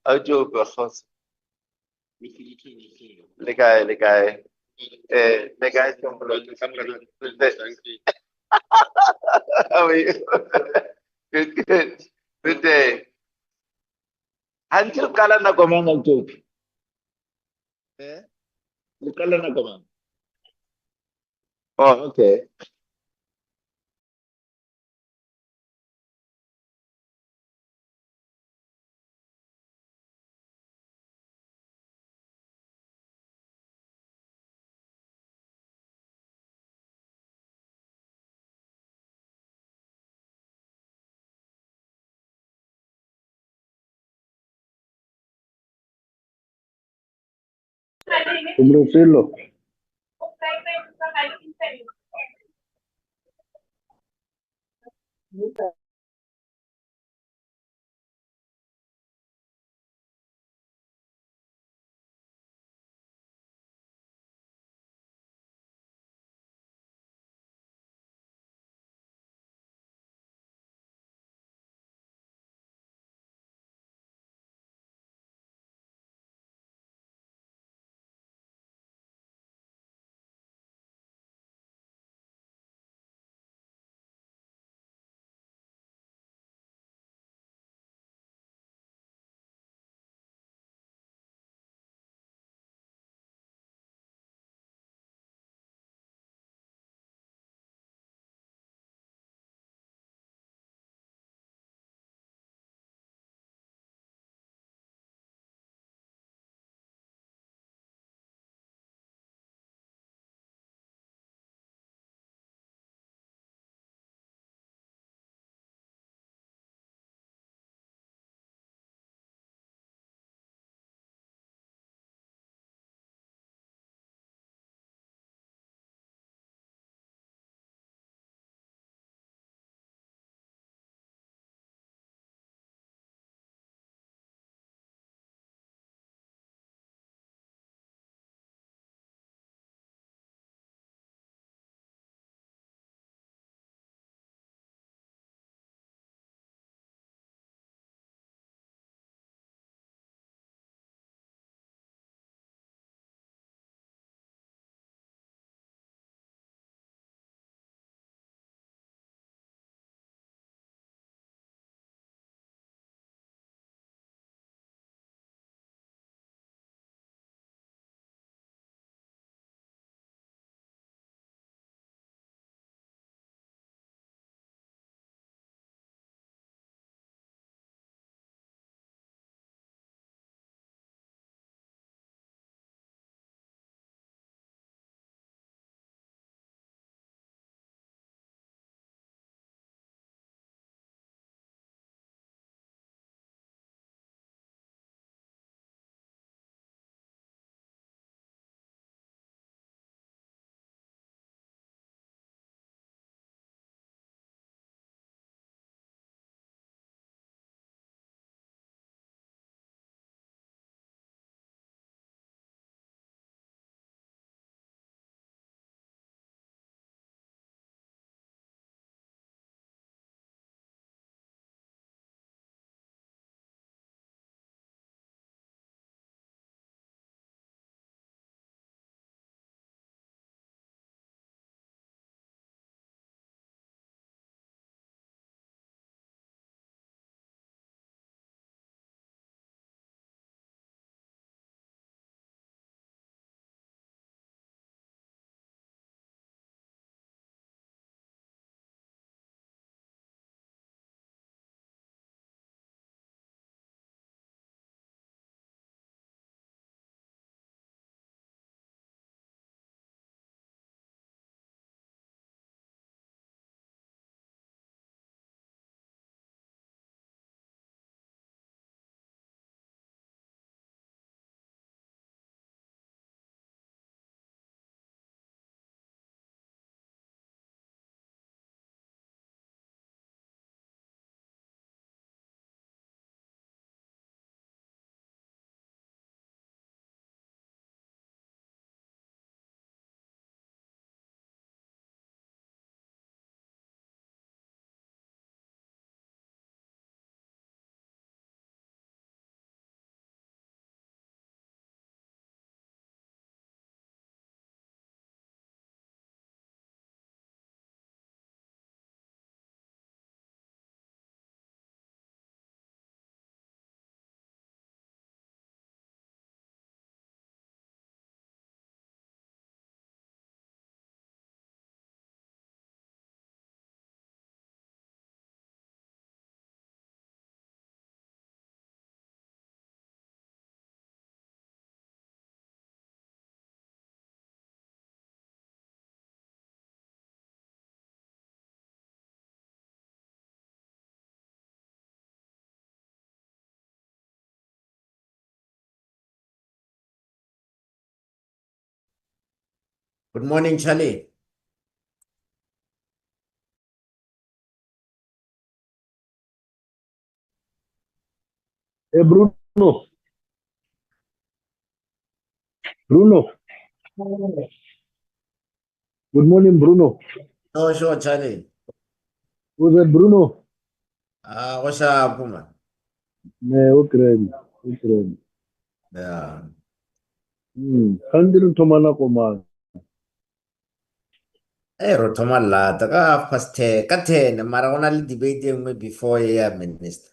audio performance. Le guy, the guy from how are you? Good. Good day. Until kala na komang ang joke. Kala na komang. Oh, okay. Umrusilo. Good morning, Charlie. Hey Bruno. Good morning, Bruno. Oh, sure, Charlie. Who's that, Bruno? What's up, man? Nee, Ukraine. Ukraine. Yeah. Kandiru tomana koma. Rotoma lata ka half past 10, ka 10, mara go na le debate e nngwe before ya minister.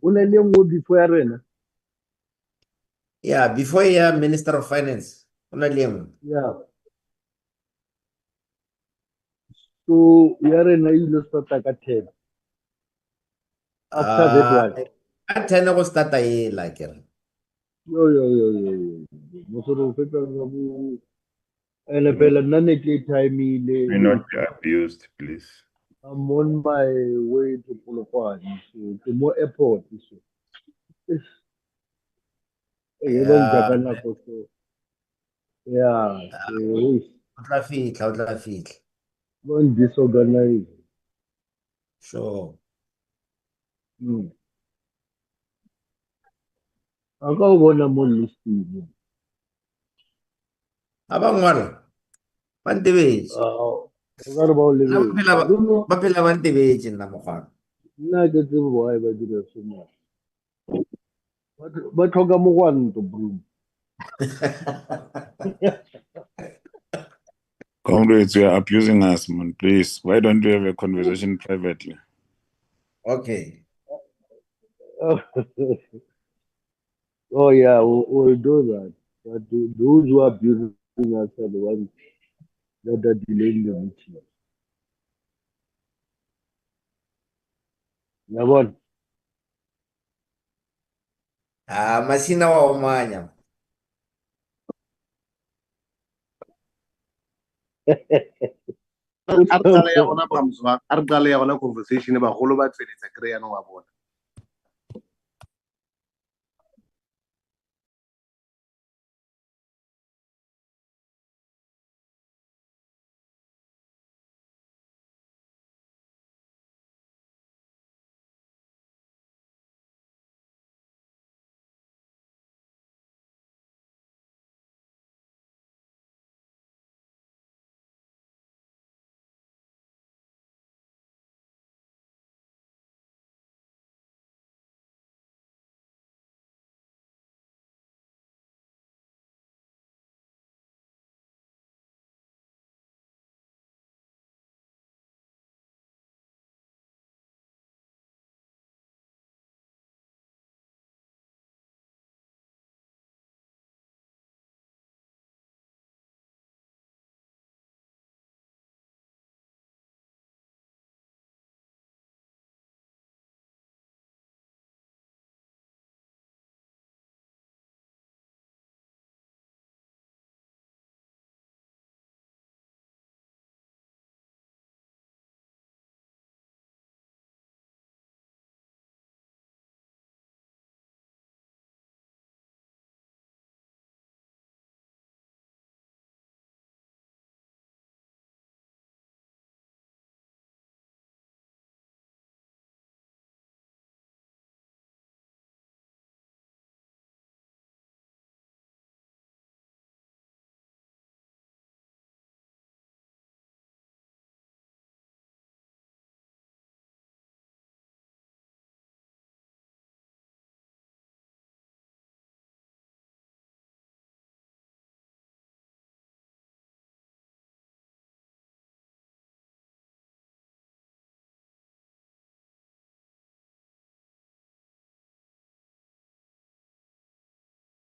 Una ile nngwe before ya rena. Yeah, before ya Minister of Finance. Go na le e nngwe. Yeah. So ya rena ile starta ka 10. After that Ah, one. ka 10 go starta e la kere. Yo. Mosoro feta ga bu. Ene pela nna ne ke time ile May not be abused, please. I'm on my way to Polokwane. So to more airport. So. Eh, ba Yeah, njaka nako so. Yeah. So. o tla fitlha, o tla fitlha. Ba disorganized. Sure. A ka o bona mo listing. Ba ba ngwala, ba ntebetse. O ka re ba o Nna lebetse. Bruno, ba phela ba ntebetse nna mogwana. nna ke tsebe why ba dira seno. Ba tlhoka mogwanto, Bruno. Comrades, you are abusing us, man. Please, why don't we have a conversation privately? Okay. Oh yeah, we'll do that. But those who are abusing us are the ones that are delaying the meeting. Yabona. Masina wa umanya. A re qale ya gona pamswa, a re qale ya gona conversation bagolo ba tsweletsa kry yana wa bona.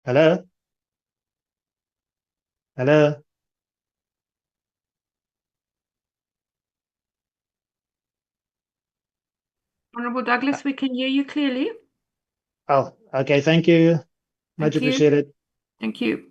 Hello? Hello? Honorable Douglas, we can hear you clearly. Oh, okay. Thank you. Much Thank you. appreciated. Thank you.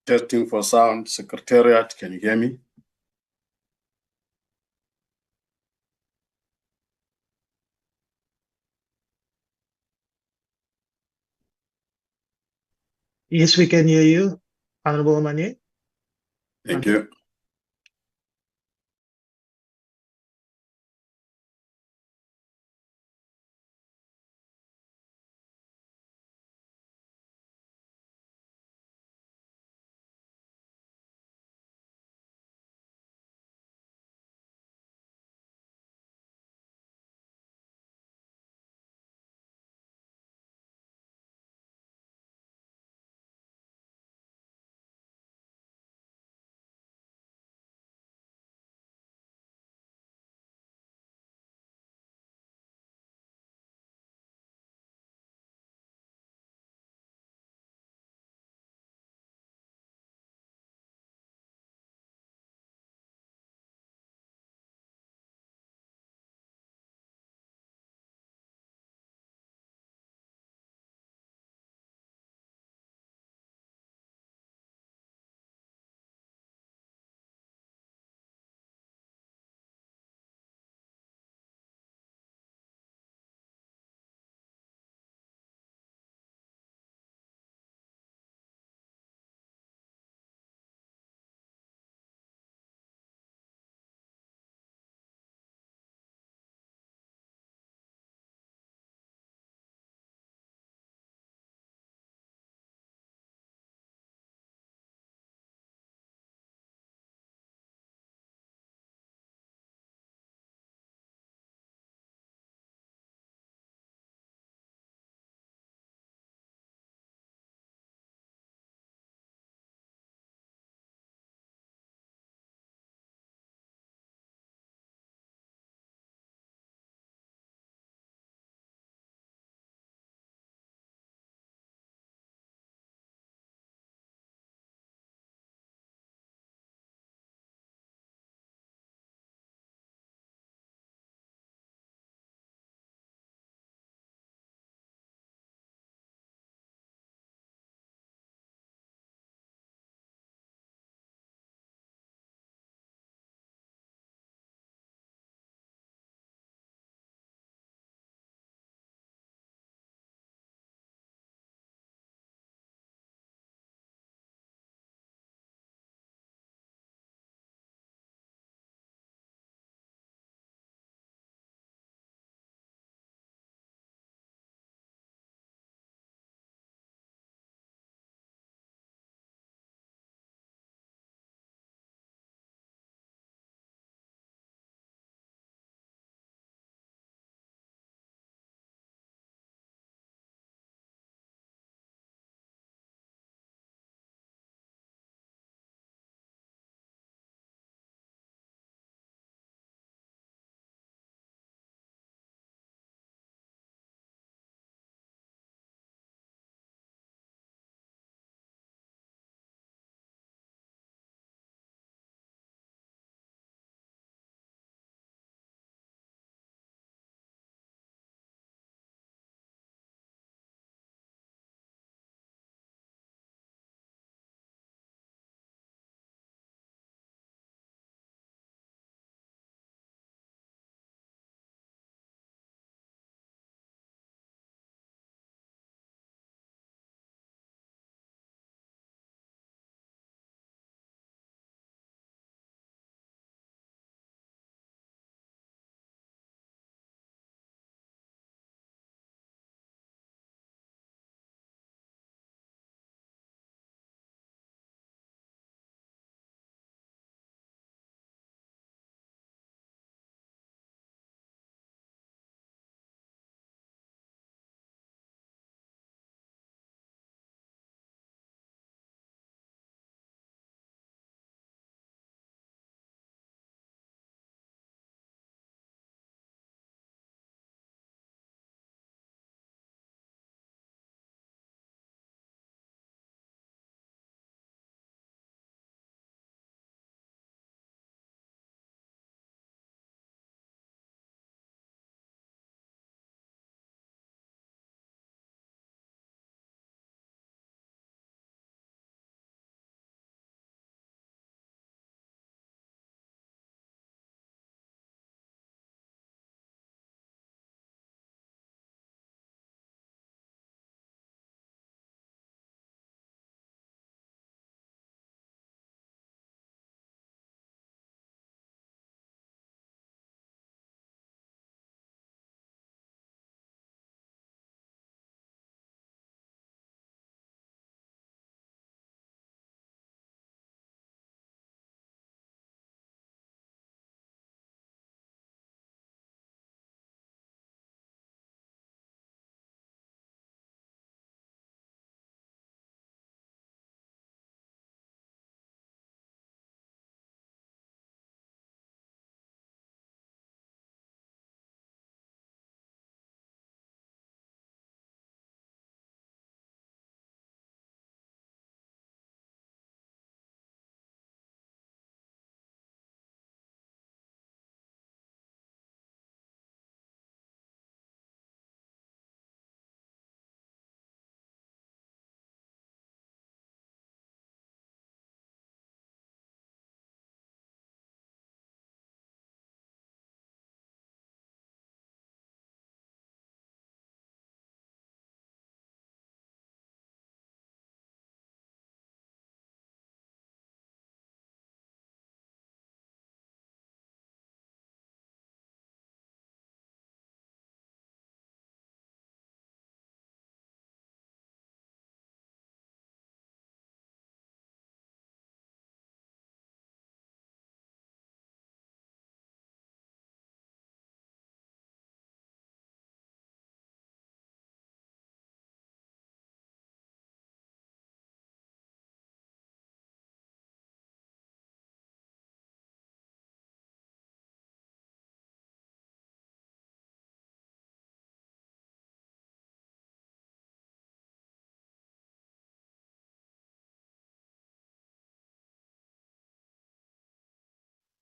Testing for sound. Secretariat, can you hear me? Yes, we can hear you, Honorable Mani. Thank you.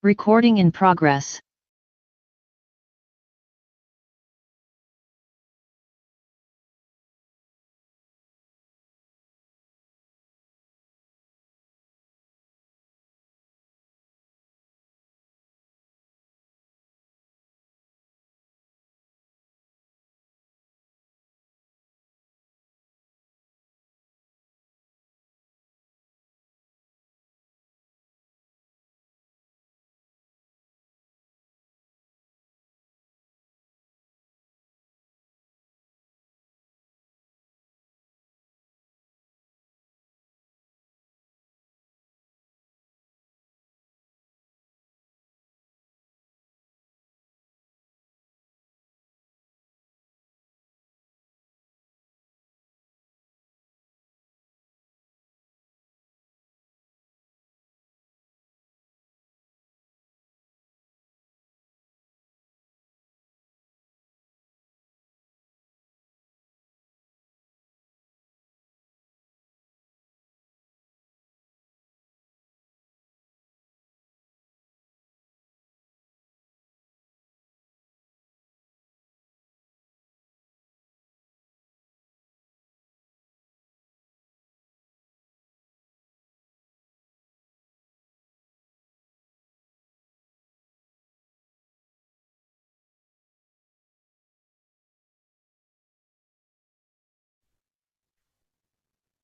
Recording in progress.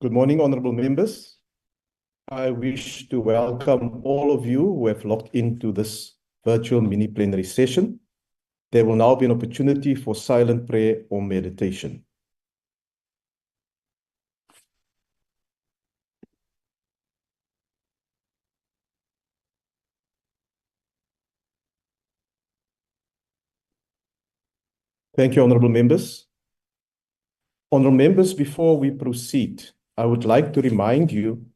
Good morning, honorable members. I wish to welcome all of you who have logged into this virtual mini plenary session. There will now be an opportunity for silent prayer or meditation. Thank you, honorable members. Honorable members, before we proceed, I would like to remind you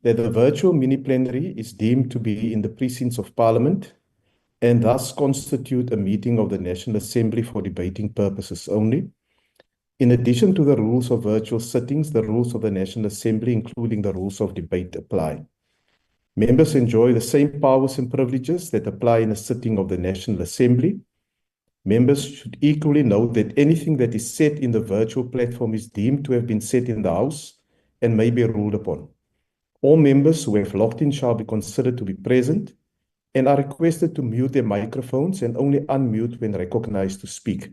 that the virtual mini plenary is deemed to be in the precincts of Parliament and thus constitute a meeting of the National Assembly for debating purposes only. In addition to the rules of virtual sittings, the rules of the National Assembly, including the rules of debate, apply. Members enjoy the same powers and privileges that apply in a sitting of the National Assembly. Members should equally note that anything that is said in the virtual platform is deemed to have been said in the House and may be ruled upon. All members who have logged in shall be considered to be present and are requested to mute their microphones and only unmute when recognized to speak.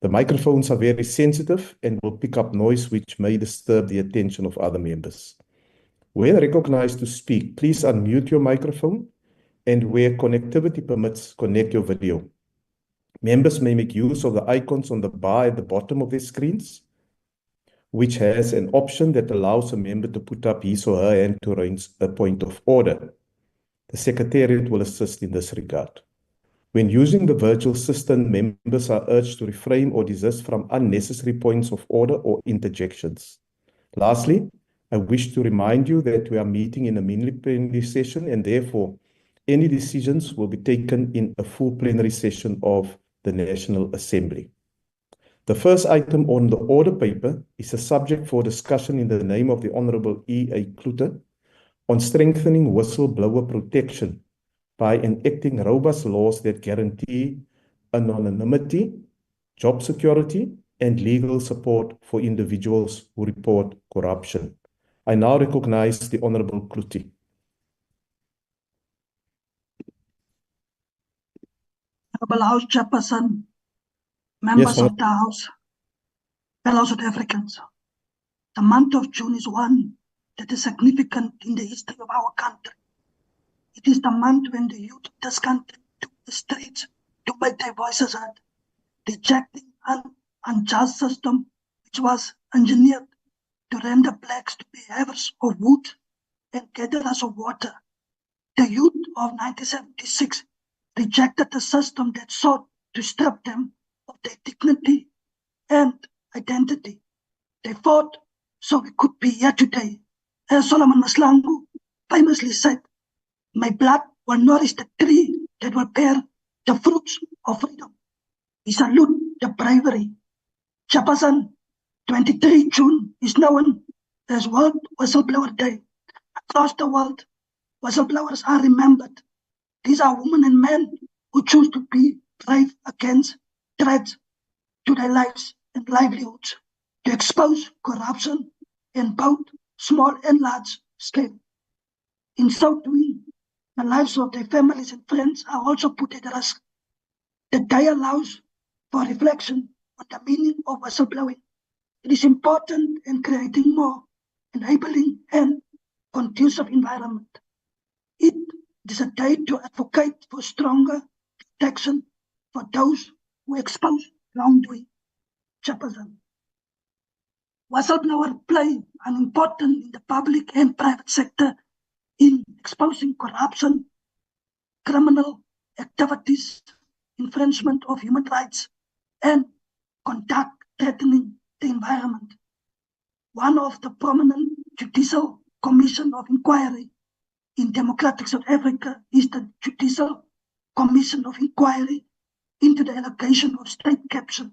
The microphones are very sensitive and will pick up noise which may disturb the attention of other members. When recognized to speak, please unmute your microphone and where connectivity permits, connect your video. Members may make use of the icons on the bar at the bottom of their screens, which has an option that allows a member to put up his or her hand to raise a point of order. The Secretariat will assist in this regard. When using the virtual system, members are urged to refrain or desist from unnecessary points of order or interjections. Lastly, I wish to remind you that we are meeting in a mini-plenary session and therefore any decisions will be taken in a full plenary session of the National Assembly. The first item on the order paper is a subject for discussion in the name of the Honorable E A Cloete on strengthening whistleblower protection by enacting robust laws that guarantee anonymity, job security, and legal support for individuals who report corruption. I now recognize the Honorable Cloete. Honorable House Chairperson, members Yes, of the House, fellow South Africans, the month of June is one that is significant in the history of our country. It is the month when the youth of this country took the streets to make their voices heard, rejecting an unjust system which was engineered to render blacks to be havers of wood and gatherers of water. The youth of 1976 rejected the system that sought to strip them of their dignity and identity. They fought so we could be here today. As Solomon Maslangu famously said, "My blood will nourish the tree that will bear the fruits of freedom." We salute the bravery. Chairperson, 23 June is known as World Whistleblower Day. Across the world, whistleblowers are remembered These are women and men who choose to be brave against threats to their lives and livelihoods, to expose corruption in both small and large scale. In so doing, the lives of their families and friends are also put at risk. The day allows for reflection on the meaning of whistleblowing. It is important in creating more enabling and conducive environment. It is a day to advocate for stronger protection for those who expose wrongdoing. Chairperson. Whistleblower play an important in the public and private sector in exposing corruption, criminal activities, infringement of human rights, and conduct threatening the environment. One of the prominent Judicial Commission of Inquiry in democratic South Africa is the Judicial Commission of Inquiry into the allegation of state capture,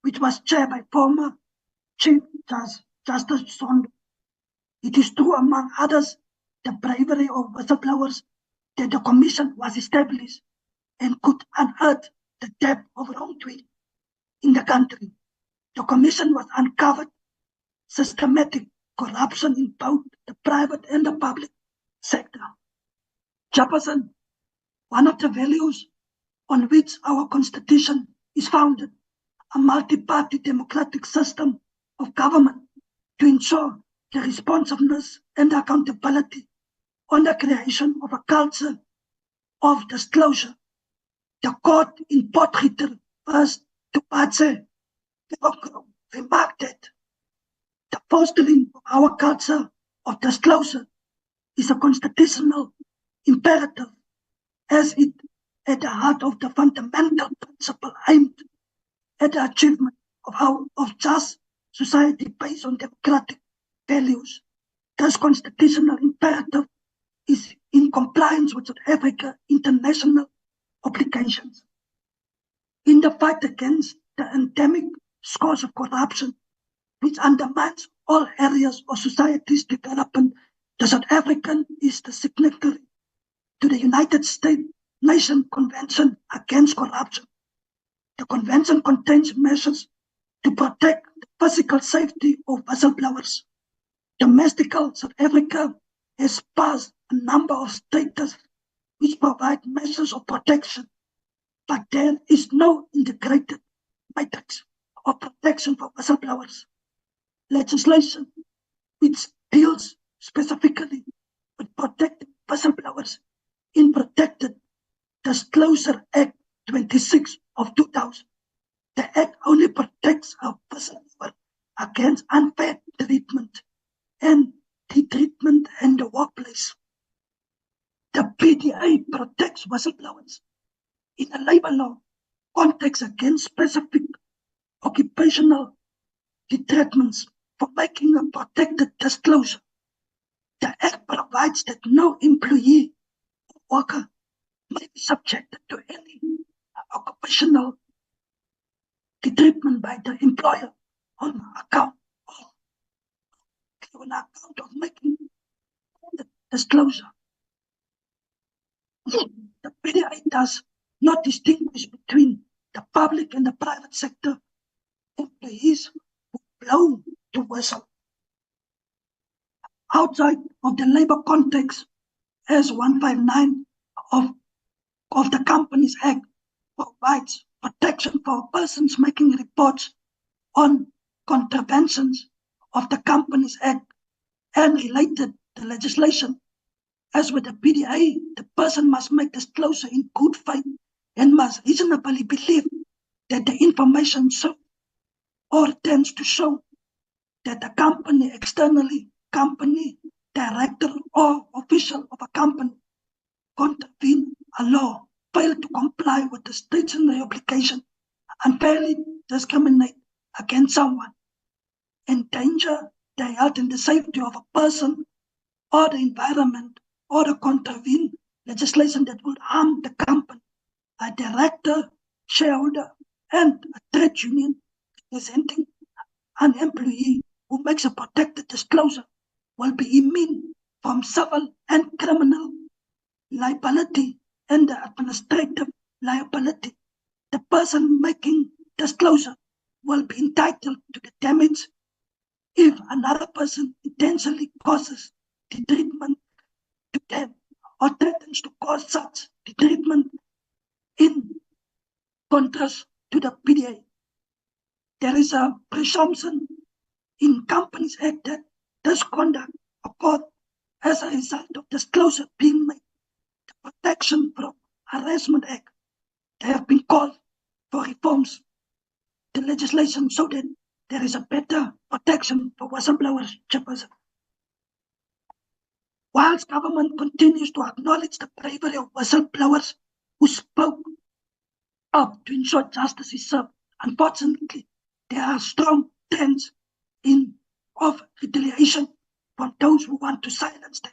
which was chaired by former Chief Justice Zondo. It is true, among others, the bravery of whistleblowers that the commission was established and could unearth the depth of wrongdoing in the country. The commission was uncovered systematic corruption in both the private and the public sector. Chairperson, one of the values on which our constitution is founded, a multi-party democratic system of government to ensure the responsiveness and accountability on the creation of a culture of disclosure. The court in Potgieter versus Tupache remarked that the fostering of our culture of disclosure is a constitutional imperative, as it at the heart of the fundamental principle aimed at the achievement of just society based on democratic values. This constitutional imperative is in compliance with South Africa's international obligations. In the fight against the endemic scourge of corruption, which undermines all areas of society's development, the South African is the signatory to the United States Nation Convention Against Corruption. The convention contains measures to protect the physical safety of whistleblowers. Domestically, South Africa has passed a number of statutes which provide measures of protection, but there is no integrated matrix of protection for whistleblowers. Legislation which deals specifically with protecting whistleblowers in Protected Disclosure Act 26 of 2000. The Act only protects a whistleblower against unfair treatment and treatment in the workplace. The PDA protects whistleblowers in a labor law context against specific occupational treatments for making a protected disclosure. The Act provides that no employee or worker may be subjected to any occupational treatment by the employer on account of making the disclosure. The PDA does not distinguish between the public and the private sector employees who blow the whistle. Outside of the labor context, as 159 of the Companies Act provides protection for persons making reports on contraventions of the Companies Act and related to legislation. As with the PDA, the person must make disclosure in good faith and must reasonably believe that the information shows or tends to show that the company externally, company director or official of a company contravene a law, fail to comply with the statutory obligation, unfairly discriminate against someone, endanger the health and the safety of a person or the environment, or to contravene legislation that will harm the company, a director, shareholder, and a trade union representing an employee who makes a protected disclosure will be immune from civil and criminal liability and the administrative liability. The person making disclosure will be entitled to the damage if another person intentionally causes detreatment to them or threatens to cause such detreatment in contrast to the PDA. There is a presumption in Companies Act that this conduct occurred as a result of disclosure being made. The Protection from Harassment Act, they have been called for reforms to legislation so that there is a better protection for whistleblowers, Chairperson. Whilst government continues to acknowledge the bravery of whistleblowers who spoke up to ensure justice is served, unfortunately, there are strong trends of retaliation from those who want to silence them.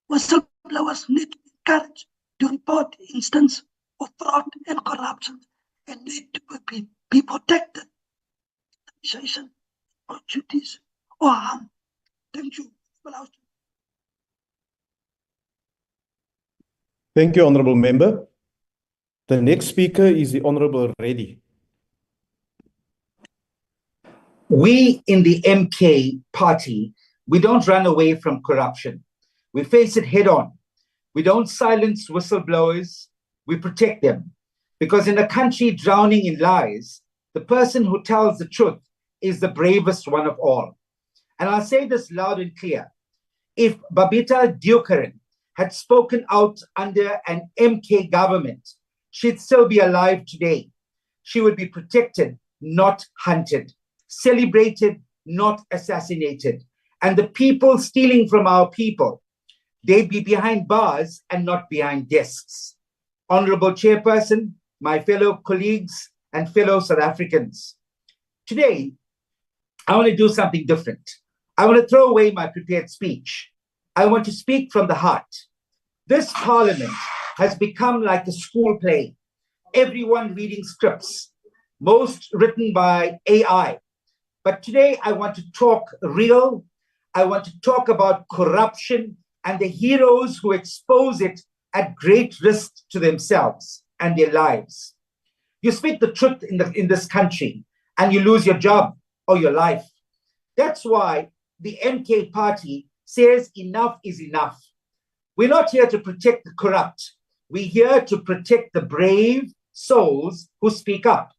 Whistleblowers need to be encouraged to report instances of fraud and corruption and need to be protected or duties or harm. Thank you. Thank you, Honourable Member. The next speaker is the Honourable Reddy. We in the MK party, we don't run away from corruption. We face it head on. We don't silence whistleblowers, we protect them. Because in a country drowning in lies, the person who tells the truth is the bravest one of all. And I'll say this loud and clear. If Babita Deokaran had spoken out under an MK government, she'd still be alive today. She would be protected, not hunted, celebrated, not assassinated. And the people stealing from our people, they'd be behind bars and not behind desks. Honorable Chairperson, my fellow colleagues and fellow South Africans, today, I want to do something different. I want to throw away my prepared speech. I want to speak from the heart. This parliament has become like a school play. Everyone reading scripts, most written by AI. But today I want to talk real. I want to talk about corruption and the heroes who expose it at great risk to themselves and their lives. You speak the truth in this country and you lose your job or your life. That's why the MK party says enough is enough. We're not here to protect the corrupt. We're here to protect the brave souls who speak up.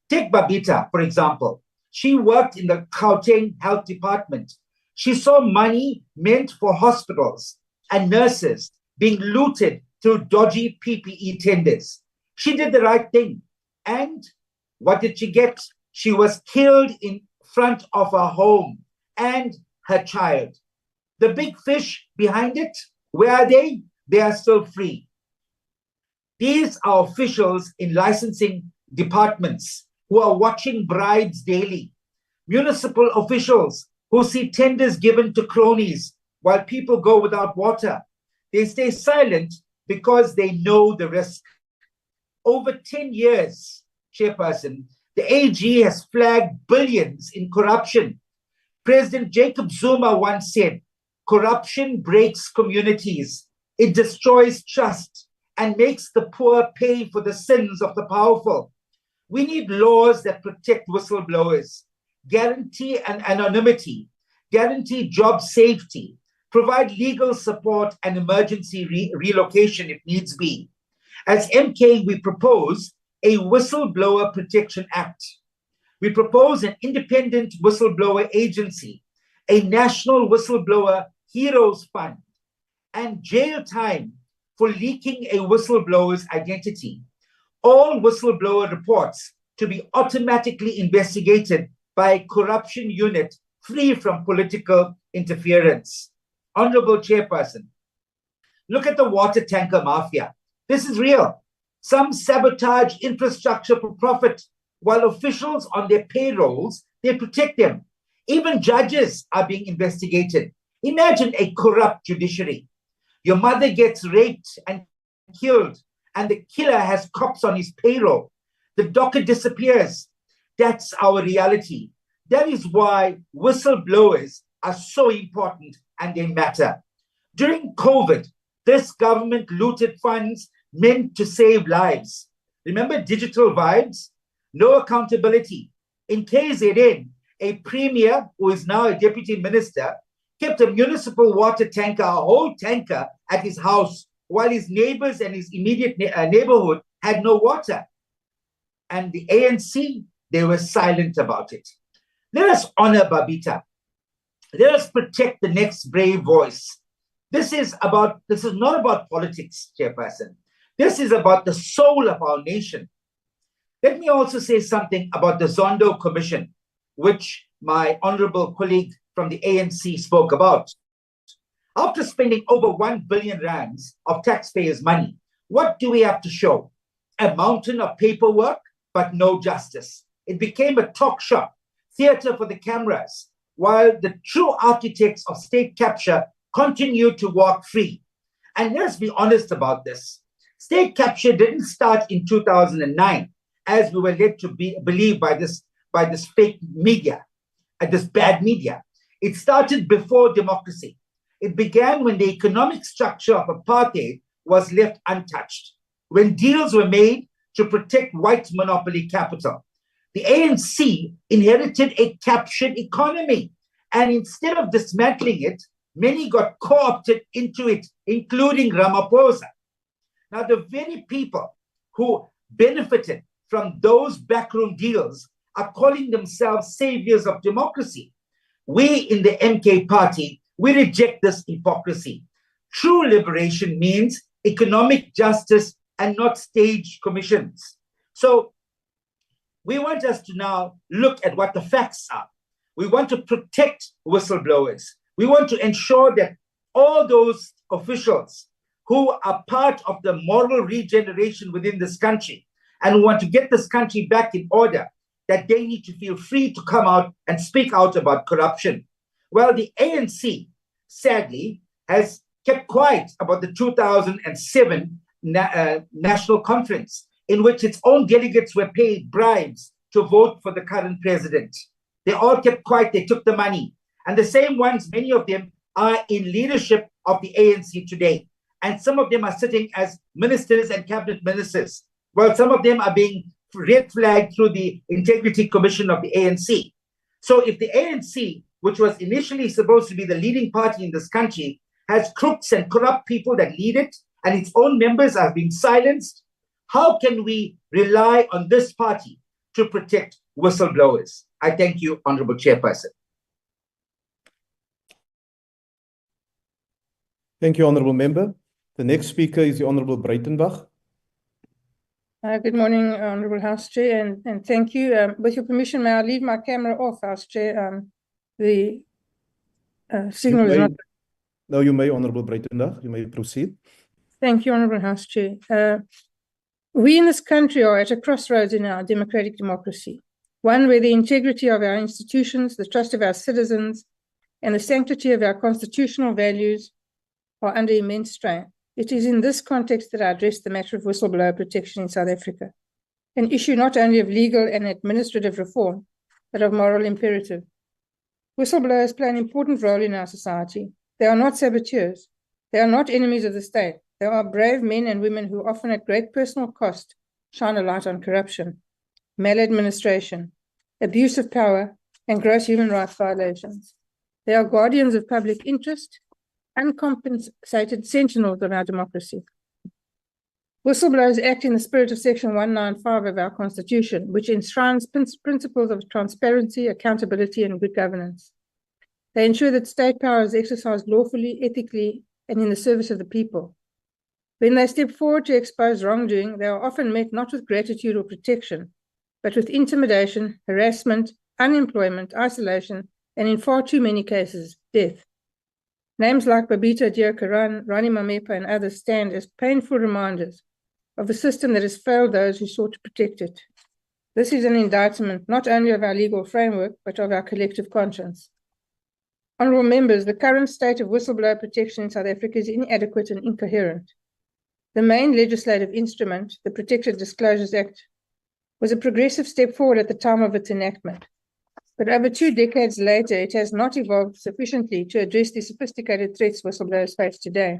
Take Babita, for example. She worked in the Gauteng Health Department. She saw money meant for hospitals and nurses being looted through dodgy PPE tenders. She did the right thing. And what did she get? She was killed in front of her home and her child. The big fish behind it, where are they? They are still free. These are officials in licensing departments who are watching bribes daily. Municipal officials who see tenders given to cronies while people go without water. They stay silent because they know the risk. Over 10 years, Chairperson, the AG has flagged billions in corruption. President Jacob Zuma once said, corruption breaks communities. It destroys trust and makes the poor pay for the sins of the powerful. We need laws that protect whistleblowers, guarantee an anonymity, guarantee job safety, provide legal support and emergency relocation if needs be. As MK, we propose a Whistleblower Protection Act. We propose an independent whistleblower agency, a national whistleblower heroes fund, and jail time for leaking a whistleblower's identity. All whistleblower reports to be automatically investigated by a corruption unit free from political interference. Honorable Chairperson, look at the water tanker mafia. This is real. Some sabotage infrastructure for profit, while officials on their payrolls, they protect them. Even judges are being investigated. Imagine a corrupt judiciary. Your mother gets raped and killed, and the killer has cops on his payroll. The docket disappears. That's our reality. That is why whistleblowers are so important and they matter. During COVID, this government looted funds meant to save lives. Remember digital vibes? No accountability. In KZN, a premier who is now a deputy minister kept a municipal water tanker, a whole tanker, at his house while his neighbors and his immediate neighborhood had no water. And the ANC, they were silent about it. Let us honor Babita. Let us protect the next brave voice. This is not about politics, Chairperson. This is about the soul of our nation. Let me also say something about the Zondo Commission, which my honorable colleague from the ANC spoke about. After spending over 1 billion rands of taxpayers' money, what do we have to show? A mountain of paperwork, but no justice. It became a talk shop, theater for the cameras, while the true architects of state capture continue to walk free. And let's be honest about this. State capture didn't start in 2009, as we were led to believe by this fake media, this bad media. It started before democracy. It began when the economic structure of apartheid was left untouched, when deals were made to protect white monopoly capital. The ANC inherited a captured economy, and instead of dismantling it, many got co-opted into it, including Ramaphosa. Now, the very people who benefited from those backroom deals are calling themselves saviors of democracy. We in the MK party, we reject this hypocrisy. True liberation means economic justice and not staged commissions. So we want us to now look at what the facts are. We want to protect whistleblowers. We want to ensure that all those officials who are part of the moral regeneration within this country and who want to get this country back in order, that they need to feel free to come out and speak out about corruption. Well, the ANC, sadly, has kept quiet about the 2007 National Conference, in which its own delegates were paid bribes to vote for the current president. They all kept quiet, they took the money. And the same ones, many of them, are in leadership of the ANC today. And some of them are sitting as ministers and cabinet ministers, while some of them are being red flagged through the Integrity Commission of the ANC. So if the ANC, which was initially supposed to be the leading party in this country, has crooks and corrupt people that lead it, and its own members are being silenced, how can we rely on this party to protect whistleblowers? I thank you, Honorable Chairperson. Thank you, Honorable Member. The next speaker is the Honorable Breitenbach. Good morning, Honorable House Chair, and thank you. With your permission, may I leave my camera off, House Chair? The signal is not... No, you may, Honorable Breitenbach. You may proceed. Thank you, Honorable House Chair. We in this country are at a crossroads in our democratic democracy, one where the integrity of our institutions, the trust of our citizens, and the sanctity of our constitutional values are under immense strain. It is in this context that I address the matter of whistleblower protection in South Africa, an issue not only of legal and administrative reform, but of moral imperative. Whistleblowers play an important role in our society. They are not saboteurs. They are not enemies of the state. They are brave men and women who often at great personal cost shine a light on corruption, maladministration, abuse of power, and gross human rights violations. They are guardians of public interest, uncompensated sentinels of our democracy. Whistleblowers act in the spirit of Section 195 of our Constitution, which enshrines principles of transparency, accountability, and good governance. They ensure that state power is exercised lawfully, ethically, and in the service of the people. When they step forward to expose wrongdoing, they are often met not with gratitude or protection, but with intimidation, harassment, unemployment, isolation, and in far too many cases, death. Names like Babita Deokaran, Rani Mamepa, and others stand as painful reminders of a system that has failed those who sought to protect it. This is an indictment not only of our legal framework, but of our collective conscience. Honourable members, the current state of whistleblower protection in South Africa is inadequate and incoherent. The main legislative instrument, the Protected Disclosures Act, was a progressive step forward at the time of its enactment. But over 2 decades later, it has not evolved sufficiently to address the sophisticated threats whistleblowers face today.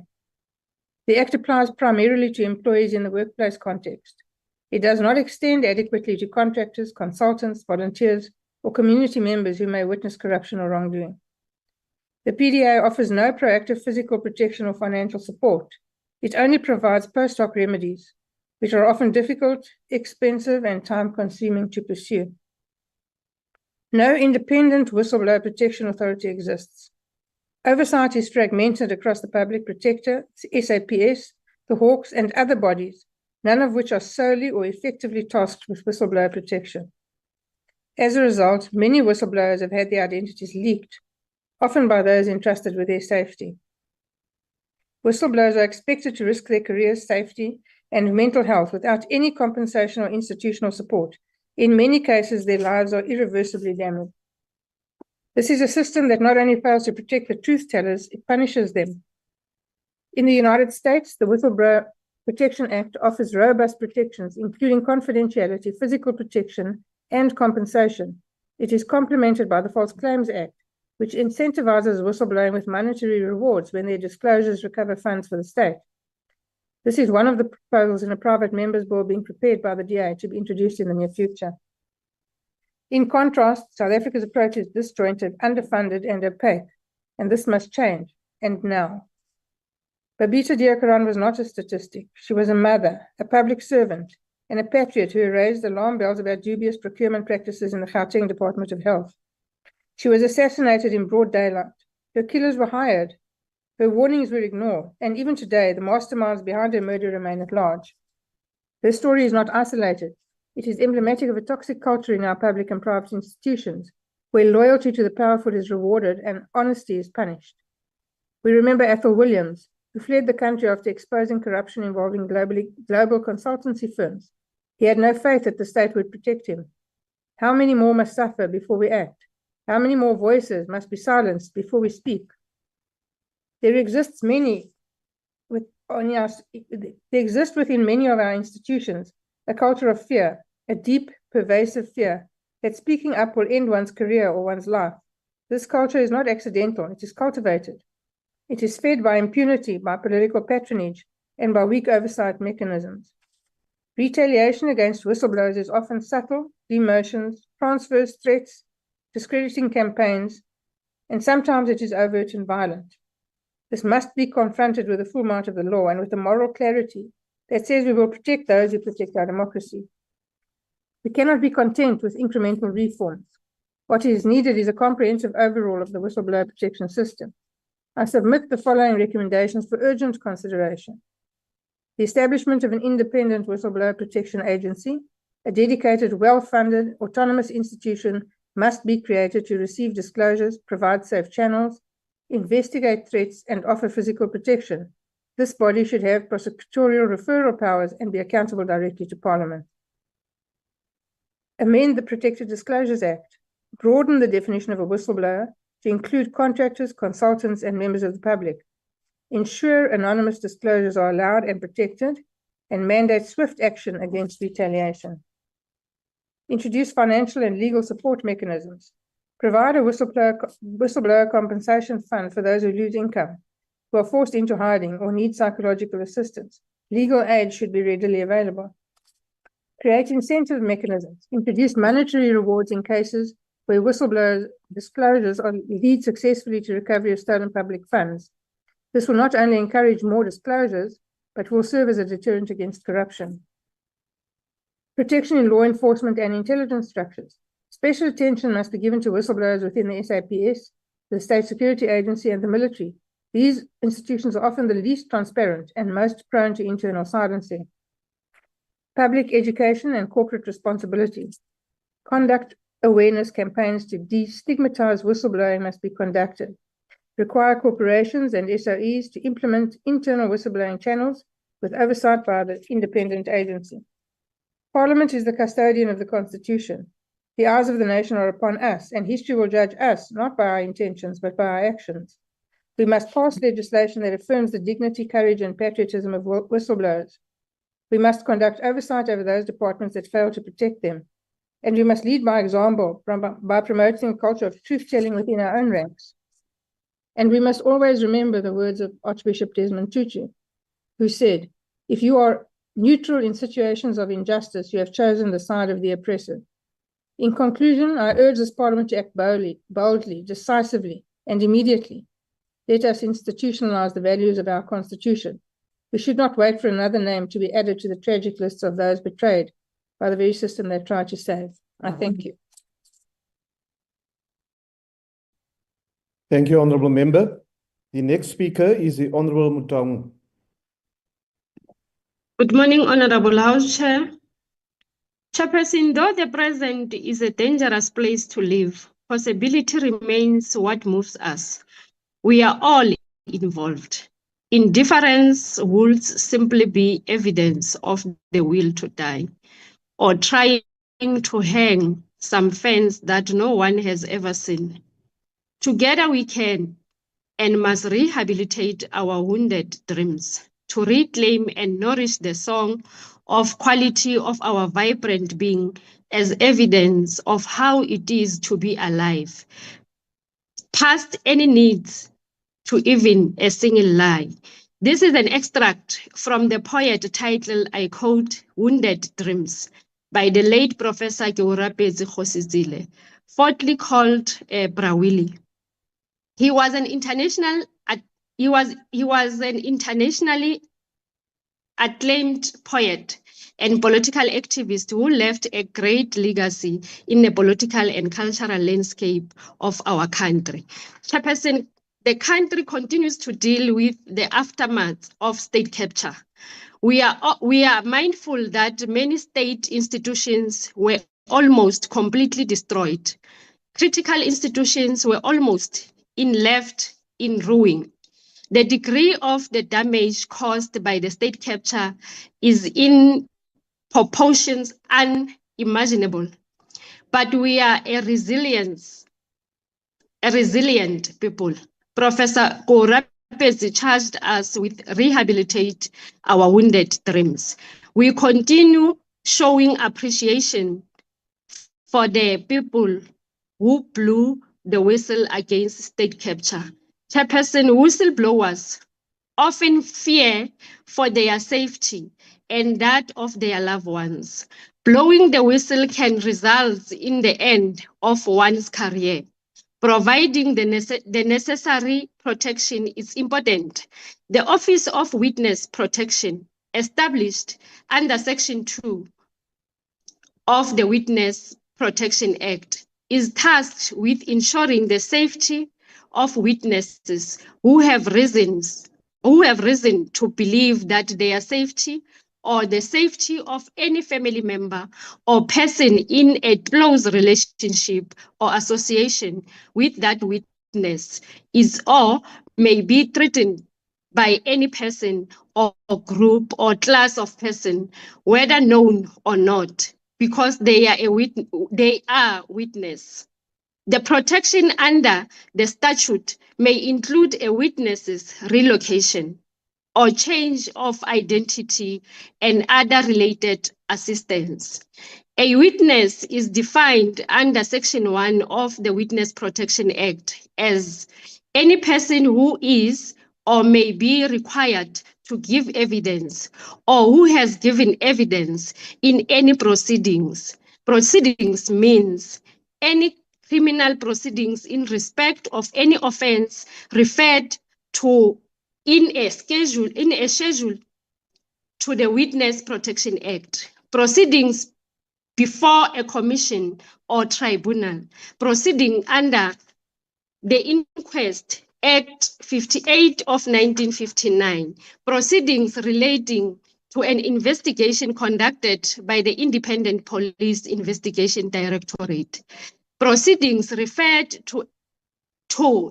The Act applies primarily to employees in the workplace context. It does not extend adequately to contractors, consultants, volunteers, or community members who may witness corruption or wrongdoing. The PDA offers no proactive physical protection or financial support. It only provides post hoc remedies, which are often difficult, expensive, and time-consuming to pursue. No independent whistleblower protection authority exists. Oversight is fragmented across the Public Protector, SAPS, the Hawks, and other bodies, none of which are solely or effectively tasked with whistleblower protection. As a result, many whistleblowers have had their identities leaked, often by those entrusted with their safety. Whistleblowers are expected to risk their careers, safety, and mental health without any compensation or institutional support. In many cases, their lives are irreversibly damaged. This is a system that not only fails to protect the truth tellers, it punishes them. In the United States, the Whistleblower Protection Act offers robust protections, including confidentiality, physical protection, and compensation. It is complemented by the False Claims Act, which incentivizes whistleblowing with monetary rewards when their disclosures recover funds for the state. This is one of the proposals in a private member's bill being prepared by the DA to be introduced in the near future. In contrast, South Africa's approach is disjointed, underfunded, and opaque, and this must change, and now. Babita Deokaran was not a statistic. She was a mother, a public servant, and a patriot who raised alarm bells about dubious procurement practices in the Gauteng Department of Health. She was assassinated in broad daylight. Her killers were hired. Her warnings were ignored, and even today, the masterminds behind her murder remain at large. Her story is not isolated. It is emblematic of a toxic culture in our public and private institutions, where loyalty to the powerful is rewarded and honesty is punished. We remember Ethel Williams, who fled the country after exposing corruption involving global consultancy firms. He had no faith that the state would protect him. How many more must suffer before we act? How many more voices must be silenced before we speak? There exists within many of our institutions a culture of fear, a deep, pervasive fear that speaking up will end one's career or one's life. This culture is not accidental, it is cultivated. It is fed by impunity, by political patronage, and by weak oversight mechanisms. Retaliation against whistleblowers is often subtle, demotions, transfers, threats, discrediting campaigns, and sometimes it is overt and violent. This must be confronted with the full might of the law and with the moral clarity that says we will protect those who protect our democracy. We cannot be content with incremental reforms. What is needed is a comprehensive overhaul of the whistleblower protection system. I submit the following recommendations for urgent consideration. The establishment of an independent whistleblower protection agency, a dedicated, well-funded, autonomous institution must be created to receive disclosures, provide safe channels, investigate threats, and offer physical protection. This body should have prosecutorial referral powers and be accountable directly to Parliament. Amend the Protected Disclosures Act. Broaden the definition of a whistleblower to include contractors, consultants, and members of the public. Ensure anonymous disclosures are allowed and protected, and mandate swift action against retaliation. Introduce financial and legal support mechanisms. Provide a whistleblower compensation fund for those who lose income, who are forced into hiding or need psychological assistance. Legal aid should be readily available. Create incentive mechanisms. Introduce monetary rewards in cases where whistleblower disclosures lead successfully to recovery of stolen public funds. This will not only encourage more disclosures, but will serve as a deterrent against corruption. Protection in law enforcement and intelligence structures. Special attention must be given to whistleblowers within the SAPS, the State Security Agency, and the military. These institutions are often the least transparent and most prone to internal silencing. Public education and corporate responsibility. Conduct awareness campaigns to destigmatize whistleblowing must be conducted. Require corporations and SOEs to implement internal whistleblowing channels with oversight by the independent agency. Parliament is the custodian of the Constitution. The eyes of the nation are upon us, and history will judge us not by our intentions, but by our actions. We must pass legislation that affirms the dignity, courage, and patriotism of whistleblowers. We must conduct oversight over those departments that fail to protect them. And we must lead by example by promoting a culture of truth-telling within our own ranks. And we must always remember the words of Archbishop Desmond Tutu. who said, "If you are neutral in situations of injustice, you have chosen the side of the oppressor." In conclusion, I urge this Parliament to act boldly, decisively, and immediately. Let us institutionalize the values of our Constitution. We should not wait for another name to be added to the tragic lists of those betrayed by the very system they tried to save. I thank you. Thank you, Honourable Member. The next speaker is the Honourable Mutangu. Good morning, Honourable House Chair. Chairperson, though the present is a dangerous place to live, possibility remains what moves us. We are all involved. Indifference would simply be evidence of the will to die, or trying to hang some fence that no one has ever seen. Together we can and must rehabilitate our wounded dreams, to reclaim and nourish the song of quality of our vibrant being as evidence of how it is to be alive, past any needs to even a single lie. This is an extract from the poet titled, I quote, Wounded Dreams, by the late Professor Keurapezi Khosizile, fourthly called Brawili. He was an internationally acclaimed poet and political activist who left a great legacy in the political and cultural landscape of our country. Chairperson, the country continues to deal with the aftermath of state capture. We are mindful that many state institutions were almost completely destroyed. Critical institutions were almost left in ruin. The degree of the damage caused by the state capture is in proportions unimaginable. But we are a resilient people. Professor Keurapezi charged us with rehabilitate our wounded dreams. We continue showing appreciation for the people who blew the whistle against state capture. Chairperson, whistleblowers often fear for their safety and that of their loved ones. Blowing the whistle can result in the end of one's career. Providing the necessary protection is important. The Office of Witness Protection, established under Section 2 of the Witness Protection Act, is tasked with ensuring the safety of witnesses who have reason to believe that their safety or the safety of any family member or person in a close relationship or association with that witness is or may be threatened by any person or group or class of person, whether known or not, because they are witness. The protection under the statute may include a witness's relocation or change of identity and other related assistance. A witness is defined under Section 1 of the Witness Protection Act as any person who is or may be required to give evidence or who has given evidence in any proceedings. Proceedings means any criminal proceedings in respect of any offense referred to in a schedule to the Witness Protection Act. Proceedings before a commission or tribunal. Proceeding under the Inquest Act 58 of 1959. Proceedings relating to an investigation conducted by the Independent Police Investigation Directorate. Proceedings referred to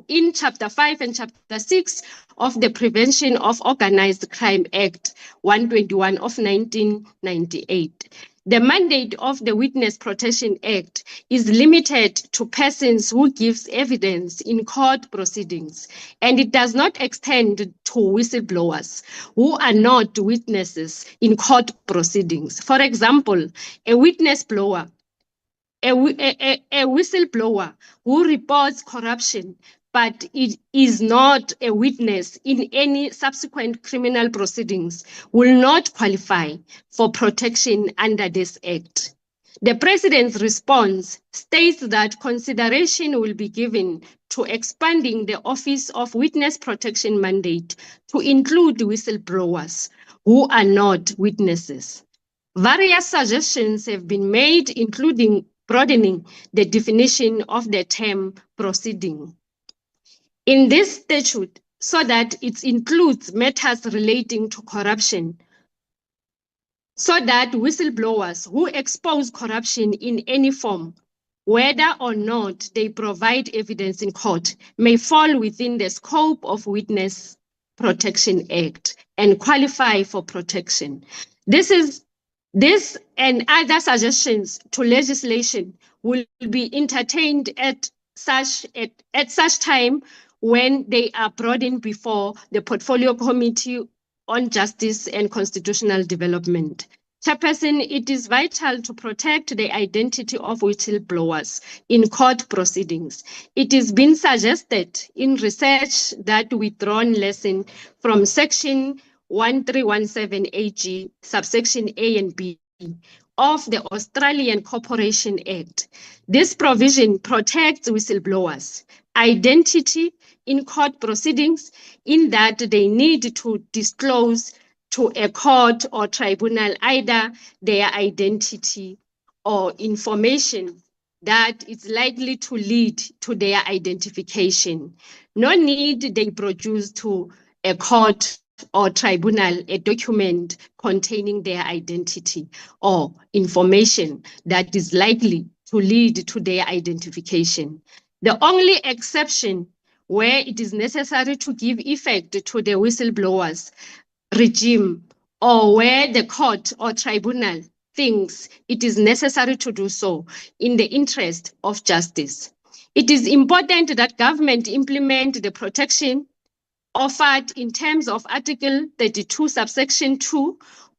in Chapter 5 and Chapter 6 of the Prevention of Organized Crime Act 121 of 1998. The mandate of the Witness Protection Act is limited to persons who give evidence in court proceedings, and it does not extend to whistleblowers who are not witnesses in court proceedings. For example, a whistleblower who reports corruption but it is not a witness in any subsequent criminal proceedings will not qualify for protection under this Act. The President's response states that consideration will be given to expanding the Office of Witness Protection mandate to include whistleblowers who are not witnesses. Various suggestions have been made, including broadening the definition of the term proceeding in this statute so that it includes matters relating to corruption, so that whistleblowers who expose corruption in any form, whether or not they provide evidence in court, may fall within the scope of Witness Protection Act and qualify for protection. This and other suggestions to legislation will be entertained at such time when they are brought in before the Portfolio Committee on Justice and Constitutional Development. Chairperson, it is vital to protect the identity of whistleblowers in court proceedings. It has been suggested in research that withdrawn lesson from Section 1317 AG, subsection A and B of the Australian Corporation Act. This provision protects whistleblowers' identity in court proceedings in that they need to disclose to a court or tribunal either their identity or information that is likely to lead to their identification. No need they produce to a court or tribunal a document containing their identity or information that is likely to lead to their identification. The only exception where it is necessary to give effect to the whistleblowers regime or where the court or tribunal thinks it is necessary to do so in the interest of justice. It is important that government implement the protection offered in terms of Article 32, subsection 2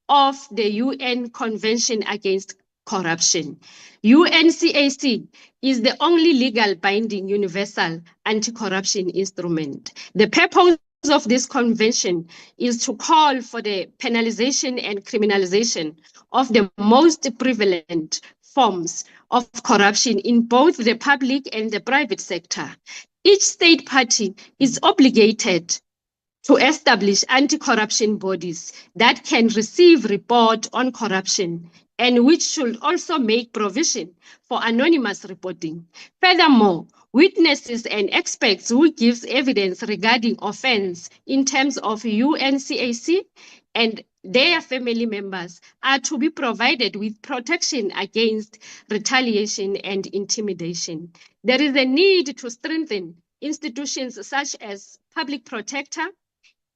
of the UN Convention Against Corruption. UNCAC is the only legal binding universal anti-corruption instrument. The purpose of this convention is to call for the penalization and criminalization of the most prevalent forms of corruption in both the public and the private sector. Each state party is obligated to establish anti-corruption bodies that can receive report on corruption and which should also make provision for anonymous reporting. Furthermore, witnesses and experts who give evidence regarding offense in terms of UNCAC and their family members are to be provided with protection against retaliation and intimidation. There is a need to strengthen institutions such as Public Protector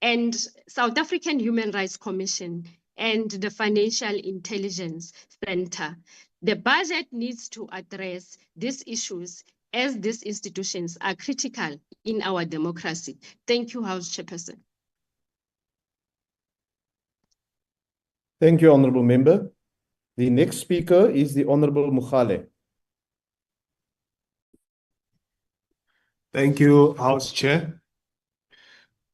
and South African Human Rights Commission and the Financial Intelligence Center. The budget needs to address these issues as these institutions are critical in our democracy. Thank you, House Chairperson. Thank you, Honourable Member. The next speaker is the Honourable Mukhale. Thank you, House Chair.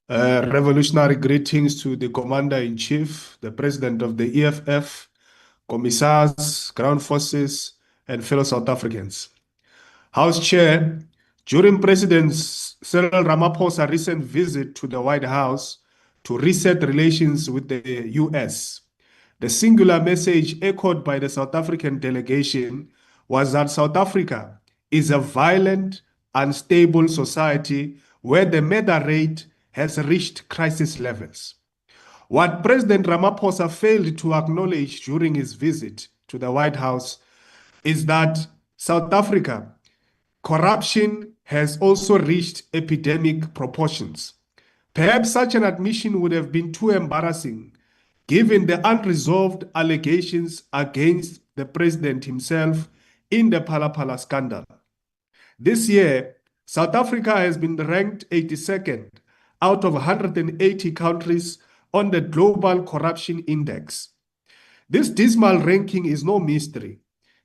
Revolutionary greetings to the Commander-in-Chief, the President of the EFF, Commissars, Ground Forces, and fellow South Africans. House Chair, during President Cyril Ramaphosa's recent visit to the White House to reset relations with the US, the singular message echoed by the South African delegation was that South Africa is a violent, unstable society where the murder rate has reached crisis levels. What President Ramaphosa failed to acknowledge during his visit to the White House is that South Africa, corruption has also reached epidemic proportions. Perhaps such an admission would have been too embarrassing given the unresolved allegations against the president himself in the Phala scandal. This year, South Africa has been ranked 82nd out of 180 countries on the Global Corruption Index. This dismal ranking is no mystery.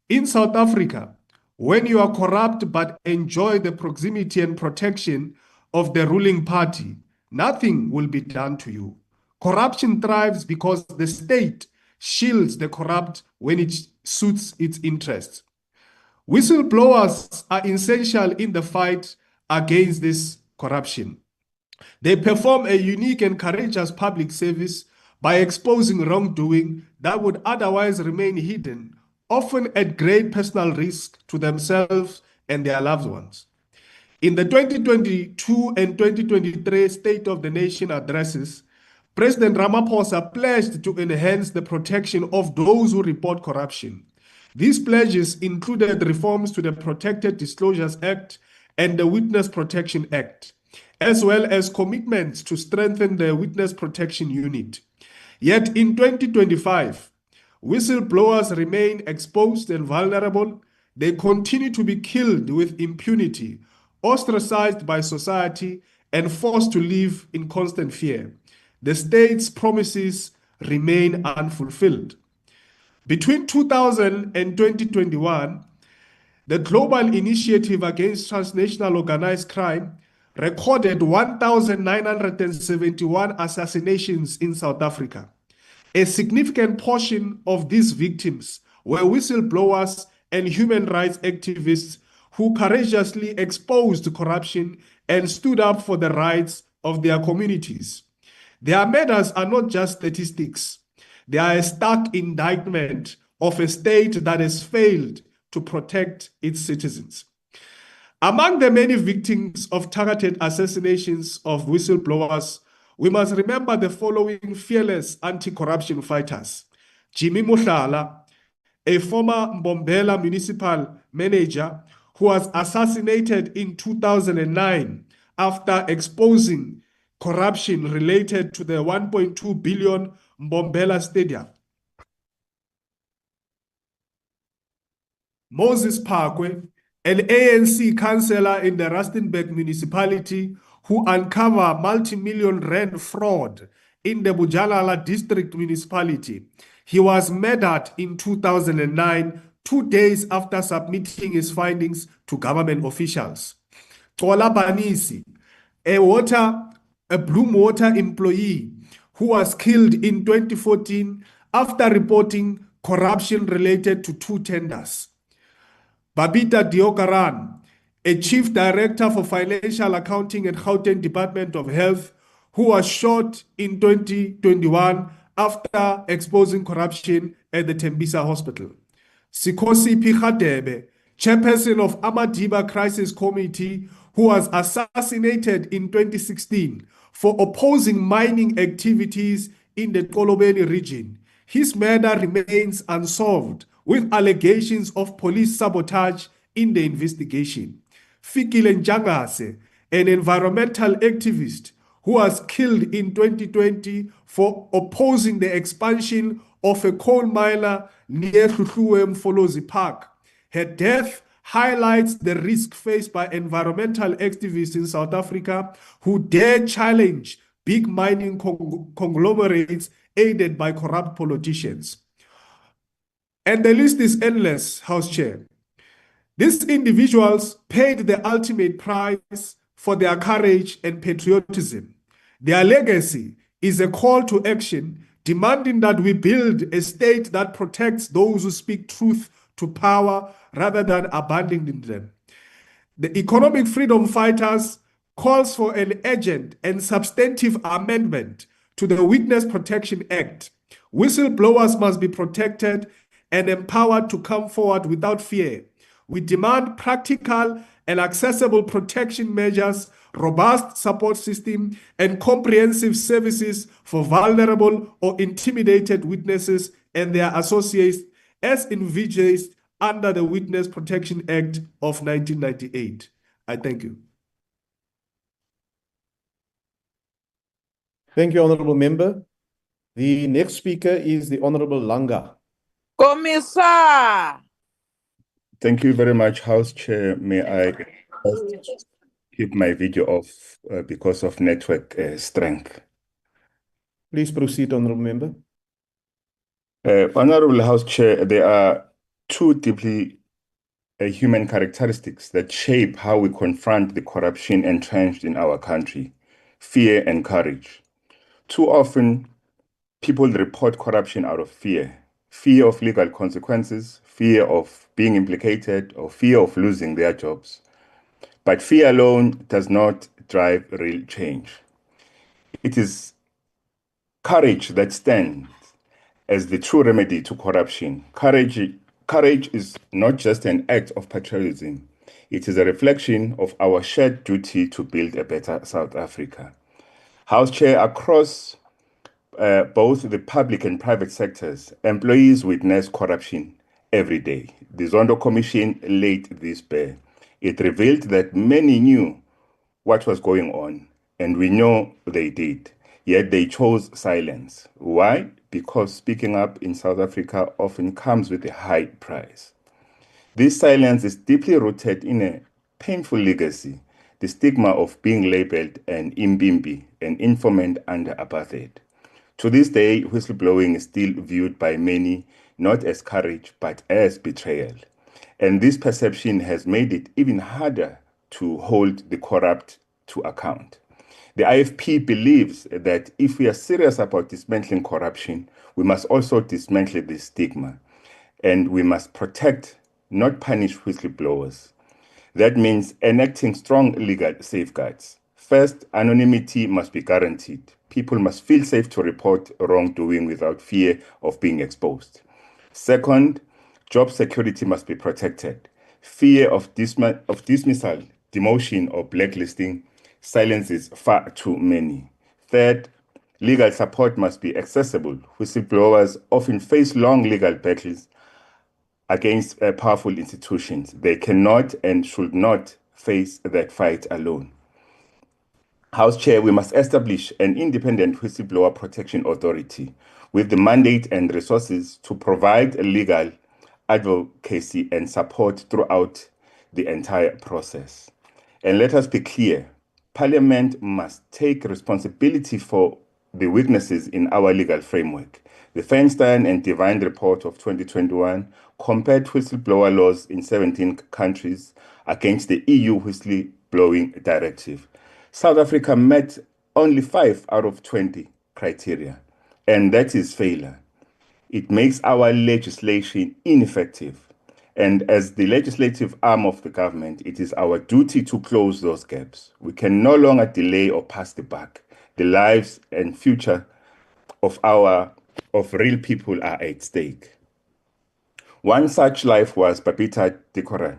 In South Africa, when you are corrupt but enjoy the proximity and protection of the ruling party, nothing will be done to you. Corruption thrives because the state shields the corrupt when it suits its interests. Whistleblowers are essential in the fight against this corruption. They perform a unique and courageous public service by exposing wrongdoing that would otherwise remain hidden, often at great personal risk to themselves and their loved ones. In the 2022 and 2023 State of the Nation addresses, President Ramaphosa pledged to enhance the protection of those who report corruption. These pledges included reforms to the Protected Disclosures Act and the Witness Protection Act, as well as commitments to strengthen the Witness Protection Unit. Yet in 2025, whistleblowers remain exposed and vulnerable. They continue to be killed with impunity, ostracized by society, and forced to live in constant fear. The state's promises remain unfulfilled. Between 2000 and 2021, the Global Initiative Against Transnational Organized Crime recorded 1,971 assassinations in South Africa. A significant portion of these victims were whistleblowers and human rights activists who courageously exposed corruption and stood up for the rights of their communities. Their murders are not just statistics. They are a stark indictment of a state that has failed to protect its citizens. Among the many victims of targeted assassinations of whistleblowers, we must remember the following fearless anti-corruption fighters. Jimmy Mohlala, a former Mbombela municipal manager who was assassinated in 2009 after exposing corruption related to the 1.2 billion Mbombela Stadium. Moses Parkwe, an ANC councillor in the Rustenburg municipality who uncovered multi-million rand fraud in the Bujalala district municipality. He was murdered in 2009, 2 days after submitting his findings to government officials. Tola Banisi, a Bloom Water employee who was killed in 2014 after reporting corruption related to 2 tenders. Babita Diokaran, a chief director for financial accounting at Gauteng Department of Health, who was shot in 2021 after exposing corruption at the Tembisa Hospital. Sikosi Pichadebe, chairperson of Amadiba Crisis Committee, who was assassinated in 2016 for opposing mining activities in the Kolobeni region. His murder remains unsolved, with allegations of police sabotage in the investigation. Fikile Njangase, an environmental activist who was killed in 2020 for opposing the expansion of a coal miner near Mfolozi Park. Her death highlights the risk faced by environmental activists in South Africa who dare challenge big mining conglomerates aided by corrupt politicians. And the list is endless, House Chair. These individuals paid the ultimate price for their courage and patriotism. Their legacy is a call to action demanding that we build a state that protects those who speak truth to power rather than abandoning them. The economic freedom fighters calls for an urgent and substantive amendment to the Witness Protection Act. Whistleblowers must be protected and empowered to come forward without fear. We demand practical and accessible protection measures, robust support system, and comprehensive services for vulnerable or intimidated witnesses and their associates as envisaged under the Witness Protection Act of 1998. I thank you. Thank you, Honorable Member. The next speaker is the Honorable Langa. Commissar! Thank you very much, House Chair. May I just keep my video off because of network strength? Please proceed, Honorable Member. Honorable House Chair, there are 2 deeply human characteristics that shape how we confront the corruption entrenched in our country: fear and courage. Too often, people report corruption out of fear of legal consequences, fear of being implicated, or fear of losing their jobs. But fear alone does not drive real change. It is courage that stands as the true remedy to corruption. Courage is not just an act of patriotism. It is a reflection of our shared duty to build a better South Africa. House Chair, across both the public and private sectors, employees witness corruption every day. The Zondo Commission laid this bare. It revealed that many knew what was going on, and we know they did. Yet they chose silence. Why? Because speaking up in South Africa often comes with a high price. This silence is deeply rooted in a painful legacy, the stigma of being labeled an imbimbi, an informant under apartheid. To this day, whistleblowing is still viewed by many not as courage, but as betrayal. And this perception has made it even harder to hold the corrupt to account. The IFP believes that if we are serious about dismantling corruption, we must also dismantle this stigma, and we must protect, not punish whistleblowers. That means enacting strong legal safeguards. First, anonymity must be guaranteed. People must feel safe to report wrongdoing without fear of being exposed. Second, job security must be protected. Fear of dismissal, demotion, or blacklisting silences far too many. Third, legal support must be accessible. Whistleblowers often face long legal battles against powerful institutions. They cannot and should not face that fight alone. House Chair, we must establish an independent whistleblower protection authority with the mandate and resources to provide legal advocacy and support throughout the entire process. And let us be clear, Parliament must take responsibility for the weaknesses in our legal framework. The Feinstein and Devine report of 2021 compared whistleblower laws in 17 countries against the EU whistleblowing directive. South Africa met only 5 out of 20 criteria, and that is failure. It makes our legislation ineffective. And as the legislative arm of the government, it is our duty to close those gaps. We can no longer delay or pass the buck. The lives and future of real people are at stake. One such life was Babita Dekoran.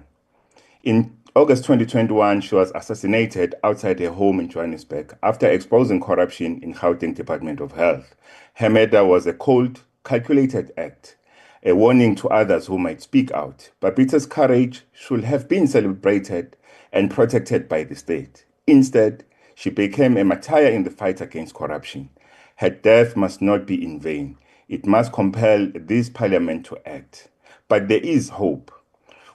In August 2021, she was assassinated outside her home in Johannesburg after exposing corruption in Gauteng Department of Health. Her murder was a cold, calculated act, a warning to others who might speak out. Babita's courage should have been celebrated and protected by the state. Instead, she became a martyr in the fight against corruption. Her death must not be in vain. It must compel this parliament to act. But there is hope.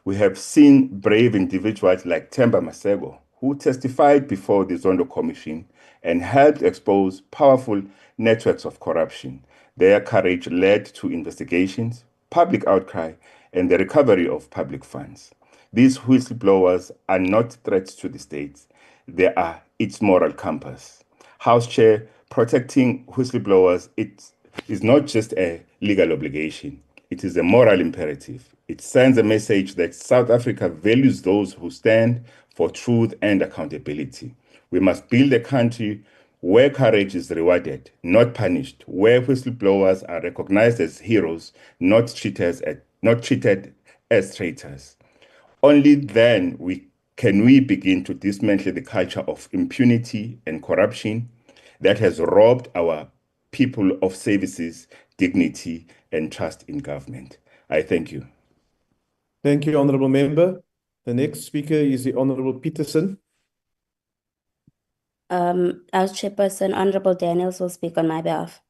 We have seen brave individuals like Themba Masego, who testified before the Zondo Commission and helped expose powerful networks of corruption. Their courage led to investigations, public outcry, and the recovery of public funds. These whistleblowers are not threats to the state. They are its moral compass. House Chair, protecting whistleblowers, it is not just a legal obligation. It is a moral imperative. It sends a message that South Africa values those who stand for truth and accountability. We must build a country where courage is rewarded, not punished, where whistleblowers are recognized as heroes, not treated as traitors. Only then can we begin to dismantle the culture of impunity and corruption that has robbed our people of services, dignity, and trust in government. I thank you. Thank you, Honourable Member. The next speaker is the Honourable Peterson. As Chairperson, Honourable Daniels will speak on my behalf.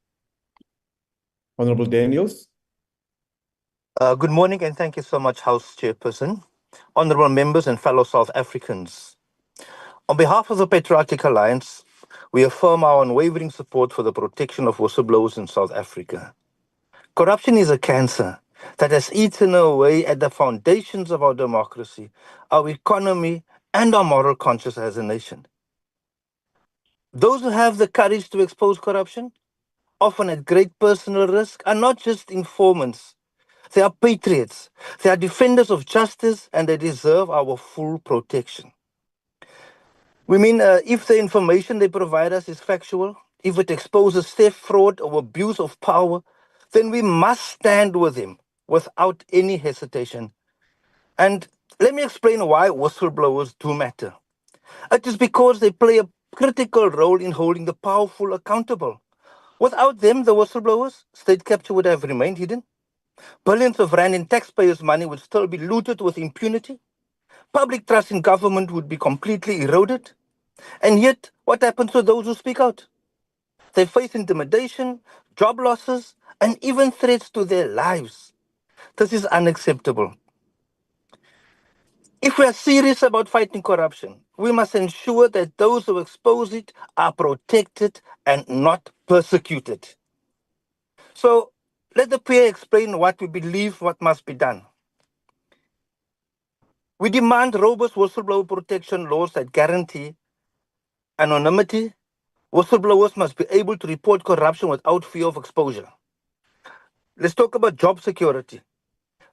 Honourable Daniels. Good morning and thank you so much, House Chairperson, honourable members and fellow South Africans. On behalf of the Patriotic Alliance, we affirm our unwavering support for the protection of whistleblowers in South Africa. Corruption is a cancer that has eaten away at the foundations of our democracy, our economy, and our moral conscience as a nation. Those who have the courage to expose corruption, often at great personal risk, are not just informants. They are patriots. They are defenders of justice, and they deserve our full protection. We mean if the information they provide us is factual, if it exposes theft, fraud, or abuse of power, then we must stand with them without any hesitation. And let me explain why whistleblowers do matter. It is because they play a critical role in holding the powerful accountable. Without them, the whistleblowers, state capture would have remained hidden. Billions of rand in taxpayers' money would still be looted with impunity. Public trust in government would be completely eroded. And yet, what happens to those who speak out? They face intimidation, job losses, and even threats to their lives. This is unacceptable. If we are serious about fighting corruption, we must ensure that those who expose it are protected and not persecuted. So, let the PA explain what we believe what must be done. We demand robust whistleblower protection laws that guarantee anonymity. Whistleblowers must be able to report corruption without fear of exposure. Let's talk about job security.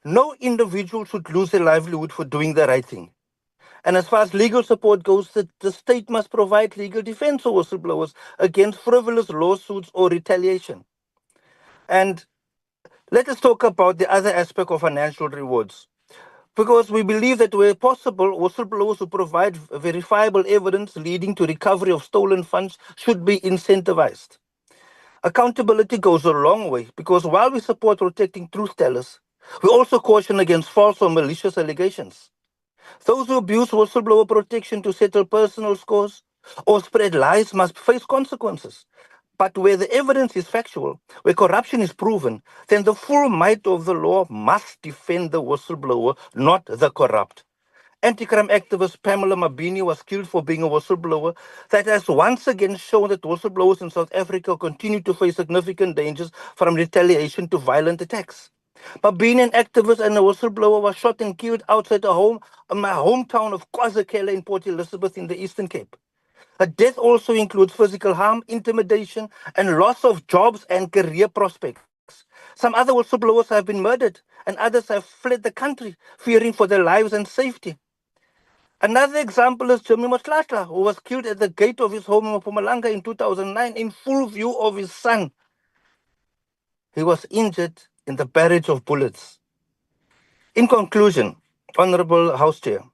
No individual should lose their livelihood for doing the right thing. And as far as legal support goes, the state must provide legal defense for whistleblowers against frivolous lawsuits or retaliation. And let us talk about the other aspect of financial rewards. Because we believe that where possible, whistleblowers who provide verifiable evidence leading to recovery of stolen funds should be incentivized. Accountability goes a long way because while we support protecting truth tellers, we also caution against false or malicious allegations. Those who abuse whistleblower protection to settle personal scores or spread lies must face consequences. But where the evidence is factual, where corruption is proven, then the full might of the law must defend the whistleblower, not the corrupt. Anti-crime activist Pamela Mabini was killed for being a whistleblower. That has once again shown that whistleblowers in South Africa continue to face significant dangers from retaliation to violent attacks. Mabini, an activist and a whistleblower, was shot and killed outside my hometown of KwaZulu in Port Elizabeth in the Eastern Cape. Her death also includes physical harm, intimidation, and loss of jobs and career prospects. Some other whistleblowers have been murdered, and others have fled the country, fearing for their lives and safety. Another example is Jimmy Motlantla, who was killed at the gate of his home in Mpumalanga in 2009 in full view of his son. He was injured in the barrage of bullets. In conclusion, Honorable House Chair,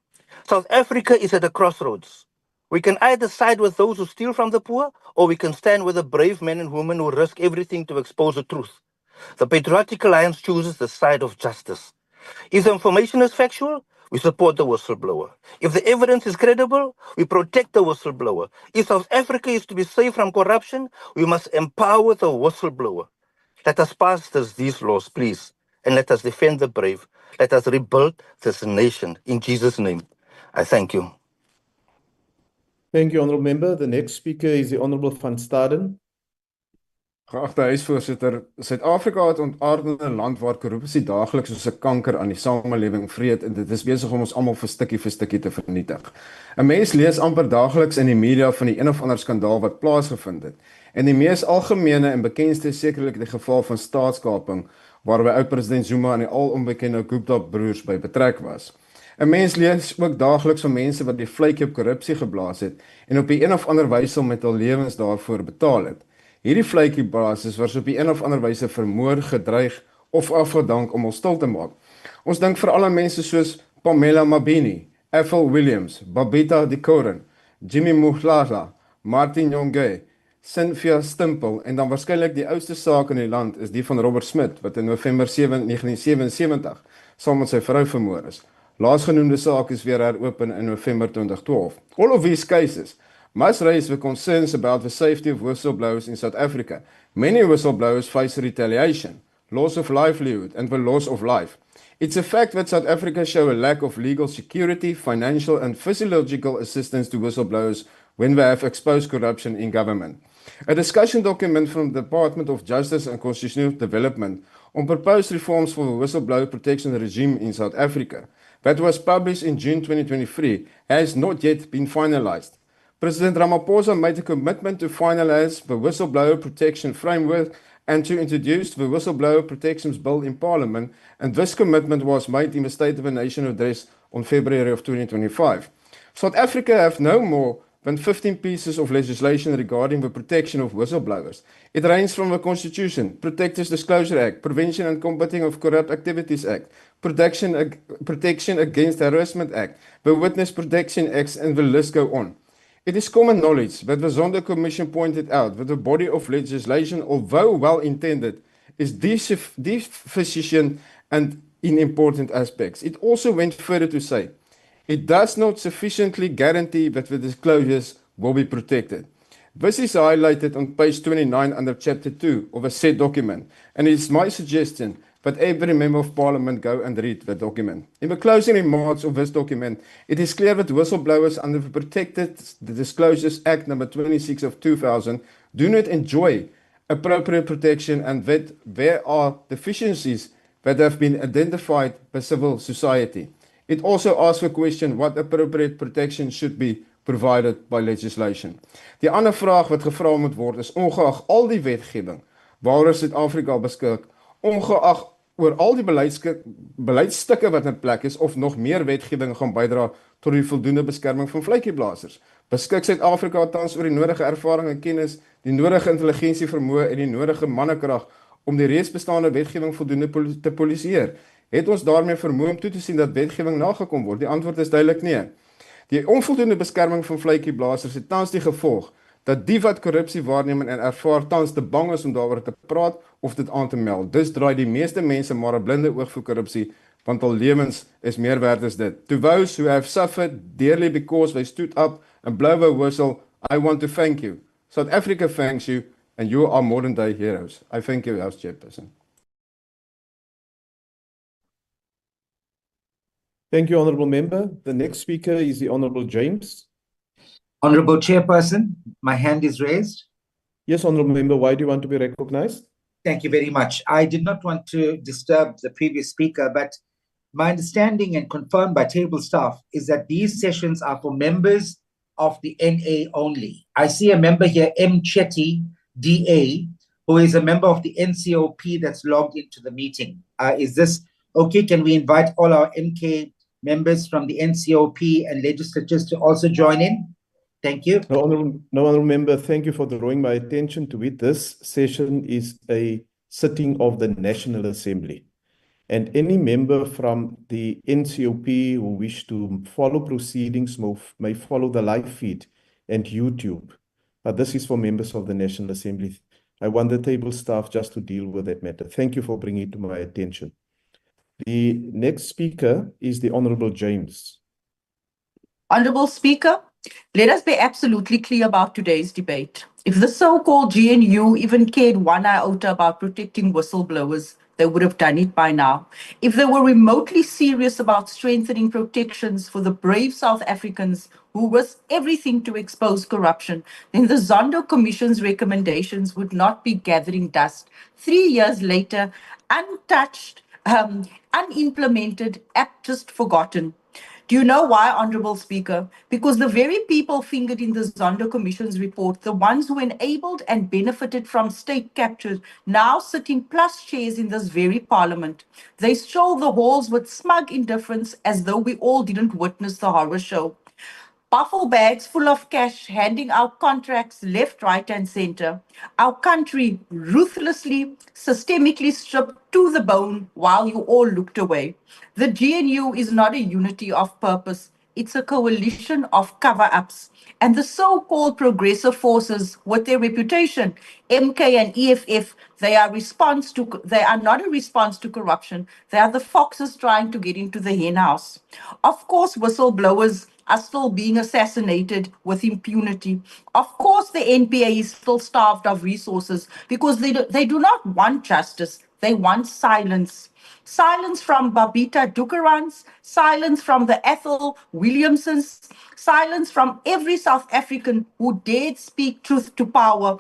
South Africa is at a crossroads. We can either side with those who steal from the poor, or we can stand with the brave men and women who risk everything to expose the truth. The Patriotic Alliance chooses the side of justice. If the information is factual, we support the whistleblower. If the evidence is credible, we protect the whistleblower. If South Africa is to be safe from corruption, we must empower the whistleblower. Let us pass these laws, please, and let us defend the brave. Let us rebuild this nation. In Jesus' name, I thank you. Thank you, Honourable Member. The next speaker is the Honourable Van Staden. Geagte huisvoorsitter, Suid-Afrika het ontaarde land waar korrupsie daagliks soos 'n kanker aan die samelewing vreet en dit is besig om ons almal vir stukkie te vernietig. 'n Mens lees amper daagliks in die media van die een of ander skandaal wat plaasgevind het. En die mees algemene en bekendste is sekerlik die geval van staatskaping waarby oud-president Zuma en die alonbekende Gupta broers by betrek was. 'n Mens lees ook daagliks van mense wat die vletjie op korrupsie geblaas het en op die een of ander wyse met hul lewens daarvoor betaal het. Hierdie vletjiebasis was op die een of ander wyse vermoor, gedreig of afgedank om ons stil te maak. Ons dink veral aan mense soos Pamela Mabini, Ethel Williams, Babita de Koren, Jimmy Motlantla, Martin Jongé, Cynthia Stimpel en dan waarskynlik die oudste saak in die land is die van Robert Smith wat in November 1977 saam met sy vrou vermoor is. Laasgenoemde saak is weer heropen in November 2012. All of these cases must raise the concerns about the safety of whistleblowers in South Africa. Many whistleblowers face retaliation, loss of livelihood, and the loss of life. It's a fact that South Africa show a lack of legal security, financial and physiological assistance to whistleblowers when they have exposed corruption in government. A discussion document from the Department of Justice and Constitutional Development on proposed reforms for the whistleblower protection regime in South Africa, that was published in June 2023, has not yet been finalized. President Ramaphosa made a commitment to finalize the whistleblower protection framework and to introduce the Whistleblower Protections Bill in Parliament, and this commitment was made in the State of the Nation address on February of 2025. South Africa have no more than 15 pieces of legislation regarding the protection of whistleblowers. It ranges from the Constitution, Protectors Disclosure Act, Prevention and Combating of Corrupt Activities Act, Protection Against Harassment Act, the Witness Protection Acts, and the list go on. It is common knowledge that the Zondo Commission pointed out that the body of legislation, although well-intended, is deficient and in important aspects. It also went further to say, it does not sufficiently guarantee that the disclosures will be protected. This is highlighted on page 29 under Chapter 2 of a said document, and it is my suggestion that every member of Parliament go and read the document. In the closing remarks of this document, it is clear that whistleblowers under the Protected Disclosures Act number 26 of 2000 do not enjoy appropriate protection, and that there are deficiencies that have been identified by civil society. It also asks the question what appropriate protection should be provided by legislation. Die ander vraag wat gevra moet word is, ongeag al die wetgewing waaroor Suid-Afrika beskik, ongeag oor al die beleidsstukke wat in plek is, of nog meer wetgewing gaan bydra tot die voldoende beskerming van vletjieblassers, beskik Suid-Afrika tans oor die nodige ervaring en kennis, die nodige intelligensie vermoë en die nodige mannekrag om die reeds bestaande wetgewing voldoende te polisieer. Het ons daarmee vermoë om toe te sien dat wetgewing nagekom word? Die antwoord is duidelik nee. Die onvoldoende beskerming van vletjieblassers het tans die gevolg dat die wat korrupsie waarneem en ervaar tans te bang is om daaroor te praat of dit aan te meld. Dus draai die meeste mense maar 'n blinde oog vir korrupsie, want al lewens is meer werd as dit. To those who have suffered dearly because they stood up and blow the whistle, I want to thank you. South Africa thanks you, and you are modern day heroes. I thank you, House Chairperson. Thank you, Honourable Member. The next speaker is the Honourable James. Honourable Chairperson, my hand is raised. Yes, Honourable Member, why do you want to be recognized? Thank you very much. I did not want to disturb the previous speaker, but my understanding and confirmed by table staff is that these sessions are for members of the NA only. I see a member here, M. Chetty, DA, who is a member of the NCOP that's logged into the meeting. Is this okay? Can we invite all our MK members from the NCOP and legislatures to also join in? Thank you. No, Honourable Member, thank you for drawing my attention to it. This session is a sitting of the National Assembly. And any member from the NCOP who wish to follow proceedings may follow the live feed and YouTube. But this is for members of the National Assembly. I want the table staff just to deal with that matter. Thank you for bringing it to my attention. The next speaker is the Honourable James. Honourable Speaker, let us be absolutely clear about today's debate. If the so-called GNU even cared one iota about protecting whistleblowers, they would have done it by now. If they were remotely serious about strengthening protections for the brave South Africans who risk everything to expose corruption, then the Zondo Commission's recommendations would not be gathering dust 3 years later, untouched, unimplemented, just forgotten. Do you know why, Honourable Speaker? Because the very people fingered in the Zondo Commission's report, the ones who enabled and benefited from state capture, now sit in plush chairs in this very parliament. They stroll the halls with smug indifference as though we all didn't witness the horror show. Buffel bags full of cash, handing out contracts left, right, and center. Our country ruthlessly, systemically stripped to the bone while you all looked away. The GNU is not a unity of purpose. It's a coalition of cover-ups. And the so-called progressive forces, with their reputation, MK and EFF, they are not a response to corruption. They are the foxes trying to get into the hen house. Of course, whistleblowers are still being assassinated with impunity. Of course, the NPA is still starved of resources because they do not want justice. They want silence. Silence from Babita Dukarans, silence from the Ethel Williamsons, silence from every South African who dared speak truth to power,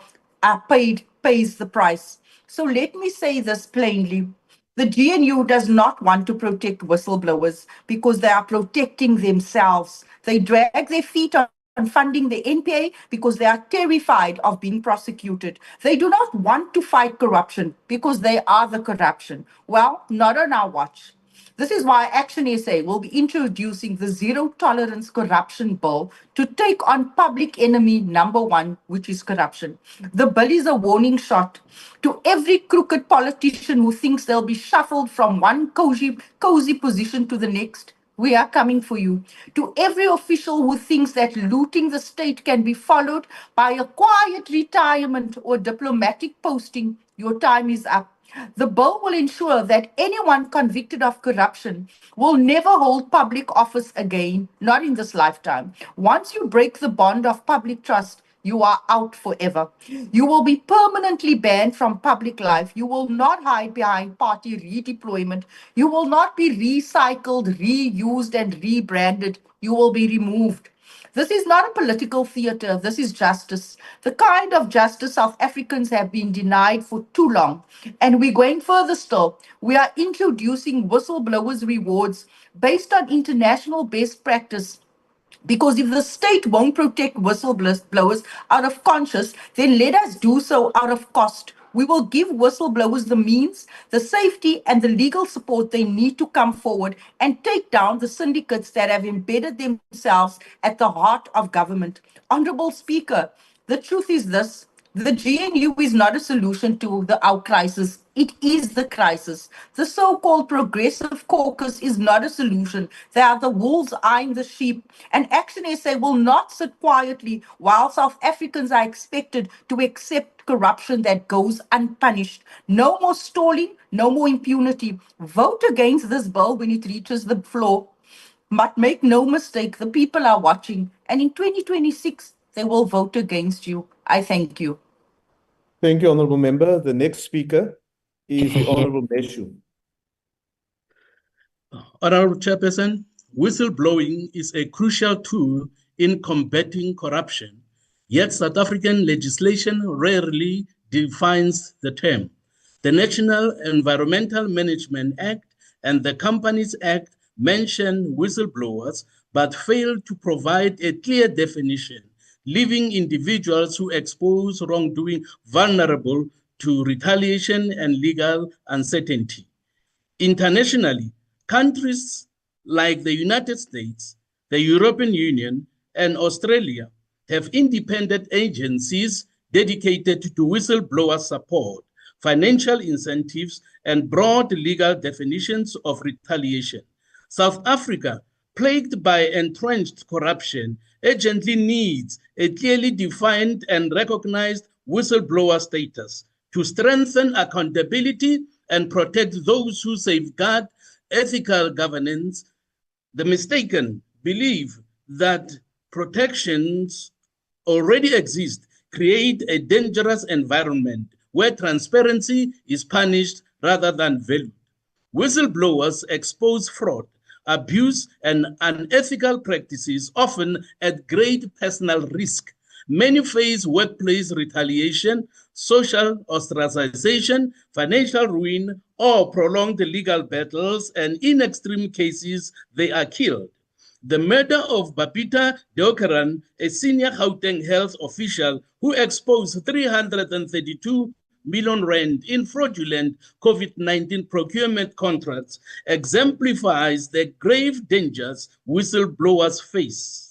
pays the price. So let me say this plainly. The GNU does not want to protect whistleblowers because they are protecting themselves. They drag their feet on funding the NPA because they are terrified of being prosecuted. They do not want to fight corruption because they are the corruption. Well, not on our watch. This is why Action SA will be introducing the Zero Tolerance Corruption Bill to take on public enemy number one, which is corruption. The bill is a warning shot to every crooked politician who thinks they'll be shuffled from one cozy position to the next. We are coming for you. To every official who thinks that looting the state can be followed by a quiet retirement or diplomatic posting, your time is up. The bill will ensure that anyone convicted of corruption will never hold public office again, not in this lifetime. Once you break the bond of public trust, you are out forever. You will be permanently banned from public life. You will not hide behind party redeployment. You will not be recycled, reused, and rebranded. You will be removed. This is not a political theater. This is justice. The kind of justice South Africans have been denied for too long. And we're going further still. We are introducing whistleblowers rewards based on international best practice. Because if the state won't protect whistleblowers out of conscience, then let us do so out of cost. We will give whistleblowers the means, the safety, and the legal support they need to come forward and take down the syndicates that have embedded themselves at the heart of government. Honorable Speaker, the truth is this. The GNU is not a solution to our crisis. It is the crisis. The so-called Progressive Caucus is not a solution. They are the wolves eyeing the sheep. And Action SA will not sit quietly while South Africans are expected to accept corruption that goes unpunished. No more stalling, no more impunity. Vote against this bill when it reaches the floor. But make no mistake, the people are watching. And in 2026, they will vote against you. I thank you. Thank you, Honourable Member. The next speaker is the Honourable Meshu. Honourable Chairperson, whistleblowing is a crucial tool in combating corruption, yet South African legislation rarely defines the term. The National Environmental Management Act and the Companies Act mention whistleblowers, but fail to provide a clear definition, leaving individuals who expose wrongdoing vulnerable to retaliation and legal uncertainty. Internationally, countries like the United States, the European Union, and Australia have independent agencies dedicated to whistleblower support, financial incentives, and broad legal definitions of retaliation. South Africa, plagued by entrenched corruption, urgently needs a clearly defined and recognized whistleblower status to strengthen accountability and protect those who safeguard ethical governance. The mistaken belief that protections already exist create a dangerous environment where transparency is punished rather than valued. Whistleblowers expose fraud, abuse, and unethical practices, often at great personal risk. Many face workplace retaliation, social ostracization, financial ruin, or prolonged legal battles, and in extreme cases, they are killed. The murder of Babita Deokaran, a senior Gauteng health official who exposed 332 million rand in fraudulent COVID-19 procurement contracts, exemplifies the grave dangers whistleblowers face.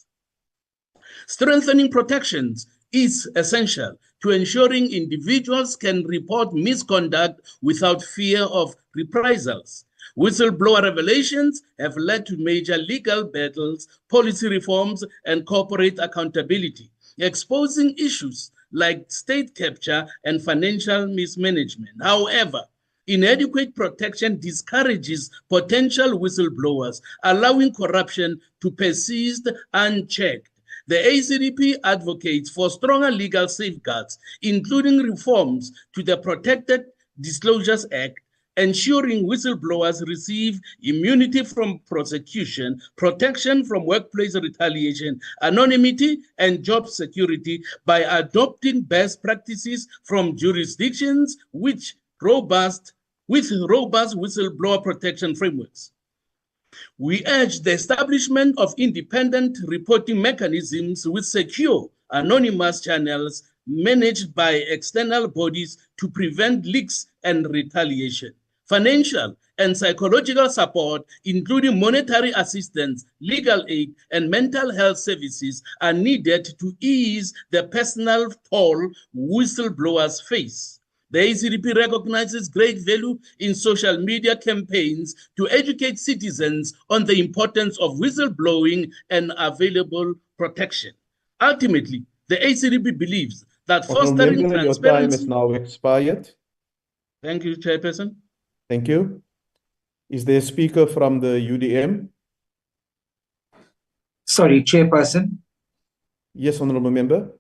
Strengthening protections is essential to ensuring individuals can report misconduct without fear of reprisals. Whistleblower revelations have led to major legal battles, policy reforms, and corporate accountability, exposing issues like state capture and financial mismanagement. However, inadequate protection discourages potential whistleblowers, allowing corruption to persist unchecked. The ACDP advocates for stronger legal safeguards, including reforms to the Protected Disclosures Act, ensuring whistleblowers receive immunity from prosecution, protection from workplace retaliation, anonymity, and job security by adopting best practices from jurisdictions with robust with robust whistleblower protection frameworks. We urge the establishment of independent reporting mechanisms with secure, anonymous channels managed by external bodies to prevent leaks and retaliation. Financial and psychological support, including monetary assistance, legal aid, and mental health services, are needed to ease the personal toll whistleblowers face. The ACDP recognizes great value in social media campaigns to educate citizens on the importance of whistleblowing and available protection. Ultimately, the ACDP believes that fostering Honourable member, your time has transparency... now expired. Thank you, Chairperson. Thank you. Is there a speaker from the UDM? Sorry, Chairperson. Yes, Honourable member.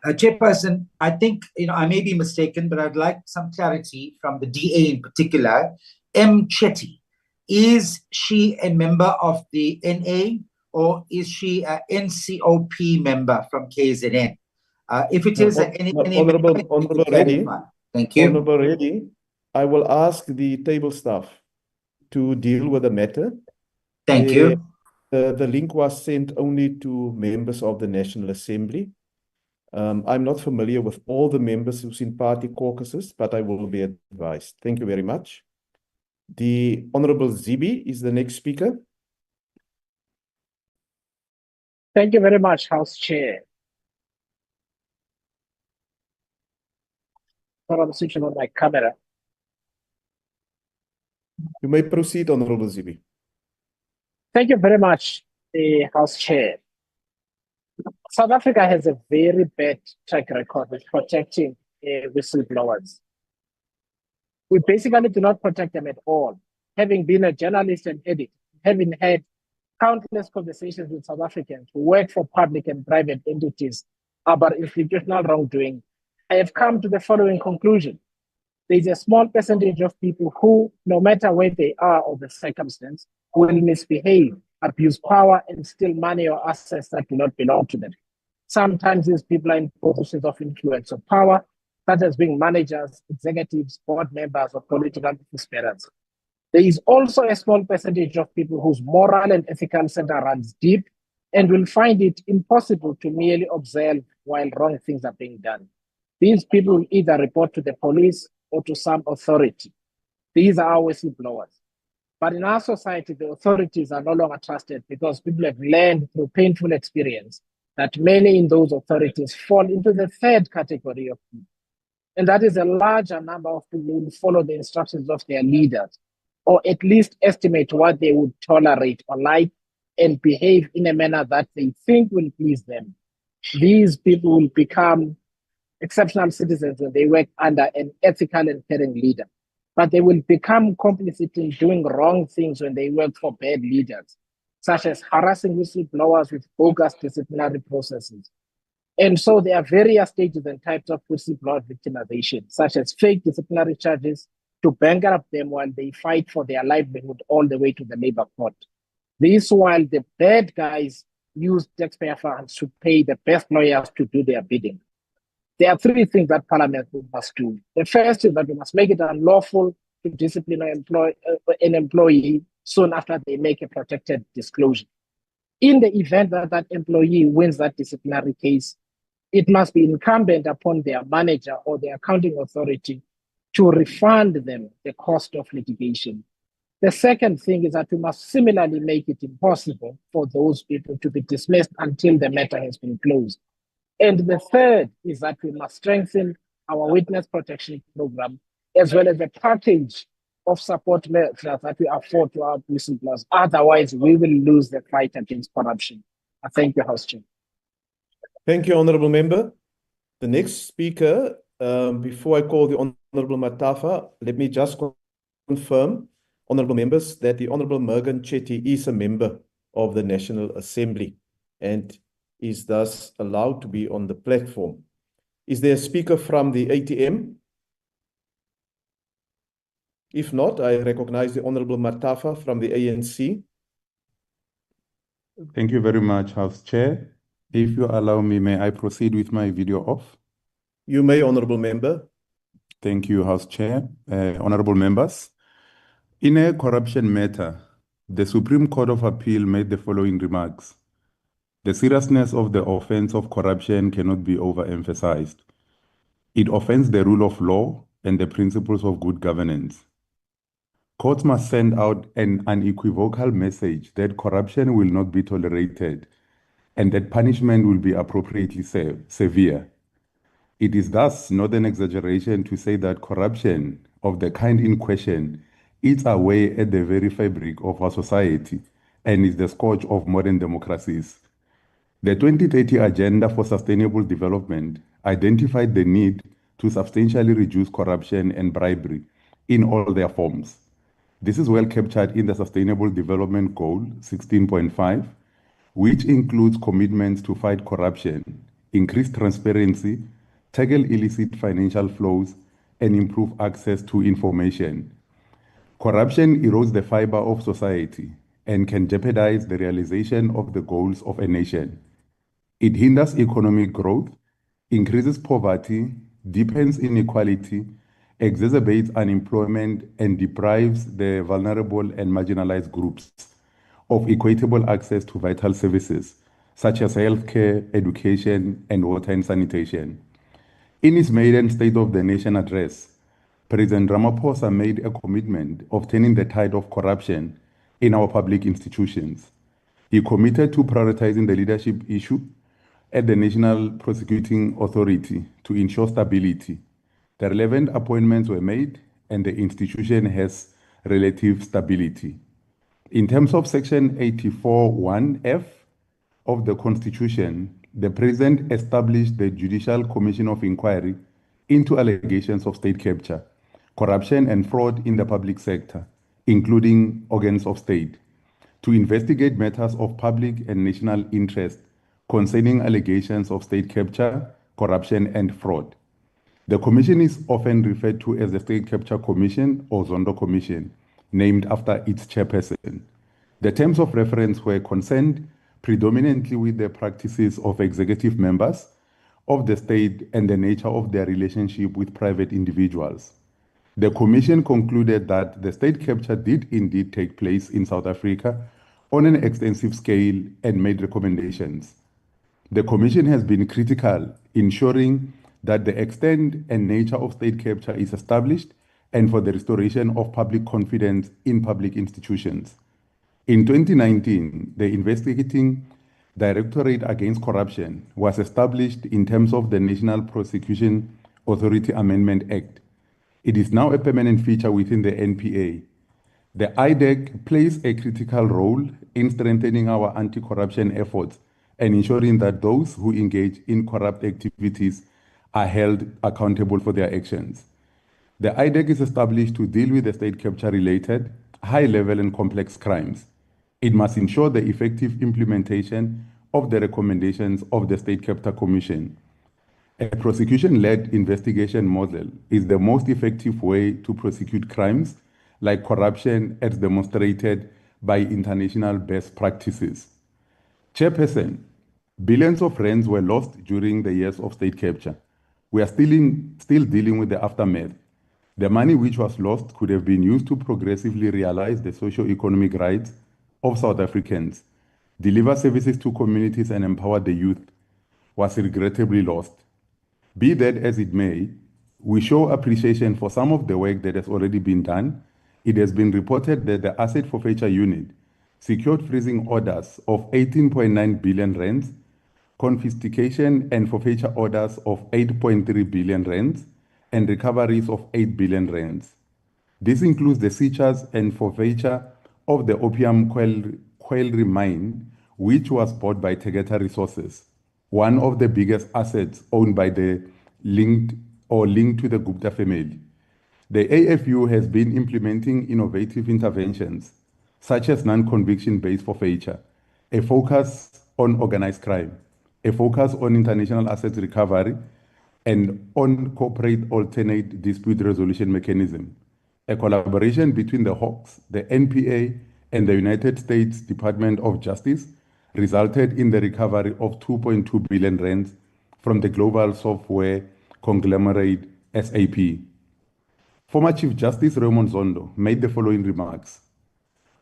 Chairperson, I think, I may be mistaken, but I'd like some clarity from the DA in particular. M. Chetty, is she a member of the NA or is she a NCOP member from KZN? If it is Honourable Reddy, Thank you. Honourable Reddy, I will ask the table staff to deal with the matter. Thank you. The link was sent only to members of the National Assembly. I'm not familiar with all the members who's in party caucuses, but I will be advised. Thank you very much. The Honourable Zibi is the next speaker. Thank you very much, House Chair. I'm switching on my camera. You may proceed, Honourable Zibi. Thank you very much, the House Chair. South Africa has a very bad track record with protecting whistleblowers. We basically do not protect them at all. Having been a journalist and editor, having had countless conversations with South Africans who work for public and private entities about institutional wrongdoing, I have come to the following conclusion. There is a small percentage of people who, no matter where they are or the circumstance, will misbehave, abuse power, and steal money or assets that do not belong to them. Sometimes these people are in positions of influence or power, such as being managers, executives, board members, or political office bearers. There is also a small percentage of people whose moral and ethical center runs deep and will find it impossible to merely observe while wrong things are being done. These people will either report to the police or to some authority. These are our whistleblowers. But in our society, the authorities are no longer trusted because people have learned through painful experience that many in those authorities fall into the third category of people. And that is a larger number of people who follow the instructions of their leaders, or at least estimate what they would tolerate or like and behave in a manner that they think will please them. These people will become exceptional citizens when they work under an ethical and caring leader. But they will become complicit in doing wrong things when they work for bad leaders, such as harassing whistleblowers with bogus disciplinary processes. And so there are various stages and types of whistleblower victimization, such as fake disciplinary charges to bankrupt them while they fight for their livelihood all the way to the labor court. This while the bad guys use taxpayer funds to pay the best lawyers to do their bidding. There are three things that Parliament must do. The first is that we must make it unlawful to discipline an employee soon after they make a protected disclosure. In the event that that employee wins that disciplinary case, it must be incumbent upon their manager or the accounting authority to refund them the cost of litigation. The second thing is that we must similarly make it impossible for those people to be dismissed until the matter has been closed. And the third is that we must strengthen our witness protection program, as well as a package of support measures that we afford to our whistleblowers. Otherwise, we will lose the fight against corruption. I thank you, House Chair. Thank you, Honourable Member. The next speaker, before I call the Honourable Matafa, let me just confirm, Honourable Members, that the Honourable Mergan Chetty is a member of the National Assembly and is thus allowed to be on the platform. Is there a speaker from the ATM? If not, I recognize the Honourable Matafa from the ANC. Thank you very much, House Chair. If you allow me, may I proceed with my video off? You may, Honourable Member. Thank you, House Chair. Honorable members, in a corruption matter, the Supreme Court of Appeal made the following remarks. The seriousness of the offense of corruption cannot be overemphasized. It offends the rule of law and the principles of good governance. Courts must send out an unequivocal message that corruption will not be tolerated and that punishment will be appropriately severe. It is thus not an exaggeration to say that corruption of the kind in question eats away at the very fabric of our society and is the scourge of modern democracies. The 2030 Agenda for Sustainable Development identified the need to substantially reduce corruption and bribery in all their forms. This is well captured in the Sustainable Development Goal 16.5, which includes commitments to fight corruption, increase transparency, tackle illicit financial flows, and improve access to information. Corruption erodes the fiber of society and can jeopardize the realization of the goals of a nation. It hinders economic growth, increases poverty, deepens inequality, exacerbates unemployment, and deprives the vulnerable and marginalized groups of equitable access to vital services such as healthcare, education, and water and sanitation. In his maiden State of the Nation address, President Ramaphosa made a commitment of turning the tide of corruption in our public institutions. He committed to prioritizing the leadership issue at the National Prosecuting Authority to ensure stability. The relevant appointments were made and the institution has relative stability. In terms of Section 84(1)(f) of the Constitution, the President established the Judicial Commission of Inquiry into allegations of state capture, corruption and fraud in the public sector, including organs of state, to investigate matters of public and national interest concerning allegations of state capture, corruption and fraud. The commission is often referred to as the State Capture Commission or Zondo Commission, named after its chairperson. The terms of reference were concerned predominantly with the practices of executive members of the state and the nature of their relationship with private individuals. The commission concluded that the state capture did indeed take place in South Africa on an extensive scale and made recommendations. The commission has been critical, ensuring that the extent and nature of state capture is established and for the restoration of public confidence in public institutions. In 2019, the Investigating Directorate Against Corruption was established in terms of the National Prosecution Authority Amendment Act. It is now a permanent feature within the NPA. The IDAC plays a critical role in strengthening our anti-corruption efforts and ensuring that those who engage in corrupt activities are held accountable for their actions. The IDAC is established to deal with the state capture-related, high-level and complex crimes. It must ensure the effective implementation of the recommendations of the State Capture Commission. A prosecution-led investigation model is the most effective way to prosecute crimes like corruption as demonstrated by international best practices. Chairperson, billions of rands were lost during the years of state capture. We are still dealing with the aftermath. The money which was lost could have been used to progressively realize the socio-economic rights of South Africans, deliver services to communities and empower the youth, was regrettably lost. Be that as it may, we show appreciation for some of the work that has already been done. It has been reported that the Asset Forfeiture Unit secured freezing orders of 18.9 billion rands, confiscation and forfeiture orders of 8.3 billion rands, and recoveries of 8 billion rands. This includes the seizures and forfeiture of the opium Quelry mine, which was bought by Tegeta Resources, one of the biggest assets owned by the linked to the Gupta family. The AFU has been implementing innovative interventions, such as non-conviction-based forfeiture, a focus on organized crime, a focus on international assets recovery, and on corporate alternate dispute resolution mechanism. A collaboration between the Hawks, the NPA, and the United States Department of Justice resulted in the recovery of 2.2 billion rands from the global software conglomerate SAP. Former Chief Justice Raymond Zondo made the following remarks.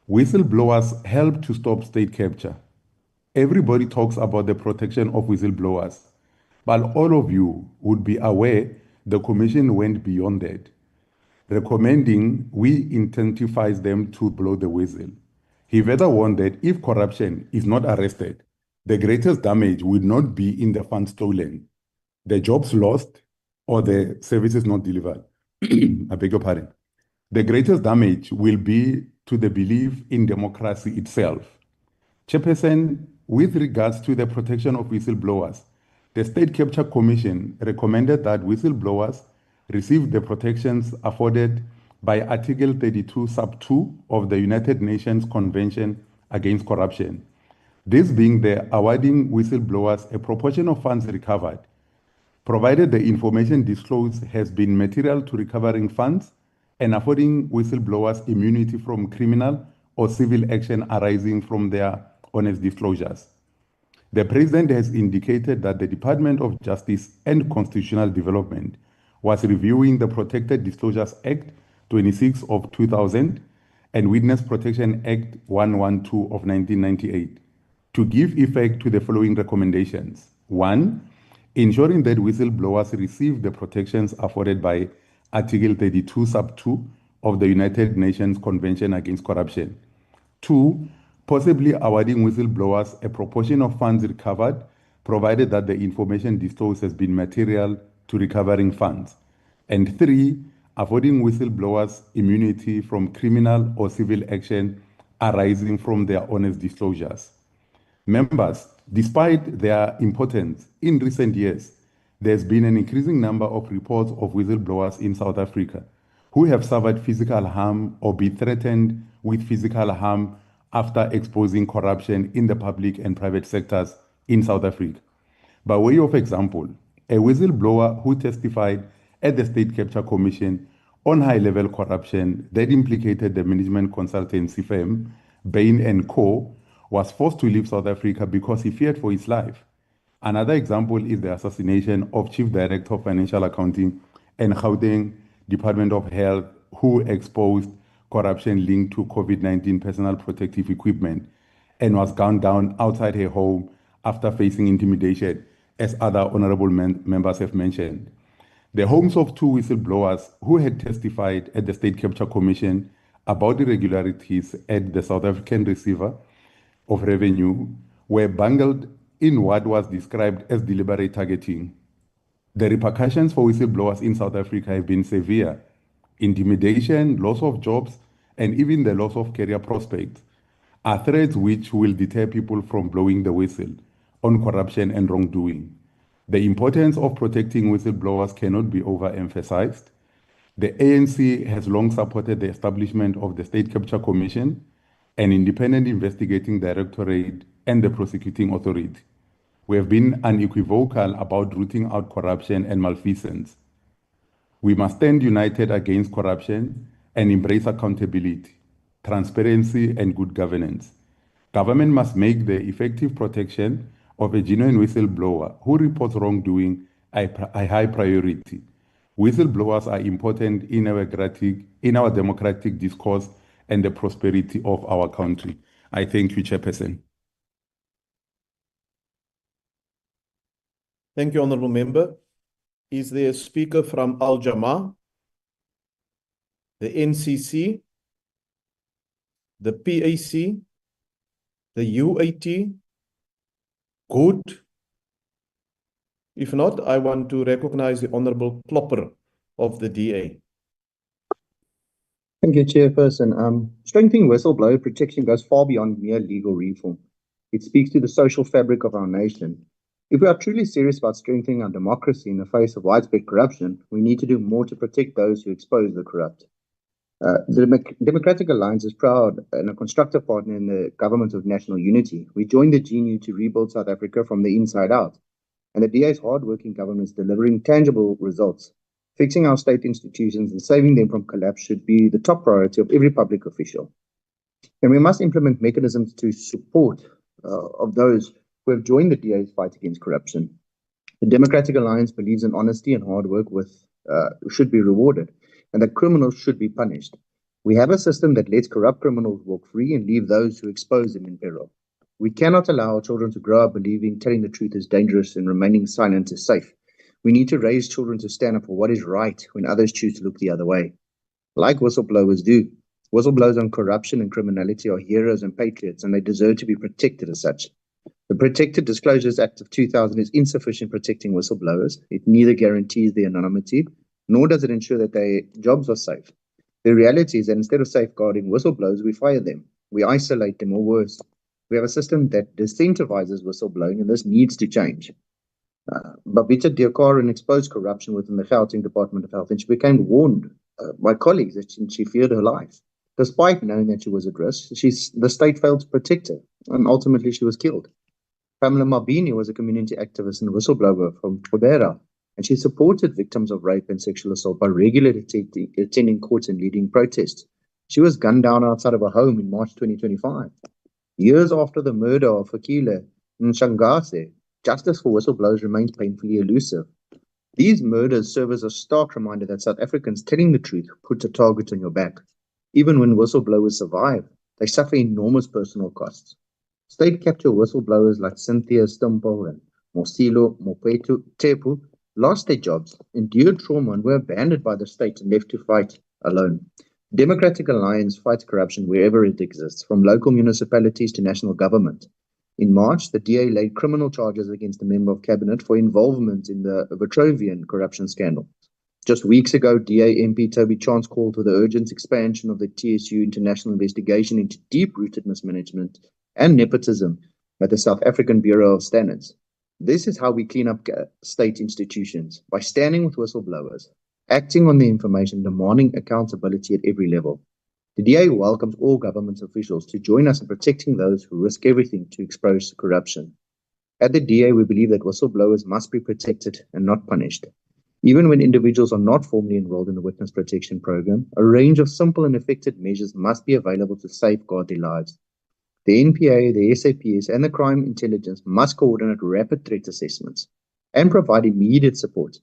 Whistleblowers help to stop state capture. Everybody talks about the protection of whistleblowers, but all of you would be aware the Commission went beyond that, recommending we incentivize them to blow the whistle. He further warned that if corruption is not arrested, the greatest damage will not be in the funds stolen, the jobs lost, or the services not delivered. I beg your pardon. The greatest damage will be to the belief in democracy itself. Chairperson, with regards to the protection of whistleblowers, the State Capture Commission recommended that whistleblowers receive the protections afforded by Article 32, Sub 2 of the United Nations Convention Against Corruption. This being the awarding whistleblowers a proportion of funds recovered, provided the information disclosed has been material to recovering funds, and affording whistleblowers immunity from criminal or civil action arising from their honest disclosures. The President has indicated that the Department of Justice and Constitutional Development was reviewing the Protected Disclosures Act 26 of 2000 and Witness Protection Act 112 of 1998 to give effect to the following recommendations. 1. Ensuring that whistleblowers receive the protections afforded by Article 32, Sub 2 of the United Nations Convention Against Corruption. 2. Possibly awarding whistleblowers a proportion of funds recovered, provided that the information disclosed has been material to recovering funds. And 3. Affording whistleblowers immunity from criminal or civil action arising from their honest disclosures. Members, despite their importance, in recent years, there's been an increasing number of reports of whistleblowers in South Africa who have suffered physical harm or been threatened with physical harm after exposing corruption in the public and private sectors in South Africa. By way of example, a whistleblower who testified at the State Capture Commission on high-level corruption that implicated the management consultancy firm Bain & Co. was forced to leave South Africa because he feared for his life. Another example is the assassination of Chief Director of Financial Accounting and Gauteng Department of Health, who exposed corruption linked to COVID-19 personal protective equipment and was gunned down outside her home after facing intimidation, as other honorable members have mentioned. The homes of two whistleblowers who had testified at the State Capture Commission about irregularities at the South African Receiver of Revenue were bungled in what was described as deliberate targeting. The repercussions for whistleblowers in South Africa have been severe. Intimidation, loss of jobs, and even the loss of career prospects are threats which will deter people from blowing the whistle on corruption and wrongdoing. The importance of protecting whistleblowers cannot be overemphasized. The ANC has long supported the establishment of the State Capture Commission, an independent investigating directorate, and the prosecuting authority. We have been unequivocal about rooting out corruption and malfeasance. We must stand united against corruption and embrace accountability, transparency, and good governance. Government must make the effective protection of a genuine whistleblower who reports wrongdoing a high priority. Whistleblowers are important in our democratic discourse and the prosperity of our country. I thank you, Chairperson. Thank you, Honourable Member. Is there a speaker from Al Jama, the NCC, the PAC, the UAT? Good. If not, I want to recognize the Honourable Klopper of the DA. Thank you, Chairperson. Strengthening whistleblower protection goes far beyond mere legal reform. It speaks to the social fabric of our nation. If we are truly serious about strengthening our democracy in the face of widespread corruption, we need to do more to protect those who expose the corrupt. The Democratic Alliance is proud and a constructive partner in the Government of National Unity. We joined the GNU to rebuild South Africa from the inside out, and the DA's hard-working government is delivering tangible results. Fixing our state institutions and saving them from collapse should be the top priority of every public official. And we must implement mechanisms to support of those who have joined the DA's fight against corruption. The Democratic Alliance believes in honesty and hard work should be rewarded. and that criminals should be punished. We have a system that lets corrupt criminals walk free and leave those who expose them in peril. We cannot allow our children to grow up believing telling the truth is dangerous and remaining silent is safe. We need to raise children to stand up for what is right when others choose to look the other way. Like whistleblowers do. Whistleblowers on corruption and criminality are heroes and patriots, and they deserve to be protected as such. The Protected Disclosures Act of 2000 is insufficient protecting whistleblowers. It neither guarantees their anonymity, nor does it ensure that their jobs are safe. The reality is that instead of safeguarding whistleblowers, we fire them. We isolate them, or worse. We have a system that disincentivizes whistleblowing, and this needs to change. Babita Diakaren exposed corruption within the Gauteng Department of Health, and she became warned by colleagues that she feared her life. Despite knowing that she was at risk, the state failed to protect her, and ultimately she was killed. Pamela Mabini was a community activist and whistleblower from Kobera, and she supported victims of rape and sexual assault by regularly attending courts and leading protests. She was gunned down outside of her home in March 2025. Years after the murder of Fikile Nshangase, justice for whistleblowers remains painfully elusive. These murders serve as a stark reminder that South Africans telling the truth puts a target on your back. Even when whistleblowers survive, they suffer enormous personal costs. State capture whistleblowers like Cynthia Stumple and Mosilo Mopetu Tepu lost their jobs, endured trauma, and were abandoned by the state and left to fight alone. Democratic Alliance fights corruption wherever it exists, from local municipalities to national government. In March, the DA laid criminal charges against a member of cabinet for involvement in the Vitrovian corruption scandal. Just weeks ago, DA MP Toby Chance called for the urgent expansion of the TSU international investigation into deep-rooted mismanagement and nepotism at the South African Bureau of Standards. This is how we clean up state institutions, by standing with whistleblowers, acting on the information, demanding accountability at every level. The DA welcomes all government officials to join us in protecting those who risk everything to expose corruption. At the DA, we believe that whistleblowers must be protected and not punished. Even when individuals are not formally enrolled in the Witness Protection Program, a range of simple and effective measures must be available to safeguard their lives. The NPA, the SAPS, and the crime intelligence must coordinate rapid threat assessments and provide immediate support.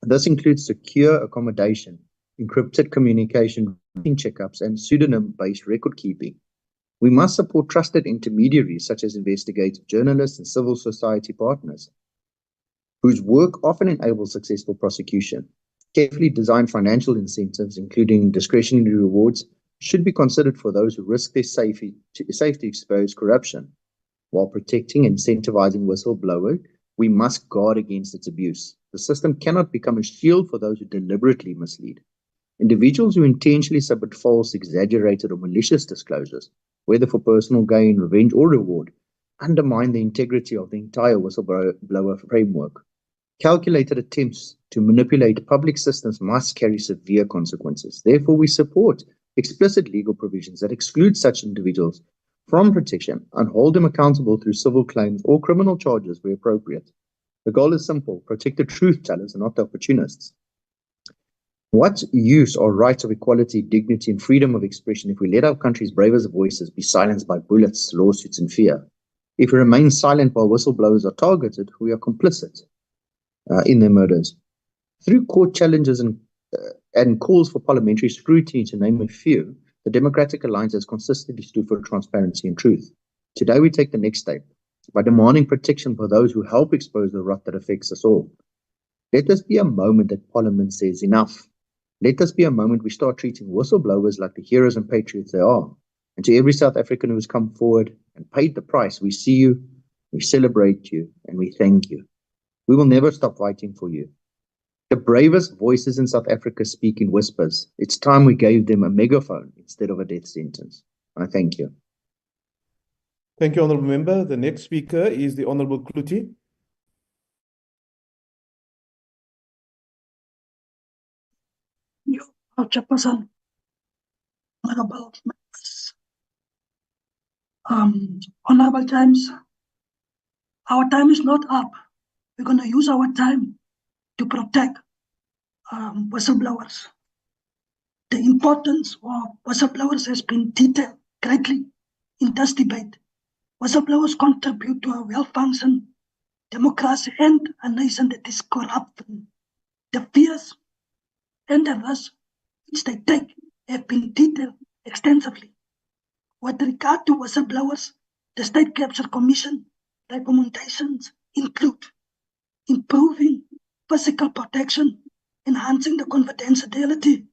This includes secure accommodation, encrypted communication, checkups, and pseudonym-based record keeping. We must support trusted intermediaries such as investigative journalists and civil society partners, whose work often enables successful prosecution. Carefully designed financial incentives, including discretionary rewards, should be considered for those who risk their safety to expose corruption. While protecting and incentivizing whistleblower, we must guard against its abuse. The system cannot become a shield for those who deliberately mislead. Individuals who intentionally submit false, exaggerated, or malicious disclosures, whether for personal gain, revenge, or reward, undermine the integrity of the entire whistleblower framework. Calculated attempts to manipulate public systems must carry severe consequences. Therefore, we support explicit legal provisions that exclude such individuals from protection and hold them accountable through civil claims or criminal charges where appropriate. The goal is simple: protect the truth tellers and not the opportunists. What use are rights of equality, dignity, and freedom of expression if we let our country's bravest voices be silenced by bullets, lawsuits, and fear? If we remain silent while whistleblowers are targeted, we are complicit in their murders. Through court challenges and calls for parliamentary scrutiny, to name a few, the Democratic Alliance has consistently stood for transparency and truth. Today, we take the next step by demanding protection for those who help expose the rot that affects us all. Let this be a moment that Parliament says enough. Let this be a moment we start treating whistleblowers like the heroes and patriots they are. And to every South African who has come forward and paid the price, we see you, we celebrate you, and we thank you. We will never stop fighting for you. The bravest voices in South Africa speak in whispers. It's time we gave them a megaphone instead of a death sentence. I thank you. Thank you, Honourable Member. The next speaker is the Honourable Cloete. You, Chairperson, Honourable members, Honourable James, our time is not up. We're going to use our time to protect whistleblowers. The importance of whistleblowers has been detailed greatly in this debate. Whistleblowers contribute to a well-functioning democracy and a nation that is corrupt. The fears and the risks which they take have been detailed extensively. With regard to whistleblowers, the State Capture Commission recommendations include improving physical protection, enhancing the confidentiality,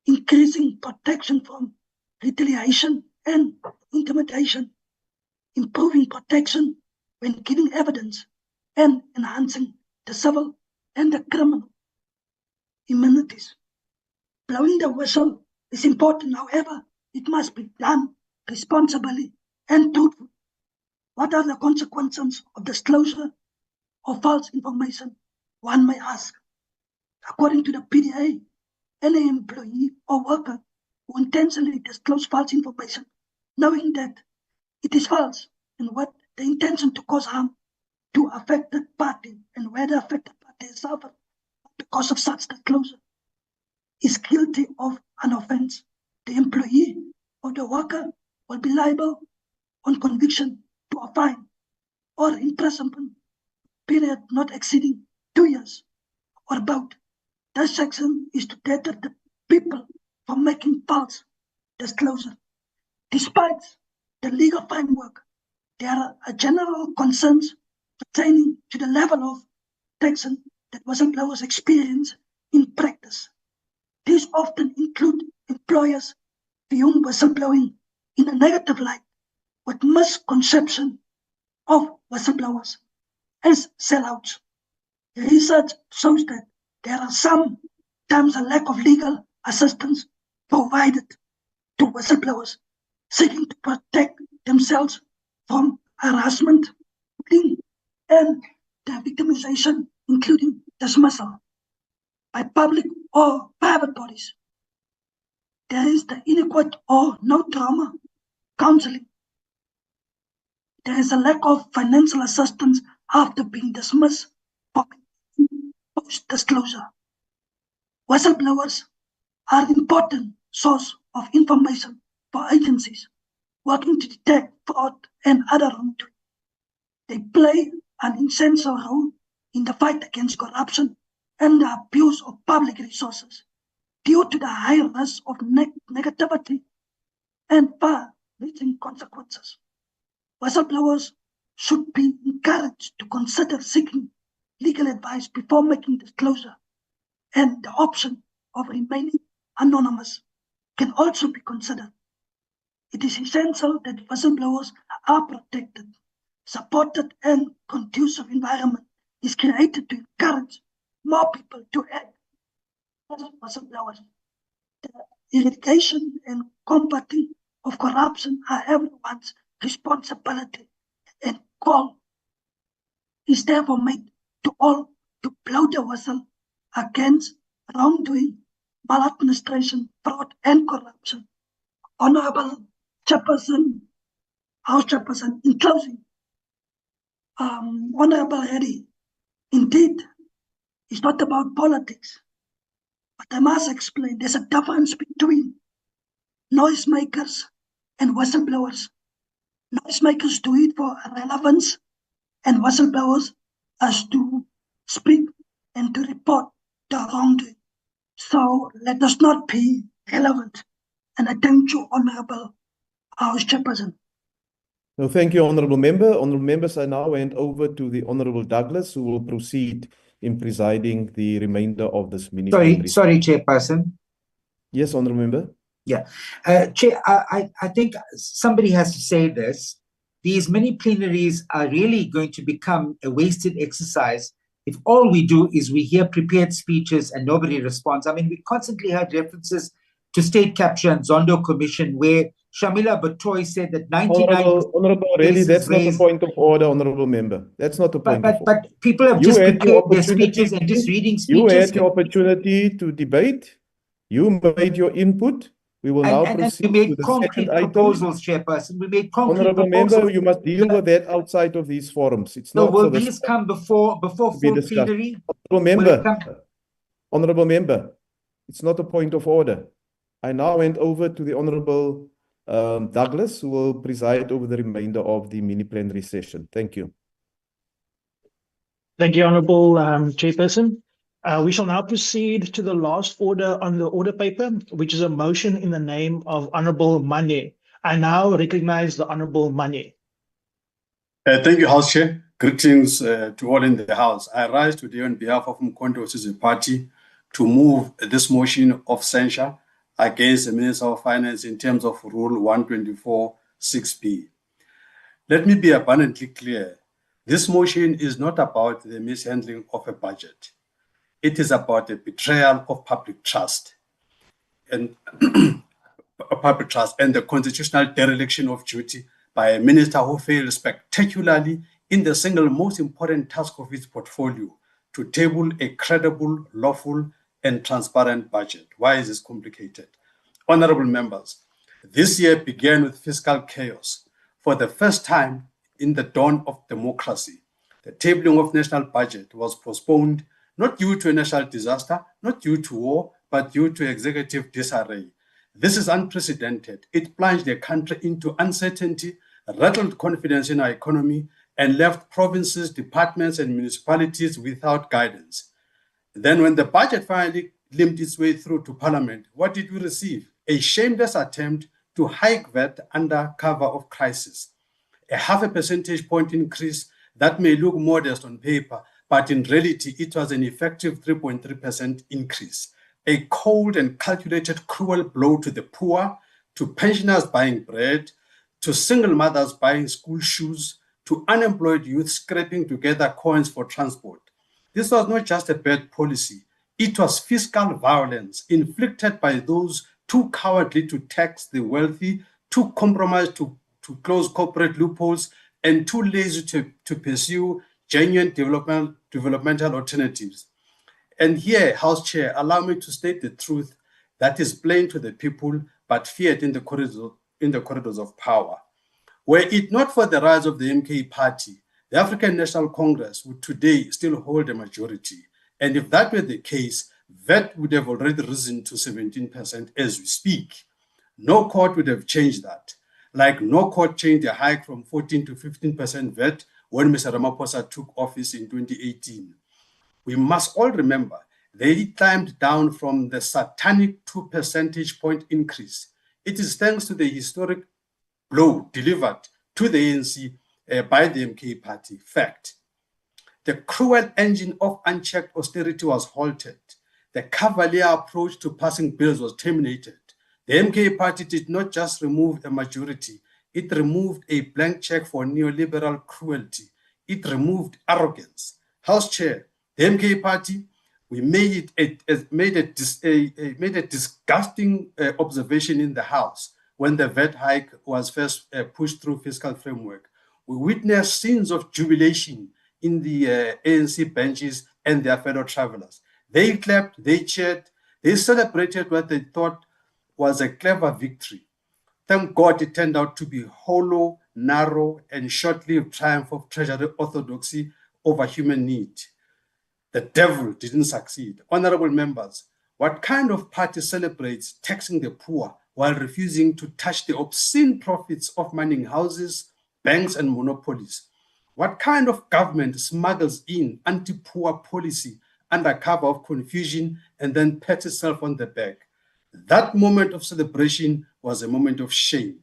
increasing protection from retaliation and intimidation, improving protection when giving evidence, and enhancing the civil and the criminal immunities. Blowing the whistle is important, however, it must be done responsibly and truthfully. What are the consequences of disclosure of false information? One may ask. According to the PDA, any employee or worker who intentionally disclose false information, knowing that it is false and with the intention to cause harm to affected party and where the affected party is suffered because of such disclosure, is guilty of an offense. The employee or the worker will be liable on conviction to a fine or imprisonment period not exceeding 2 years or both. This section is to deter the people from making false disclosure. Despite the legal framework, there are general concerns pertaining to the level of protection that whistleblowers experience in practice. These often include employers viewing whistleblowing in a negative light, with misconception of whistleblowers as sellouts. Research shows that there are sometimes a lack of legal assistance provided to whistleblowers seeking to protect themselves from harassment and their victimization, including dismissal by public or private bodies. There is the inadequate or no trauma counseling. There is a lack of financial assistance after being dismissed from post-disclosure. Whistleblowers are an important source of information for agencies working to detect fraud and other wrongdoing. They play an essential role in the fight against corruption and the abuse of public resources due to the high risk of negativity and far-reaching consequences. Whistleblowers should be encouraged to consider seeking legal advice before making disclosure, and the option of remaining anonymous can also be considered. It is essential that whistleblowers are protected, supported, and conducive environment is created to encourage more people to act as whistleblowers. The eradication and combating of corruption are everyone's responsibility, and call is therefore made to all to blow the whistle against wrongdoing, maladministration, fraud, and corruption. Honorable Chairperson, House Chairperson, in closing, Honorable Harry, indeed, it's not about politics, but I must explain there's a difference between noisemakers and whistleblowers. Noisemakers do it for relevance, and whistleblowers as to speak and to report the wrongdoing. So let us not be relevant. And I thank you, Honorable House Chairperson. No, thank you, Honourable Member. Honourable Members, I now hand over to the Honourable Douglas, who will proceed in presiding the remainder of this mini-plenary. Sorry, Chairperson. Yes, Honourable Member. Yeah. Chair, I think somebody has to say this. These mini-plenaries are really going to become a wasted exercise if all we do is we hear prepared speeches and nobody responds. I mean, we constantly had references to State Capture and Zondo Commission where Shamila Batoy said that 99%. Honourable, really, that's not the point of order, Honourable Member. That's not the point of order. But people have just prepared their speeches and just reading speeches. You had your opportunity to debate. You made your input. We will now proceed we made to the concrete second item. proposals, Chairperson. We made concrete Honourable proposals. Member, you must deal with that outside of these forums. It's So not will for this these come before full plenary? Honourable Member, it's not a point of order. I now hand over to the Honourable Douglas, who will preside over the remainder of the mini-plenary session. Thank you. Thank you, Honourable Chairperson. We shall now proceed to the last order on the order paper, which is a motion in the name of Honorable Mane. I now recognize the Honorable Mane. Thank you, House Chair. Greetings to all in the House. I rise today on behalf of Mkhonto, which is a party, to move this motion of censure against the Minister of Finance in terms of Rule 124(6)(b). Let me be abundantly clear. This motion is not about the mishandling of a budget. It is about the betrayal of public trust and the constitutional dereliction of duty by a minister who failed spectacularly in the single most important task of his portfolio, to table a credible, lawful, and transparent budget. Why is this complicated? Honorable members, this year began with fiscal chaos. For the first time in the dawn of democracy, the tabling of national budget was postponed, not due to a national disaster, not due to war, but due to executive disarray. This is unprecedented. It plunged the country into uncertainty, rattled confidence in our economy, and left provinces, departments, and municipalities without guidance. Then when the budget finally limped its way through to Parliament, what did we receive? A shameless attempt to hike VAT under cover of crisis. A 0.5 percentage point increase that may look modest on paper, but in reality, it was an effective 3.3% increase. A cold and calculated cruel blow to the poor, to pensioners buying bread, to single mothers buying school shoes, to unemployed youth scraping together coins for transport. This was not just a bad policy. It was fiscal violence inflicted by those too cowardly to tax the wealthy, too compromised to close corporate loopholes, and too lazy to pursue genuine developmental alternatives. And here, House Chair, allow me to state the truth that is plain to the people, but feared in the corridors of power. Were it not for the rise of the MK party, the African National Congress would today still hold a majority. And if that were the case, VAT would have already risen to 17% as we speak. No court would have changed that. Like no court changed the hike from 14 to 15% VAT when Mr. Ramaphosa took office in 2018. We must all remember they climbed down from the satanic 2 percentage point increase. It is thanks to the historic blow delivered to the ANC by the MK party. Fact. The cruel engine of unchecked austerity was halted. The cavalier approach to passing bills was terminated. The MK party did not just remove a majority, it removed a blank check for neoliberal cruelty. It removed arrogance. House Chair, the MK party, we made a disgusting observation in the House when the VAT hike was first pushed through fiscal framework. We witnessed scenes of jubilation in the ANC benches and their fellow travelers. They clapped, they cheered, they celebrated what they thought was a clever victory. Thank God it turned out to be hollow, narrow, and short-lived triumph of treasury orthodoxy over human need. The devil didn't succeed. Honorable members, what kind of party celebrates taxing the poor while refusing to touch the obscene profits of mining houses, banks, and monopolies? What kind of government smuggles in anti-poor policy under cover of confusion and then pats itself on the back? That moment of celebration was a moment of shame.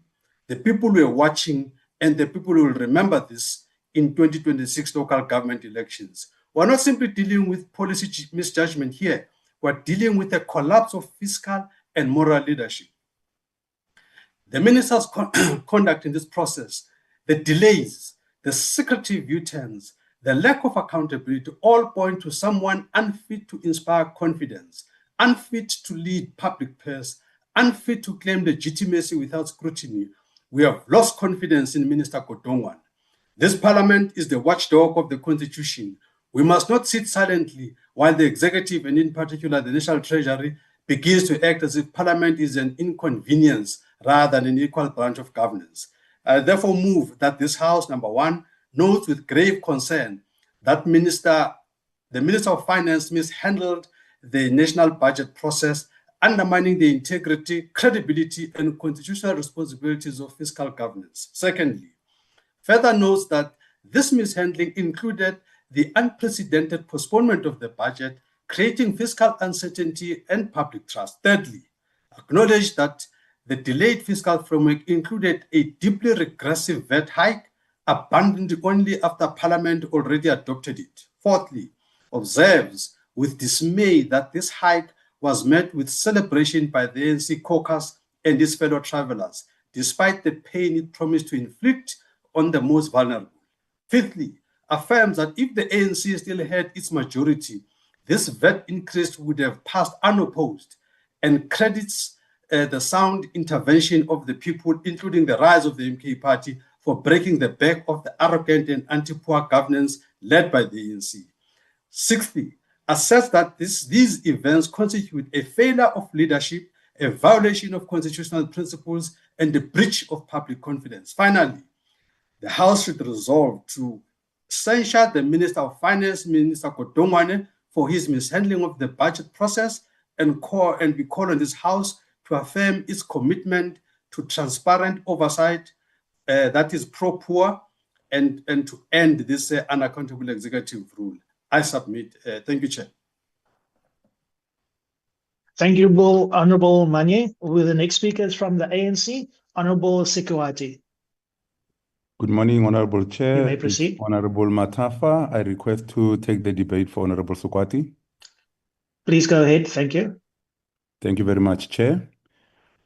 The people were watching, and the people will remember this in 2026 local government elections. We're not simply dealing with policy misjudgment here. We're dealing with a collapse of fiscal and moral leadership. The minister's conduct in this process, the delays, the secretive U-turns, the lack of accountability all point to someone unfit to inspire confidence, unfit to lead public purse, unfit to claim legitimacy without scrutiny. We have lost confidence in Minister Godongwana. This parliament is the watchdog of the Constitution. We must not sit silently while the executive, and in particular the National Treasury, begins to act as if parliament is an inconvenience rather than an equal branch of governance. I therefore move that this House, number one, notes with grave concern that the Minister of Finance mishandled the national budget process, undermining the integrity, credibility, and constitutional responsibilities of fiscal governance. Secondly, further notes that this mishandling included the unprecedented postponement of the budget, creating fiscal uncertainty and public trust. Thirdly, acknowledge that the delayed fiscal framework included a deeply regressive VAT hike, abandoned only after Parliament already adopted it. Fourthly, observes with dismay that this hike was met with celebration by the ANC caucus and its fellow travelers, despite the pain it promised to inflict on the most vulnerable. Fifthly, affirms that if the ANC still had its majority, this VAT increase would have passed unopposed, and credits the sound intervention of the people, including the rise of the MK party, for breaking the back of the arrogant and anti-poor governance led by the ANC. Sixthly, assess that these events constitute a failure of leadership, a violation of constitutional principles, and a breach of public confidence. Finally, the House should resolve to censure the Minister of Finance, Minister Kodongwane, for his mishandling of the budget process, and we call on this House to affirm its commitment to transparent oversight that is pro-poor and to end this unaccountable executive rule. I submit. Thank you, Chair. Thank you, Honorable Manye. With the next speaker is from the ANC, Honorable Sekwati. Good morning, Honorable Chair. You may proceed. It's Honorable Matafa. I request to take the debate for Honorable Sekwati. Please go ahead. Thank you. Thank you very much, Chair.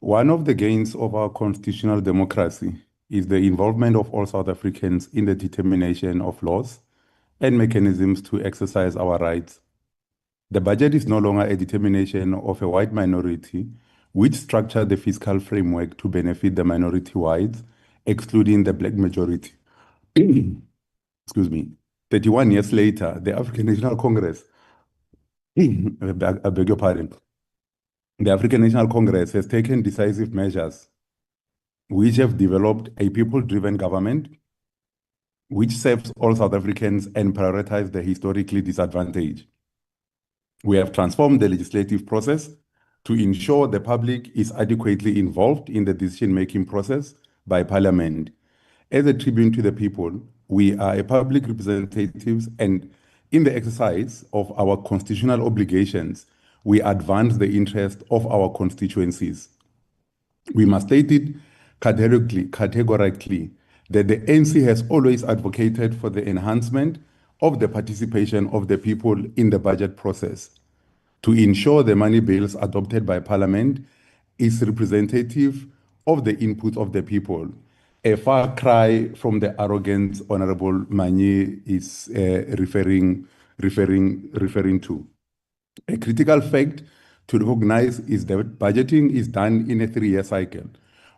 One of the gains of our constitutional democracy is the involvement of all South Africans in the determination of laws and mechanisms to exercise our rights. The budget is no longer a determination of a white minority, which structured the fiscal framework to benefit the minority whites, excluding the black majority. Excuse me. 31 years later, the African National Congress, I beg your pardon, the African National Congress has taken decisive measures which have developed a people-driven government which serves all South Africans and prioritizes the historically disadvantaged. We have transformed the legislative process to ensure the public is adequately involved in the decision-making process by Parliament. As a tribune to the people, we are a public representatives, and in the exercise of our constitutional obligations, we advance the interest of our constituencies. We must state it categorically that the ANC has always advocated for the enhancement of the participation of the people in the budget process to ensure the money bills adopted by Parliament is representative of the input of the people. A far cry from the arrogance Honorable Manye is referring to. A critical fact to recognize is that budgeting is done in a 3-year cycle,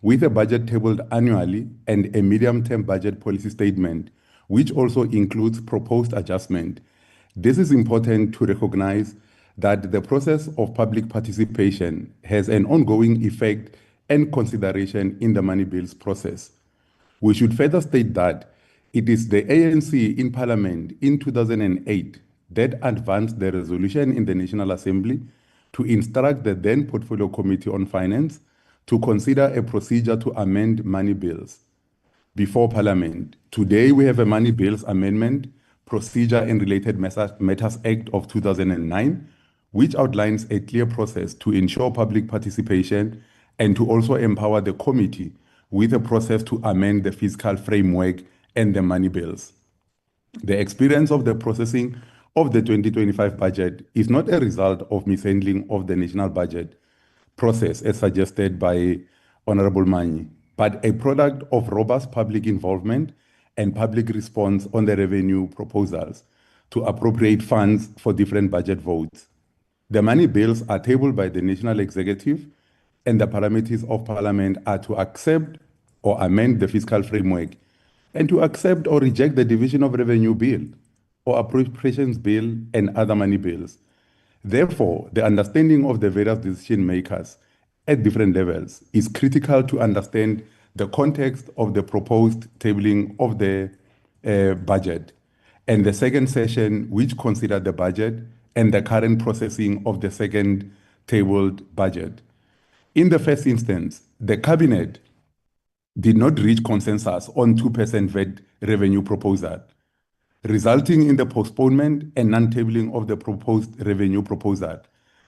with a budget tabled annually and a medium-term budget policy statement, which also includes proposed adjustment. This is important to recognize that the process of public participation has an ongoing effect and consideration in the money bills process. We should further state that it is the ANC in Parliament in 2008 that advanced the resolution in the National Assembly to instruct the then Portfolio Committee on Finance to consider a procedure to amend money bills before Parliament. Today, we have a Money Bills Amendment Procedure and Related Matters Act of 2009, which outlines a clear process to ensure public participation and to also empower the committee with a process to amend the fiscal framework and the money bills. The experience of the processing of the 2025 budget is not a result of mishandling of the national budget process as suggested by Honorable Manye, but a product of robust public involvement and public response on the revenue proposals to appropriate funds for different budget votes. The money bills are tabled by the National Executive, and the parameters of Parliament are to accept or amend the fiscal framework and to accept or reject the Division of Revenue Bill or Appropriations Bill and other money bills. Therefore, the understanding of the various decision makers at different levels is critical to understand the context of the proposed tabling of the budget and the second session, which considered the budget and the current processing of the second tabled budget. In the first instance, the Cabinet did not reach consensus on 2% VAT revenue proposal. resulting in the postponement and non-tabling of the proposed revenue proposal.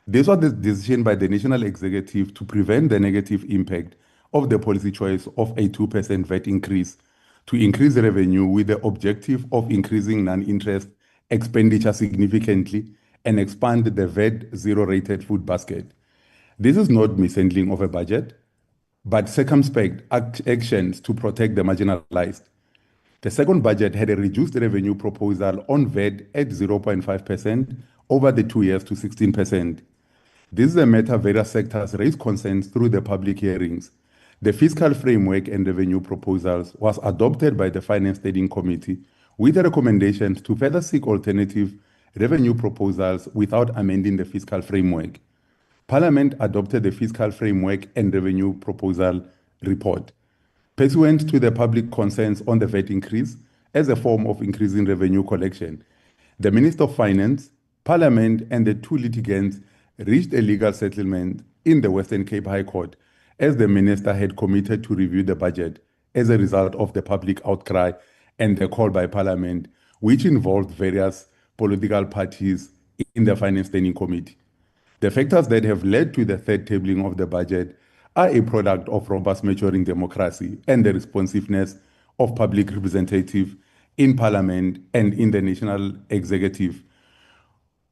This was the decision by the National Executive to prevent the negative impact of the policy choice of a 2% VAT increase to increase revenue with the objective of increasing non-interest expenditure significantly and expand the VAT zero-rated food basket. This is not mishandling of a budget, but circumspect actions to protect the marginalized. The second budget had a reduced revenue proposal on VAT at 0.5% over the 2 years to 16%. This is a matter various sectors raised concerns through the public hearings. The fiscal framework and revenue proposals was adopted by the Finance Standing Committee with recommendations to further seek alternative revenue proposals without amending the fiscal framework. Parliament adopted the fiscal framework and revenue proposal report. Pursuant to the public concerns on the VAT increase as a form of increasing revenue collection, the Minister of Finance, Parliament, and the two litigants reached a legal settlement in the Western Cape High Court, as the Minister had committed to review the budget as a result of the public outcry and the call by Parliament, which involved various political parties in the Finance Standing Committee. The factors that have led to the third tabling of the budget are a product of robust maturing democracy and the responsiveness of public representatives in Parliament and in the National Executive,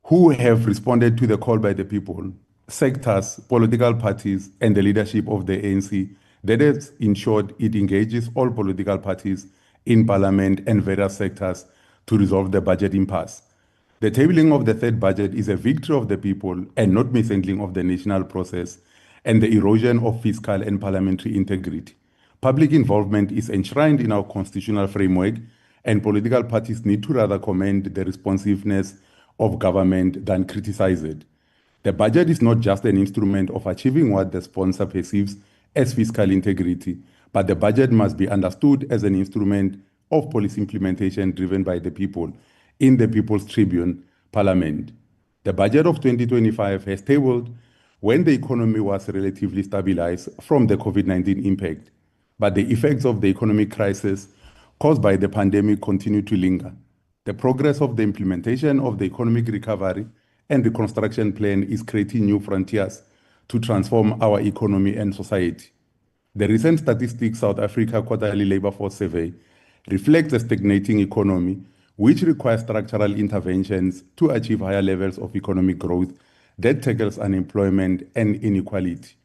who have responded to the call by the people, sectors, political parties, and the leadership of the ANC that has ensured it engages all political parties in Parliament and various sectors to resolve the budget impasse. The tabling of the third budget is a victory of the people and not mishandling of the national process and the erosion of fiscal and parliamentary integrity. Public involvement is enshrined in our constitutional framework, and political parties need to rather commend the responsiveness of government than criticize it. The budget is not just an instrument of achieving what the sponsor perceives as fiscal integrity, but the budget must be understood as an instrument of policy implementation driven by the people in the People's Tribune, Parliament. The budget of 2025 has tabled when the economy was relatively stabilized from the COVID-19 impact, but the effects of the economic crisis caused by the pandemic continue to linger. The progress of the implementation of the economic recovery and reconstruction plan is creating new frontiers to transform our economy and society. The recent Statistics South Africa Quarterly Labour Force Survey reflects a stagnating economy, which requires structural interventions to achieve higher levels of economic growth that tackles unemployment and inequality.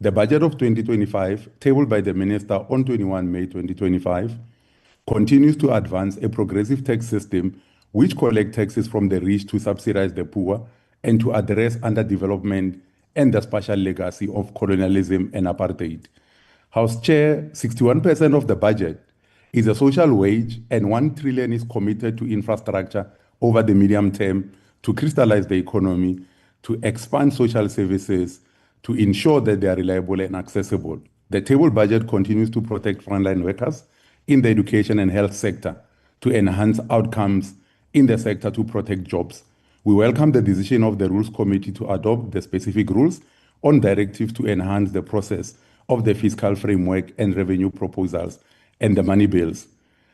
The budget of 2025, tabled by the Minister on 21 May 2025, continues to advance a progressive tax system which collects taxes from the rich to subsidize the poor and to address underdevelopment and the spatial legacy of colonialism and apartheid. House Chair, 61% of the budget is a social wage and 1 trillion is committed to infrastructure over the medium term to crystallize the economy, to expand social services, to ensure that they are reliable and accessible. The table budget continues to protect frontline workers in the education and health sector, to enhance outcomes in the sector to protect jobs. We welcome the decision of the Rules Committee to adopt the specific rules on directives to enhance the process of the fiscal framework and revenue proposals and the money bills.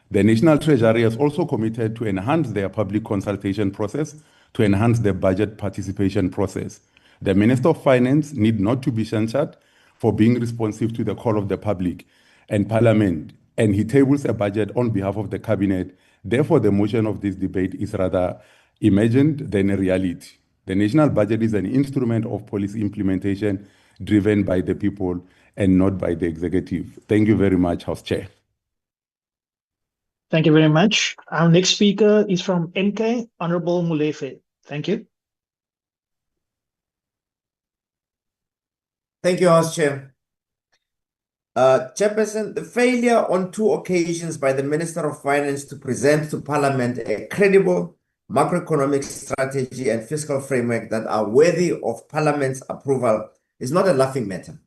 The National Treasury has also committed to enhance their public consultation process to enhance the budget participation process. The Minister of Finance need not to be censured for being responsive to the call of the public and Parliament, and he tables a budget on behalf of the Cabinet. Therefore, the motion of this debate is rather imagined than a reality. The national budget is an instrument of policy implementation driven by the people and not by the executive. Thank you very much, House Chair. Thank you very much. Our next speaker is from MK, Honorable Molefe. Thank you. Thank you, House Chair. Chairperson, the failure on 2 occasions by the Minister of Finance to present to Parliament a credible macroeconomic strategy and fiscal framework that are worthy of Parliament's approval is not a laughing matter,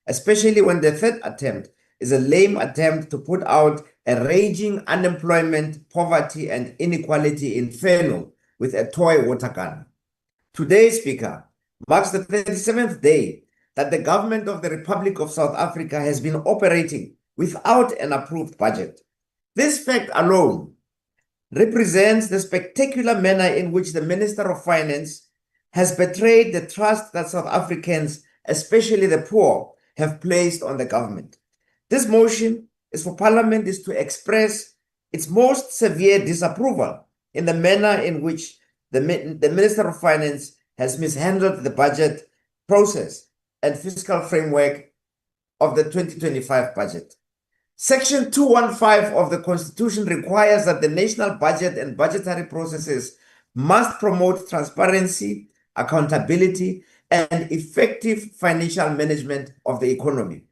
especially when the third attempt is a lame attempt to put out a raging unemployment, poverty, and inequality inferno with a toy water gun. Today, Speaker, marks the 37th day that the government of the Republic of South Africa has been operating without an approved budget. This fact alone represents the spectacular manner in which the Minister of Finance has betrayed the trust that South Africans, especially the poor, have placed on the government. This motion is for Parliament to express its most severe disapproval in the manner in which the Minister of Finance has mishandled the budget process and fiscal framework of the 2025 budget. Section 215 of the Constitution requires that the national budget and budgetary processes must promote transparency, accountability, and effective financial management of the economy.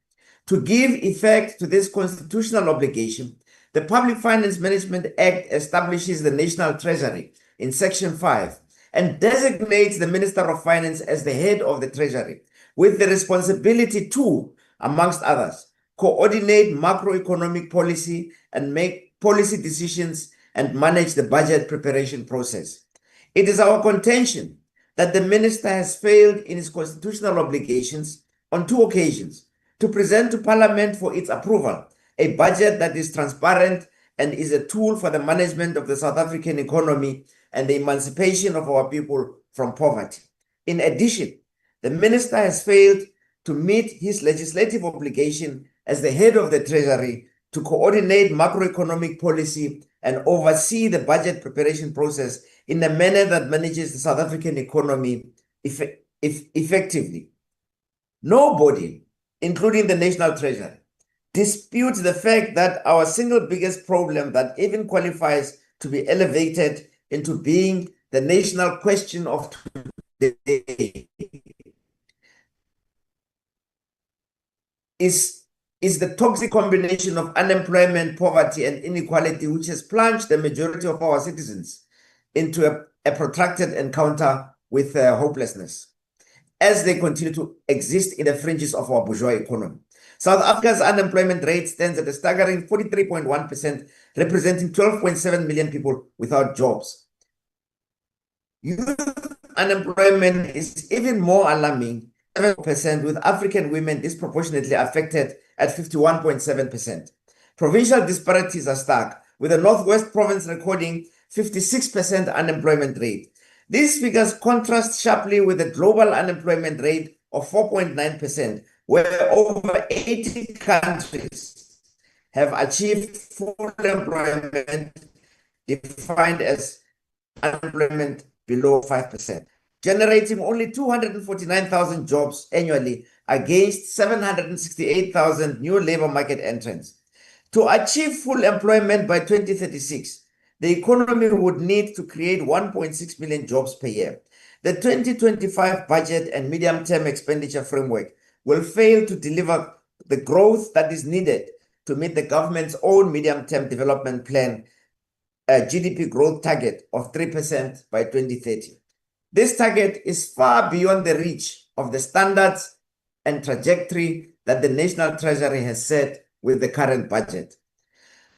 To give effect to this constitutional obligation, the Public Finance Management Act establishes the National Treasury in Section 5 and designates the Minister of Finance as the head of the Treasury, with the responsibility to, amongst others, coordinate macroeconomic policy and make policy decisions and manage the budget preparation process. It is our contention that the minister has failed in his constitutional obligations on 2 occasions to present to Parliament for its approval a budget that is transparent and is a tool for the management of the South African economy and the emancipation of our people from poverty. In addition, the minister has failed to meet his legislative obligation as the head of the Treasury to coordinate macroeconomic policy and oversee the budget preparation process in a manner that manages the South African economy effectively. Nobody, including the National Treasury, disputes the fact that our single biggest problem that even qualifies to be elevated into being the national question of today is the toxic combination of unemployment, poverty, and inequality, which has plunged the majority of our citizens into a protracted encounter with hopelessness as they continue to exist in the fringes of our bourgeois economy. South Africa's unemployment rate stands at a staggering 43.1%, representing 12.7 million people without jobs. Youth unemployment is even more alarming, 7%, with African women disproportionately affected at 51.7%. Provincial disparities are stark, with the Northwest Province recording 56% unemployment rate. These figures contrast sharply with the global unemployment rate of 4.9%, where over 80 countries have achieved full employment, defined as unemployment below 5%, generating only 249,000 jobs annually against 768,000 new labor market entrants. To achieve full employment by 2036, the economy would need to create 1.6 million jobs per year. The 2025 budget and medium-term expenditure framework will fail to deliver the growth that is needed to meet the government's own medium-term development plan, a GDP growth target of 3% by 2030. This target is far beyond the reach of the standards and trajectory that the National Treasury has set with the current budget.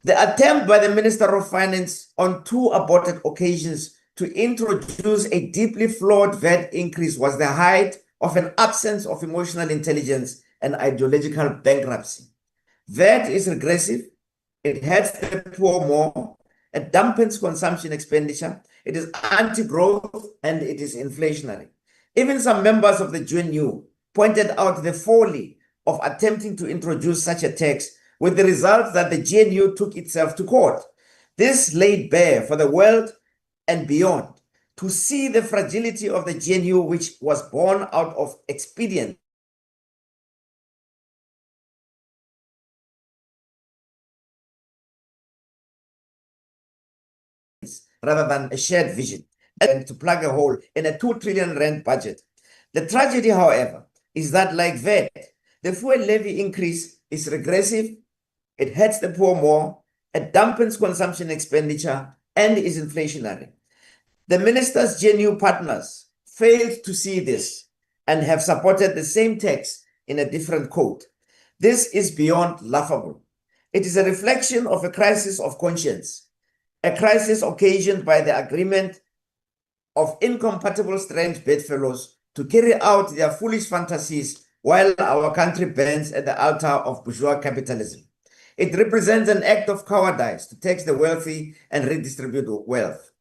The attempt by the Minister of Finance on 2 aborted occasions to introduce a deeply flawed VAT increase was the height of an absence of emotional intelligence and ideological bankruptcy. VAT is regressive, it hurts the poor more, it dampens consumption expenditure, it is anti-growth, and it is inflationary. Even some members of the GNU pointed out the folly of attempting to introduce such a tax, with the result that the GNU took itself to court. This laid bare for the world and beyond to see the fragility of the GNU, which was born out of expedience rather than a shared vision, and to plug a hole in a 2 trillion rand budget. The tragedy, however, is that like VAT, the fuel levy increase is regressive, it hurts the poor more, it dampens consumption expenditure, and is inflationary. The minister's GNU partners failed to see this and have supported the same tax in a different code. This is beyond laughable. It is a reflection of a crisis of conscience, a crisis occasioned by the agreement of incompatible strange bedfellows to carry out their foolish fantasies while our country burns at the altar of bourgeois capitalism. It represents an act of cowardice to tax the wealthy and redistribute wealth.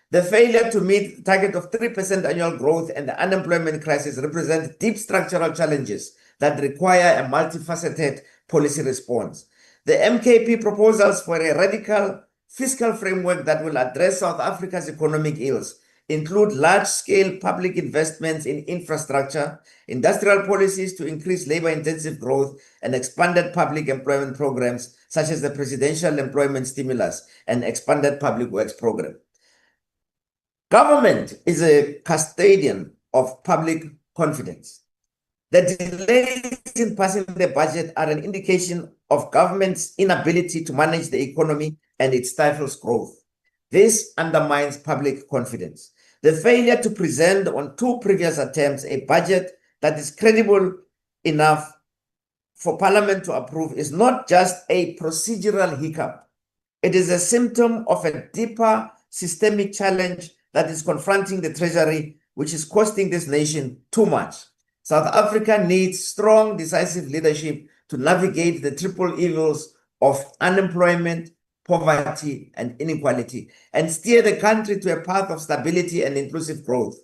The failure to meet the target of 3% annual growth and the unemployment crisis represent deep structural challenges that require a multifaceted policy response. The MKP proposals for a radical fiscal framework that will address South Africa's economic ills include large-scale public investments in infrastructure, industrial policies to increase labor-intensive growth, and expanded public employment programs such as the Presidential Employment Stimulus and expanded public works program. Government is a custodian of public confidence. The delays in passing the budget are an indication of government's inability to manage the economy, and it stifles growth. This undermines public confidence. The failure to present on 2 previous attempts a budget that is credible enough for Parliament to approve is not just a procedural hiccup. It is a symptom of a deeper systemic challenge that is confronting the Treasury, which is costing this nation too much. South Africa needs strong, decisive leadership to navigate the triple evils of unemployment, poverty, and inequality, and steer the country to a path of stability and inclusive growth.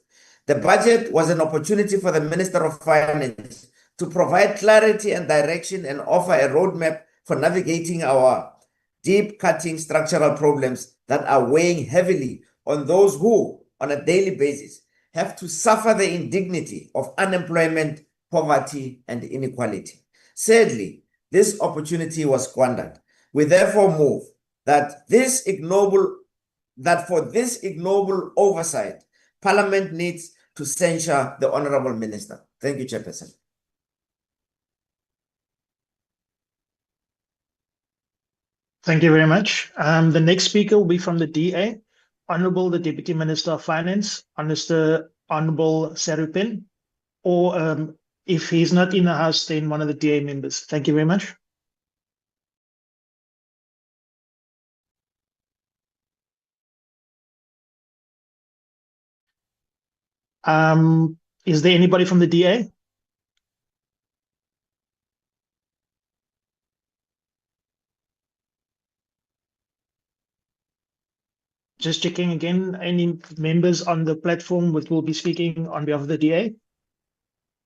The budget was an opportunity for the Minister of Finance to provide clarity and direction and offer a roadmap for navigating our deep-cutting structural problems that are weighing heavily on those who, on a daily basis, have to suffer the indignity of unemployment, poverty, and inequality. Sadly, this opportunity was squandered. We therefore move that for this ignoble oversight, Parliament needs to censure the Honourable Minister. Thank you, Chairperson. Thank you very much. The next speaker will be from the DA, Honourable the Deputy Minister of Finance, Honourable Serupin, or if he's not in the House, then one of the DA members. Thank you very much. Is there anybody from the DA? Just checking again, any members on the platform which will be speaking on behalf of the DA?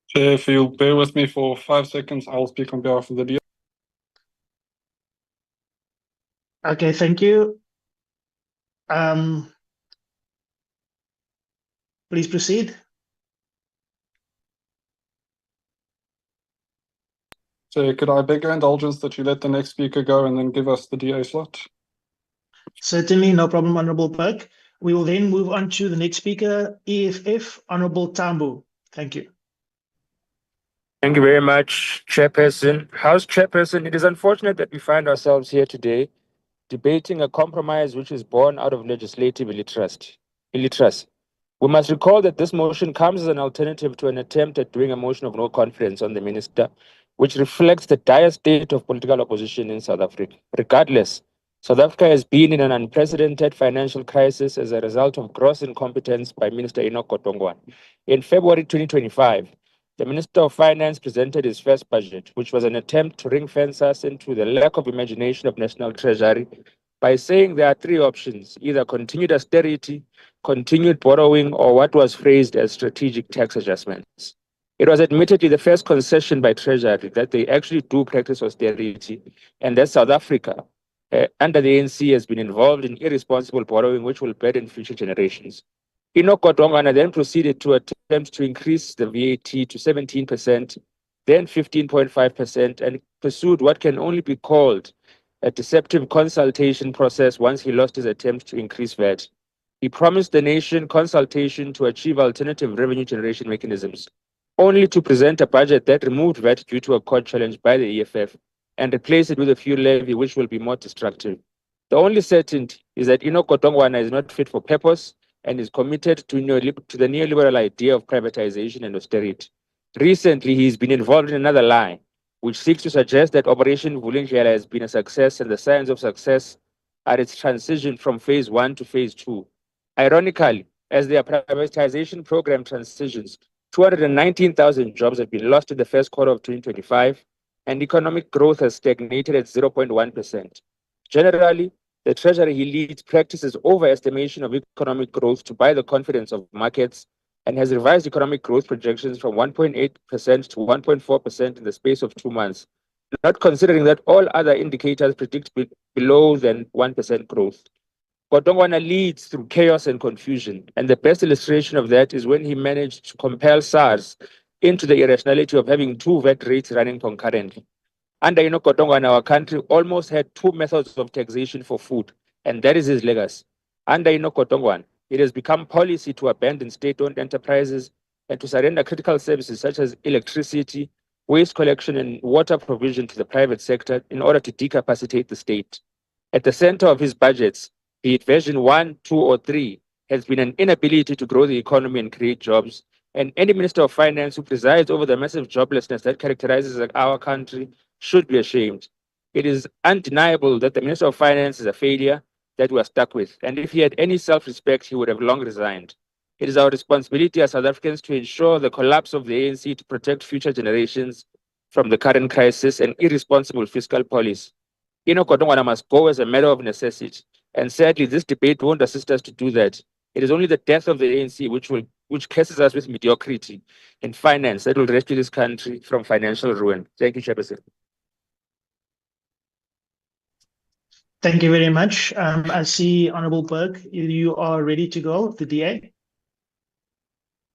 Chair, if you'll bear with me for 5 seconds, I'll speak on behalf of the DA. Okay, thank you. Please proceed. So could I beg your indulgence that you let the next speaker go and then give us the DA slot? Certainly, no problem, Honourable Burke. We will then move on to the next speaker, EFF, Honourable Tambo. Thank you. Thank you very much, Chairperson. House Chairperson, it is unfortunate that we find ourselves here today debating a compromise which is born out of legislative illiteracy. We must recall that this motion comes as an alternative to an attempt at doing a motion of no confidence on the minister, which reflects the dire state of political opposition in South Africa. Regardless, South Africa has been in an unprecedented financial crisis as a result of gross incompetence by Minister Enoch Godongwana. In February 2025, the Minister of Finance presented his first budget, which was an attempt to ring-fence us into the lack of imagination of National Treasury by saying there are 3 options: either continued austerity, continued borrowing, or what was phrased as strategic tax adjustments. It was admittedly the first concession by Treasury that they actually do practice austerity, and that South Africa, under the ANC, has been involved in irresponsible borrowing, which will burden future generations. Enoch Godongwana then proceeded to attempt to increase the VAT to 17%, then 15.5%, and pursued what can only be called a deceptive consultation process once he lost his attempt to increase VAT. He promised the nation consultation to achieve alternative revenue generation mechanisms, only to present a budget that removed VAT due to a court challenge by the EFF and replaced it with a fuel levy, which will be more destructive. The only certainty is that Enoch Godongwana is not fit for purpose and is committed to the neoliberal idea of privatization and austerity. Recently, he's been involved in another lie, which seeks to suggest that Operation Vulindlela has been a success and the signs of success are its transition from phase 1 to phase 2. Ironically, as their privatization program transitions, 219,000 jobs have been lost in the first quarter of 2025, and economic growth has stagnated at 0.1%. Generally, the Treasury he leads practices overestimation of economic growth to buy the confidence of markets and has revised economic growth projections from 1.8% to 1.4% in the space of 2 months, not considering that all other indicators predict below than 1% growth. Kotongwana leads through chaos and confusion, and the best illustration of that is when he managed to compel SARS into the irrationality of having 2 VAT rates running concurrently. Under Kotongwana, our country almost had 2 methods of taxation for food, and that is his legacy. Under Kotongwana, it has become policy to abandon state-owned enterprises and to surrender critical services such as electricity, waste collection, and water provision to the private sector in order to decapacitate the state. At the center of his budgets, be it version 1, 2, or 3, has been an inability to grow the economy and create jobs. And any Minister of Finance who presides over the massive joblessness that characterizes our country should be ashamed. It is undeniable that the Minister of Finance is a failure that we are stuck with. And if he had any self-respect, he would have long resigned. It is our responsibility as South Africans to ensure the collapse of the ANC to protect future generations from the current crisis and irresponsible fiscal policy. Kotongwana must go as a matter of necessity. And sadly, this debate won't assist us to do that. It is only the death of the ANC which curses us with mediocrity in finance that will rescue this country from financial ruin. Thank you, Chairperson. Thank you very much. I see Honorable Burke, you are ready to go, the DA.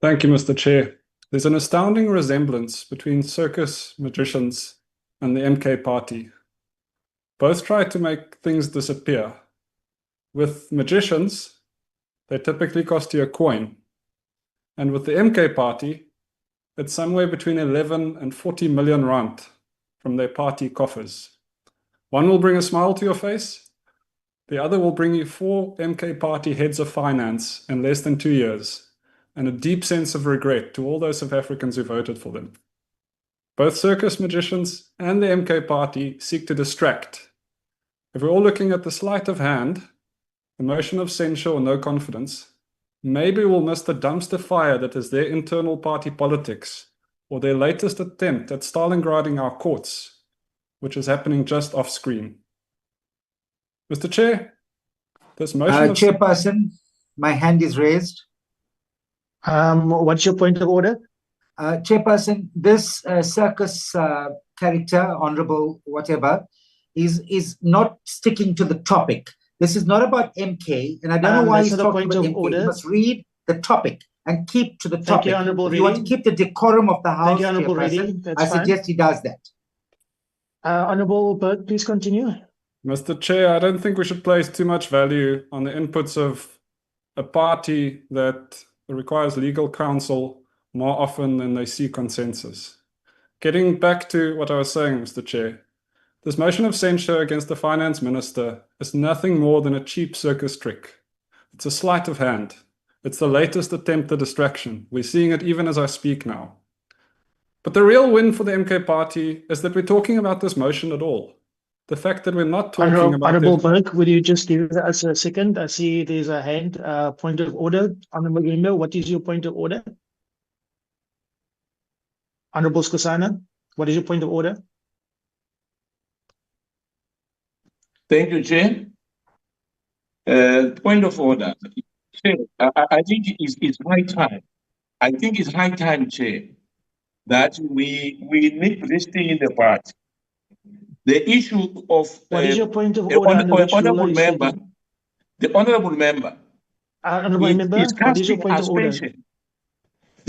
Thank you, Mr. Chair. There's an astounding resemblance between circus magicians and the MK party. Both try to make things disappear. With magicians, they typically cost you a coin. And with the MK party, it's somewhere between 11 and 40 million rand from their party coffers. One will bring a smile to your face. The other will bring you 4 MK party heads of finance in less than 2 years, and a deep sense of regret to all those South Africans who voted for them. Both circus magicians and the MK party seek to distract. If we're all looking at the sleight of hand, the motion of censure or no confidence, maybe we'll miss the dumpster fire that is their internal party politics, or their latest attempt at Stalingrading our courts, which is happening just off screen. Mr. Chair, this motion of... Chairperson, my hand is raised. What's your point of order? Chairperson, this circus character, honorable whatever, is not sticking to the topic. This is not about MK, and I don't know why he's talking about MK. You must read the topic and keep to the topic. Thank you, Honorable If you want to keep the decorum of the House, I suggest he does that. Honorable Burke, please continue. Mr. Chair, I don't think we should place too much value on the inputs of a party that requires legal counsel more often than they see consensus. Getting back to what I was saying, Mr. Chair, this motion of censure against the finance minister is nothing more than a cheap circus trick. It's a sleight of hand. It's the latest attempt at distraction. We're seeing it even as I speak now. But the real win for the MK party is that we're talking about this motion at all. The fact that we're not talking about... Honorable Burke, would you just give us a second? I see there's a hand, point of order. Honorable member, what is your point of order? Honorable Skosana, what is your point of order? Thank you, Chair. Point of order. Chair, I think it's high time. I think it's high time, Chair, that we nip this thing in the party. The issue of what is your point of order? Honorable member, the honorable member. Honorable member, is what is your casting point of order? aspersion.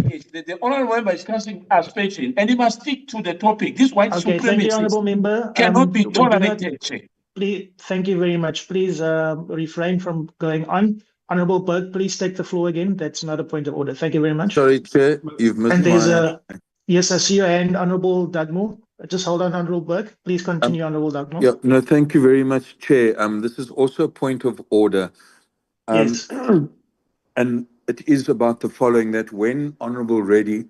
Yes, the honorable member is casting aspersion, and he must stick to the topic. This white Okay, thank you, supremacist honorable member. cannot be tolerated, Chair. Please, thank you very much. Please refrain from going on. Honorable Burke, please take the floor again. That's not a point of order. Thank you very much. Sorry, Chair, you've missed And there's my... yes, I see your hand, Honorable Dugmore. Just hold on, Honorable Burke. Please continue, Honorable Dugmore. Yeah, no, thank you very much, Chair. This is also a point of order. Yes. And it is about the following, that when Honorable Reddy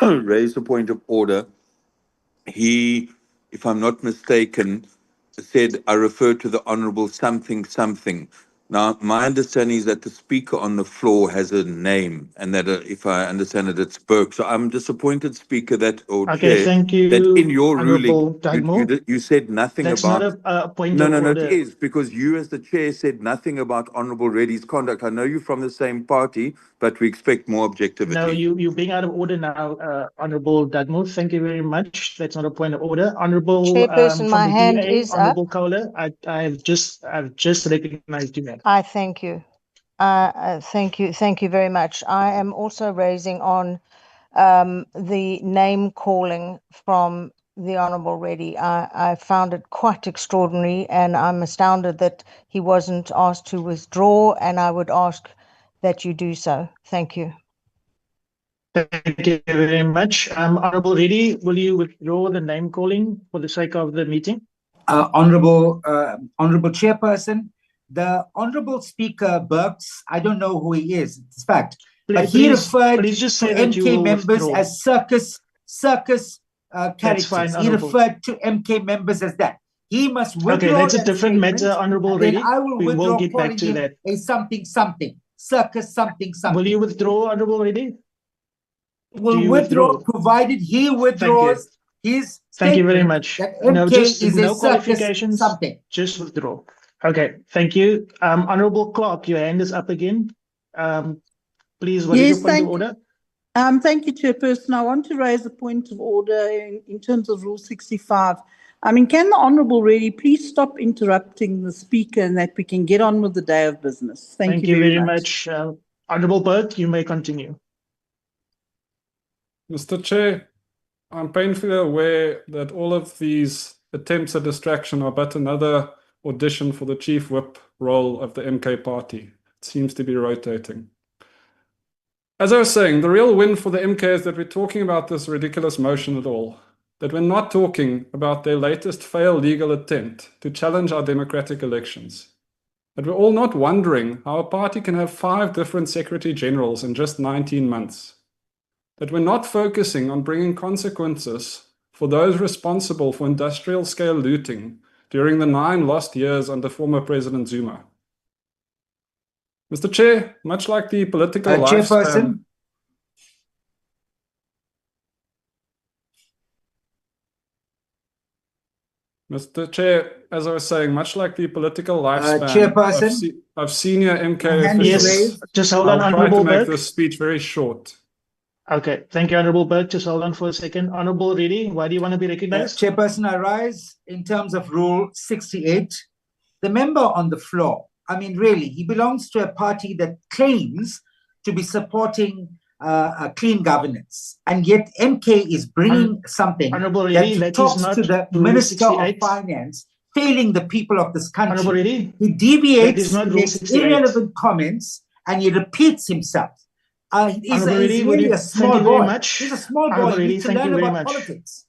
raised a point of order, he, if I'm not mistaken, said, I refer to the Honorable something something, Now, my understanding is that the speaker on the floor has a name, and that if I understand it, it's Burke. So I'm disappointed, Speaker, that or Okay, Chair, thank that in you, your Honorable ruling Dagmo. you said nothing That's about. not a point No, of no, no, it order. is because you, as the Chair, said nothing about Honourable Reddy's conduct. I know you're from the same party, but we expect more objectivity. No, you're being out of order now, Honorable Dagmo. Thank you very much. That's not a point of order. Honorable Chairperson, from my the hand DA, is up. Honorable Kaula, I've just recognized you, ma'am. I thank you. Thank you very much. I am also raising on the name calling from the Honourable Reddy. I found it quite extraordinary, and I'm astounded that he wasn't asked to withdraw, and I would ask that you do so. Thank you. Thank you very much. Honourable Reddy, will you withdraw the name calling for the sake of the meeting? Honorable Chairperson, the Honorable Speaker Burks, I don't know who he is, it's fact, but he referred just to say that you MK will members withdraw. as circus That's characters. fine, He Honourable. referred to MK members as that. He must withdraw. Okay, that's a that different statement, matter, Honourable and then Reddy. I will We will withdraw get back calling to him that. a something something, circus something something. Will you withdraw, Honourable Reddy? Will you withdraw withdraw? provided he withdraws his Thank you very statement much. that No, MK just is no a circus qualifications. something. Just withdraw. Okay, thank you. Honourable Clark, your hand is up again. Please, what is your point of order? Thank you, Chairperson. I want to raise a point of order in terms of Rule 65. I mean, can the Honourable Reddy please stop interrupting the Speaker and that we can get on with the day of business? Thank you very much. Honourable Burke, you may continue. Mr. Chair, I'm painfully aware that all of these attempts at distraction are but another audition for the chief whip role of the MK party. It seems to be rotating. As I was saying, the real win for the MK is that we're talking about this ridiculous motion at all, that we're not talking about their latest failed legal attempt to challenge our democratic elections, that we're all not wondering how a party can have 5 different secretary generals in just 19 months, that we're not focusing on bringing consequences for those responsible for industrial-scale looting during the 9 lost years under former President Zuma. Mr. Chair, much like the political lifespan... Mr. Chair, as I was saying, much like the political lifespan of senior MK officials, just hold on, I'll try to Honourable make Burke. this speech very short. Okay, thank you, Honourable Burke. Just hold on for a second. Honourable Reddy, why do you want to be recognized? Chairperson, I rise in terms of Rule 68. The member on the floor, I mean, really, he belongs to a party that claims to be supporting clean governance, and yet MK is bringing something that talks to the Minister of Finance, failing the people of this country. He deviates, he makes irrelevant comments, and he repeats himself. He's really a small boy. He's a small boy. He needs to learn about politics.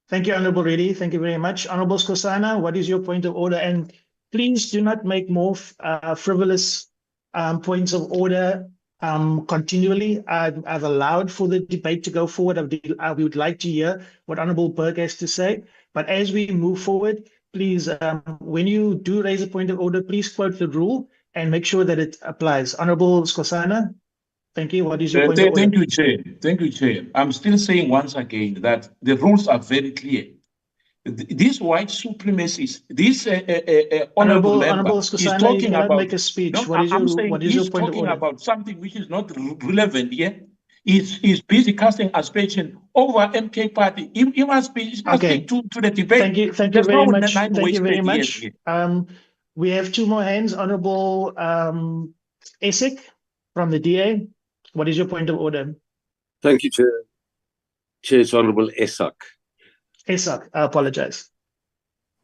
Thank you, Honourable Reddy. Thank you very much. Honourable Skosana, what is your point of order? And please do not make more frivolous points of order continually. I've allowed for the debate to go forward. We would like to hear what Honourable Burke has to say. But as we move forward, please, when you do raise a point of order, please quote the rule and make sure that it applies. Honourable Skosana, thank you. What is your point of order? Thank you, Chair. Thank you, Chair. I'm still saying once again that the rules are very clear. These white supremacists, this honourable member is talking about. Make a speech. No, What is I'm your saying what is your he's point of talking order? about something which is not relevant here. He's busy casting aspersion over MK party. He must be speak to the debate. Thank you There's very no much. nine Thank you very wasted much. years. We have 2 more hands. Honourable Esek from the DA. What is your point of order? Thank you, Chair. Chair, it's Honourable Esak. Esak, I apologize.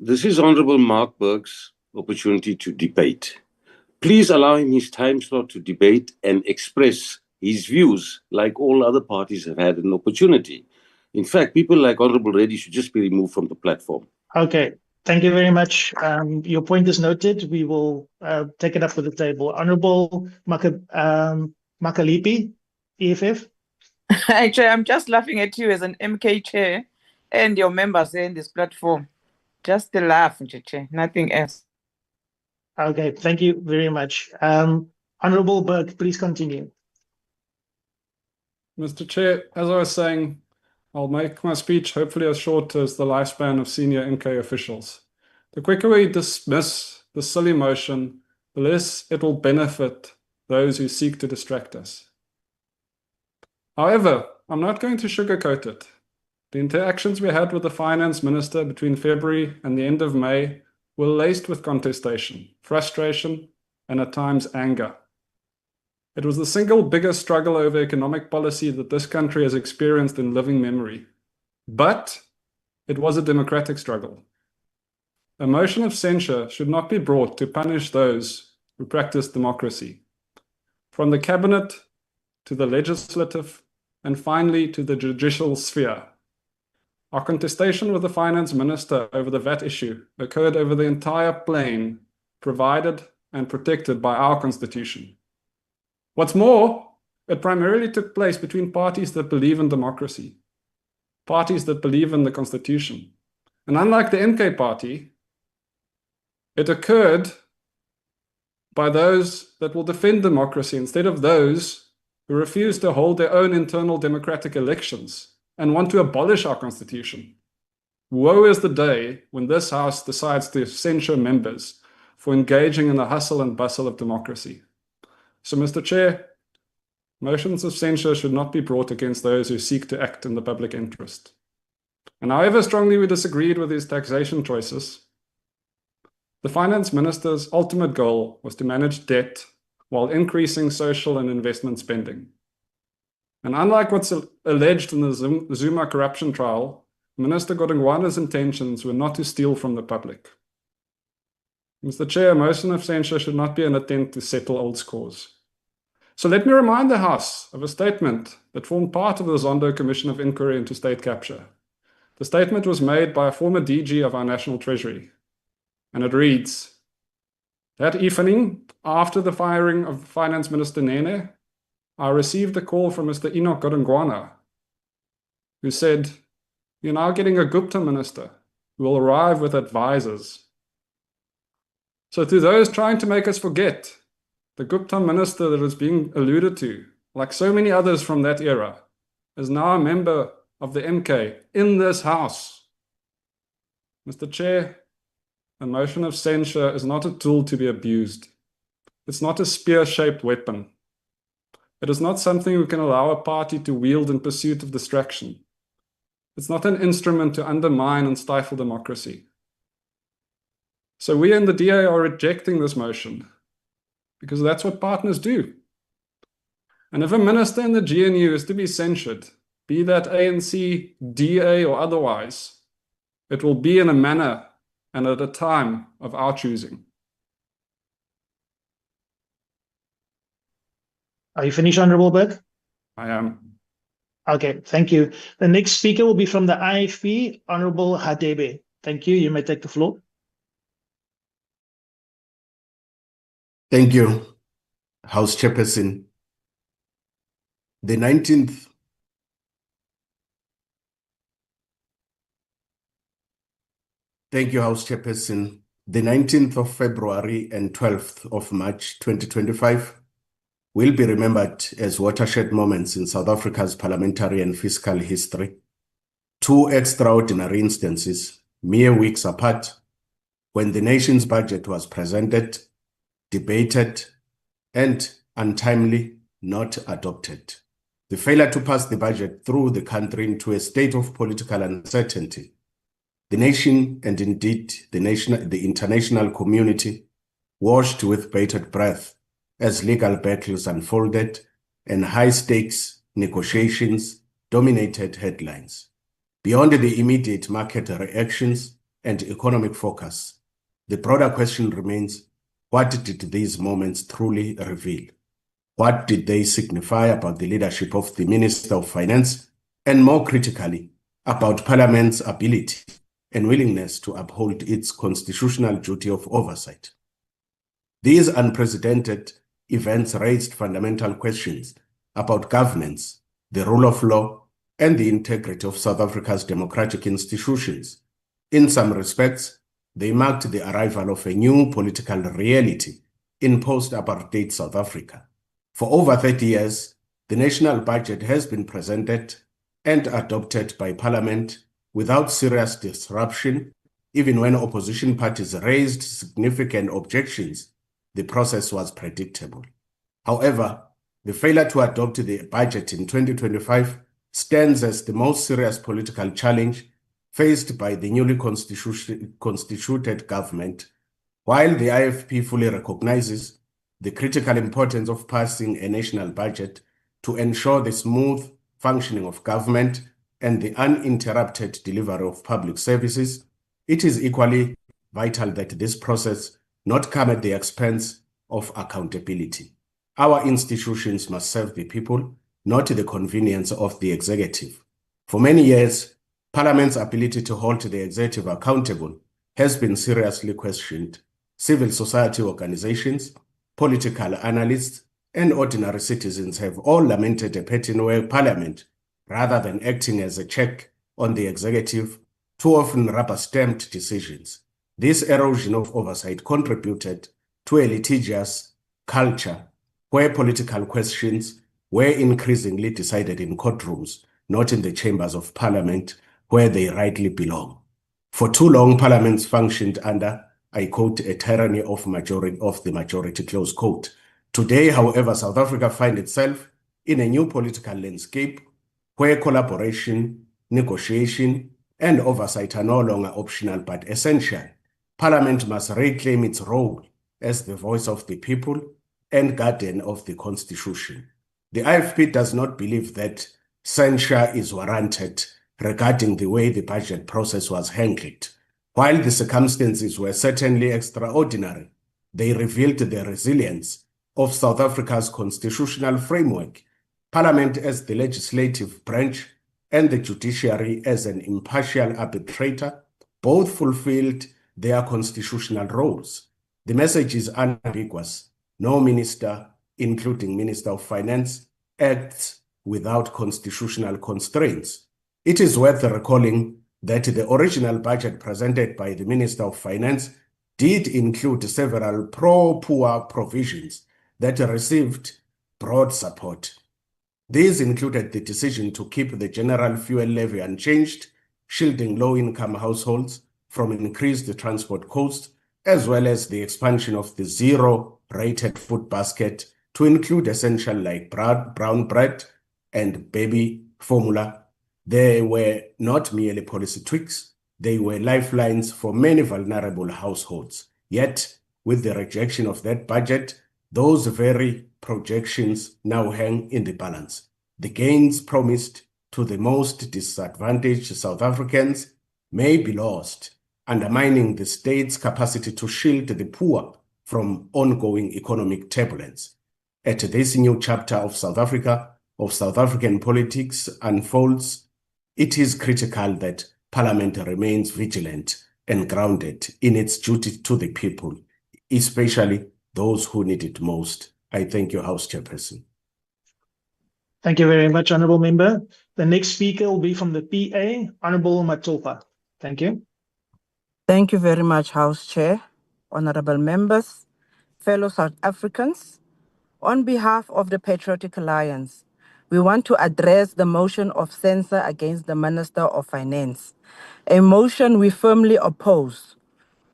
This is Honourable Mark Burke's opportunity to debate. Please allow him his time slot to debate and express his views like all other parties have had an opportunity. In fact, people like Honourable Reddy should just be removed from the platform. Okay, thank you very much. Your point is noted. We will take it up with the table. Honourable Makalipi, EFF. Hi, Chair, I'm just laughing at you as an MK chair and your members in this platform. Just a laugh, Chair, nothing else. Okay, thank you very much. Honorable Burke, please continue. Mr. Chair, as I was saying, I'll make my speech hopefully as short as the lifespan of senior MK officials. The quicker we dismiss the silly motion, the less it will benefit those who seek to distract us. However, I'm not going to sugarcoat it. The interactions we had with the finance minister between February and the end of May were laced with contestation, frustration, and at times anger. It was the single biggest struggle over economic policy that this country has experienced in living memory. But it was a democratic struggle. A motion of censure should not be brought to punish those who practice democracy. From the cabinet to the legislative and finally to the judicial sphere. Our contestation with the finance minister over the VAT issue occurred over the entire plane provided and protected by our constitution. What's more, it primarily took place between parties that believe in democracy, parties that believe in the constitution. And unlike the MK party, it occurred by those that will defend democracy instead of those who refuse to hold their own internal democratic elections and want to abolish our constitution. Woe is the day when this House decides to censure members for engaging in the hustle and bustle of democracy. So, Mr. Chair, motions of censure should not be brought against those who seek to act in the public interest. And however strongly we disagreed with his taxation choices, the finance minister's ultimate goal was to manage debt while increasing social and investment spending. And unlike what's alleged in the Zuma corruption trial, Minister Godongwana's intentions were not to steal from the public. Mr. Chair, a motion of censure should not be an attempt to settle old scores. So let me remind the House of a statement that formed part of the Zondo Commission of Inquiry into State Capture. The statement was made by a former DG of our National Treasury, and it reads, that evening, after the firing of Finance Minister Nene, I received a call from Mr. Enoch Godongwana, who said, you're now getting a Gupta minister who will arrive with advisors. So to those trying to make us forget, the Gupta minister that is being alluded to, like so many others from that era, is now a member of the MK in this House. Mr. Chair, a motion of censure is not a tool to be abused. It's not a spear-shaped weapon. It is not something we can allow a party to wield in pursuit of distraction. It's not an instrument to undermine and stifle democracy. So we in the DA are rejecting this motion because that's what partners do. And if a minister in the GNU is to be censured, be that ANC, DA or otherwise, it will be in a manner and at a time of our choosing. Are you finished, Honorable Burke? I am. Okay, thank you. The next speaker will be from the IFP, Honorable Hadebe. Thank you. You may take the floor. Thank you, House Chairperson. The 19th Thank you, House Chairperson. The 19th of February and 12th of March 2025 will be remembered as watershed moments in South Africa's parliamentary and fiscal history. Two extraordinary instances, mere weeks apart, when the nation's budget was presented, debated, and untimely not adopted. The failure to pass the budget threw the country into a state of political uncertainty. The nation, and indeed the international community, watched with bated breath as legal battles unfolded and high-stakes negotiations dominated headlines. Beyond the immediate market reactions and economic focus, the broader question remains, what did these moments truly reveal? What did they signify about the leadership of the Minister of Finance, and more critically, about Parliament's ability and willingness to uphold its constitutional duty of oversight? These unprecedented events raised fundamental questions about governance, the rule of law, and the integrity of South Africa's democratic institutions. In some respects, They marked the arrival of a new political reality in post-apartheid South Africa. For over 30 years, the national budget has been presented and adopted by Parliament without serious disruption. Even when opposition parties raised significant objections, the process was predictable. However, the failure to adopt the budget in 2025 stands as the most serious political challenge faced by the newly constituted government. While the IFP fully recognizes the critical importance of passing a national budget to ensure the smooth functioning of government and the uninterrupted delivery of public services, it is equally vital that this process not come at the expense of accountability. Our institutions must serve the people, not the convenience of the executive. For many years, Parliament's ability to hold the executive accountable has been seriously questioned. Civil society organizations, political analysts, and ordinary citizens have all lamented a pattern where Parliament, rather than acting as a check on the executive, too often rubber-stamped decisions. This erosion of oversight contributed to a litigious culture where political questions were increasingly decided in courtrooms, not in the chambers of Parliament, where they rightly belong. For too long, Parliaments functioned under, I quote, a tyranny of the majority, close quote. Today, however, South Africa finds itself in a new political landscape where collaboration, negotiation, and oversight are no longer optional but essential. Parliament must reclaim its role as the voice of the people and guardian of the Constitution. The IFP does not believe that censure is warranted regarding the way the budget process was handled. While the circumstances were certainly extraordinary, they revealed the resilience of South Africa's constitutional framework. Parliament as the legislative branch and the judiciary as an impartial arbitrator both fulfilled their constitutional roles. The message is unambiguous. No minister, including Minister of Finance, acts without constitutional constraints. It is worth recalling that the original budget presented by the Minister of Finance did include several pro-poor provisions that received broad support. These included the decision to keep the general fuel levy unchanged, shielding low-income households from increased transport costs, as well as the expansion of the zero-rated food basket to include essential like brown bread and baby formula. They were not merely policy tweaks, they were lifelines for many vulnerable households. Yet, with the rejection of that budget, those very projections now hang in the balance. The gains promised to the most disadvantaged South Africans may be lost, undermining the state's capacity to shield the poor from ongoing economic turbulence. At this new chapter of South Africa, of South African politics unfolds, it is critical that Parliament remains vigilant and grounded in its duty to the people, especially those who need it most. I thank you, House Chairperson. Thank you very much, Honourable Member. The next speaker will be from the PA, Honourable Matsopa. Thank you. Thank you very much, House Chair, honourable members, fellow South Africans. On behalf of the Patriotic Alliance, we want to address the motion of censure against the Minister of Finance, a motion we firmly oppose.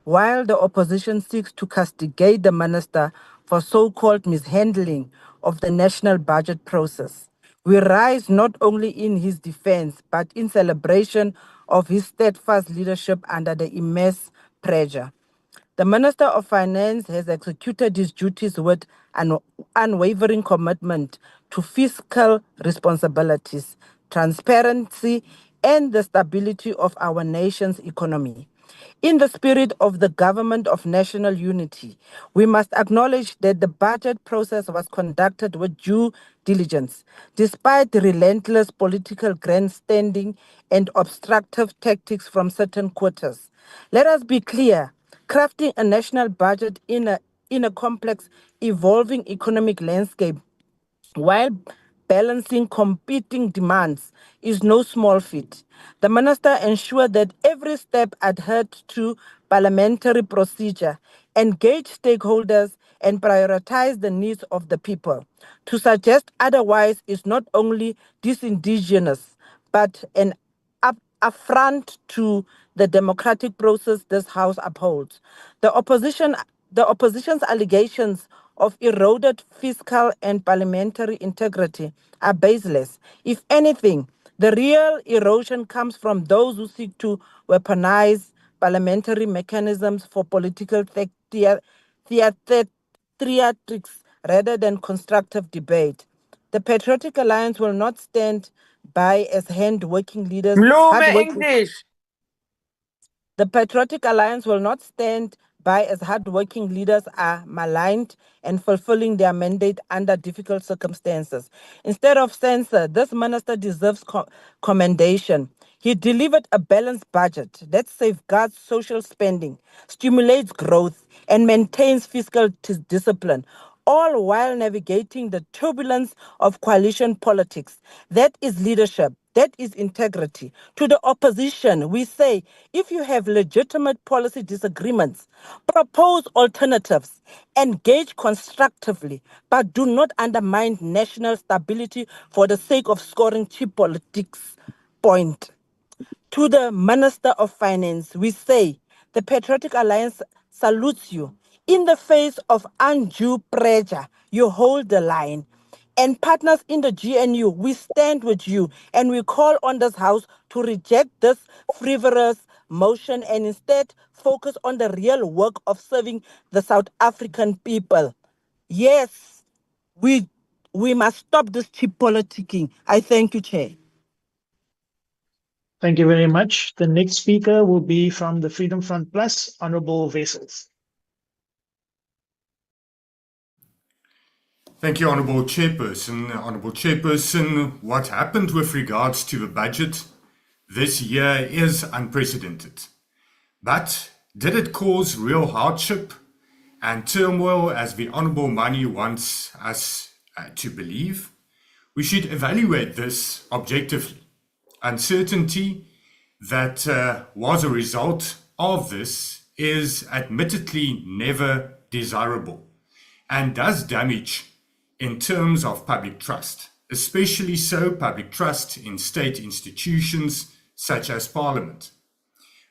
While the opposition seeks to castigate the minister for so-called mishandling of the national budget process, we rise not only in his defense, but in celebration of his steadfast leadership under the immense pressure. The Minister of Finance has executed his duties with an unwavering commitment to fiscal responsibilities, transparency, and the stability of our nation's economy. In the spirit of the government of national unity, we must acknowledge that the budget process was conducted with due diligence, despite the relentless political grandstanding and obstructive tactics from certain quarters. Let us be clear, crafting a national budget in a complex, evolving economic landscape while balancing competing demands is no small feat. The minister ensured that every step adhered to parliamentary procedure, engage stakeholders, and prioritize the needs of the people. To suggest otherwise is not only disingenuous, but an affront to the democratic process this House upholds. The opposition's allegations of eroded fiscal and parliamentary integrity are baseless. If anything, the real erosion comes from those who seek to weaponize parliamentary mechanisms for political theatrics rather than constructive debate. The Patriotic Alliance will not stand by as hardworking leaders. The Patriotic Alliance will not stand by as hardworking leaders are maligned and fulfilling their mandate under difficult circumstances. Instead of censure, this minister deserves commendation. He delivered a balanced budget that safeguards social spending, stimulates growth, and maintains fiscal discipline, all while navigating the turbulence of coalition politics. That is leadership. That is integrity. To the opposition, we say, if you have legitimate policy disagreements, propose alternatives, engage constructively, but do not undermine national stability for the sake of scoring cheap politics point. To the Minister of Finance, we say, the Patriotic Alliance salutes you. In the face of undue pressure, you hold the line. And partners in the GNU, we stand with you and we call on this House to reject this frivolous motion and instead focus on the real work of serving the South African people. Yes, we must stop this cheap politicking. I thank you, Chair. Thank you very much. The next speaker will be from the Freedom Front Plus, Honorable Wessels. Thank you, Honourable Chairperson. Honourable Chairperson, what happened with regards to the budget this year is unprecedented. But did it cause real hardship and turmoil as the Honourable Mani wants us to believe? We should evaluate this objectively. Uncertainty that was a result of this is admittedly never desirable and does damage in terms of public trust, especially so public trust in state institutions such as Parliament.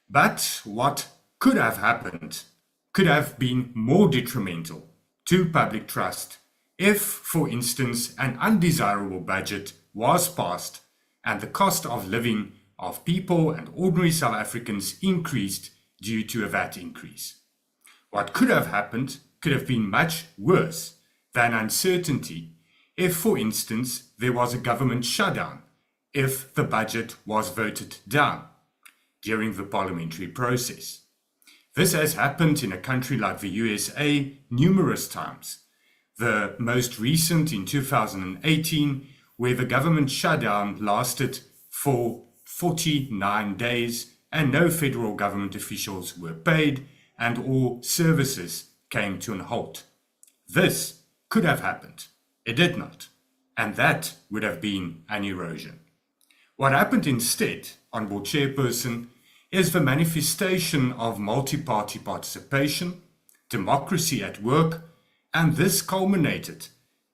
But what could have happened could have been more detrimental to public trust if, for instance, an undesirable budget was passed and the cost of living of people and ordinary South Africans increased due to a VAT increase. What could have happened could have been much worse than uncertainty if, for instance, there was a government shutdown, if the budget was voted down during the parliamentary process. This has happened in a country like the USA numerous times. The most recent in 2018, where the government shutdown lasted for 49 days and no federal government officials were paid and all services came to a halt. This could have happened. It did not. And that would have been an erosion. What happened instead, Honourable Chairperson, is the manifestation of multi-party participation, democracy at work, and this culminated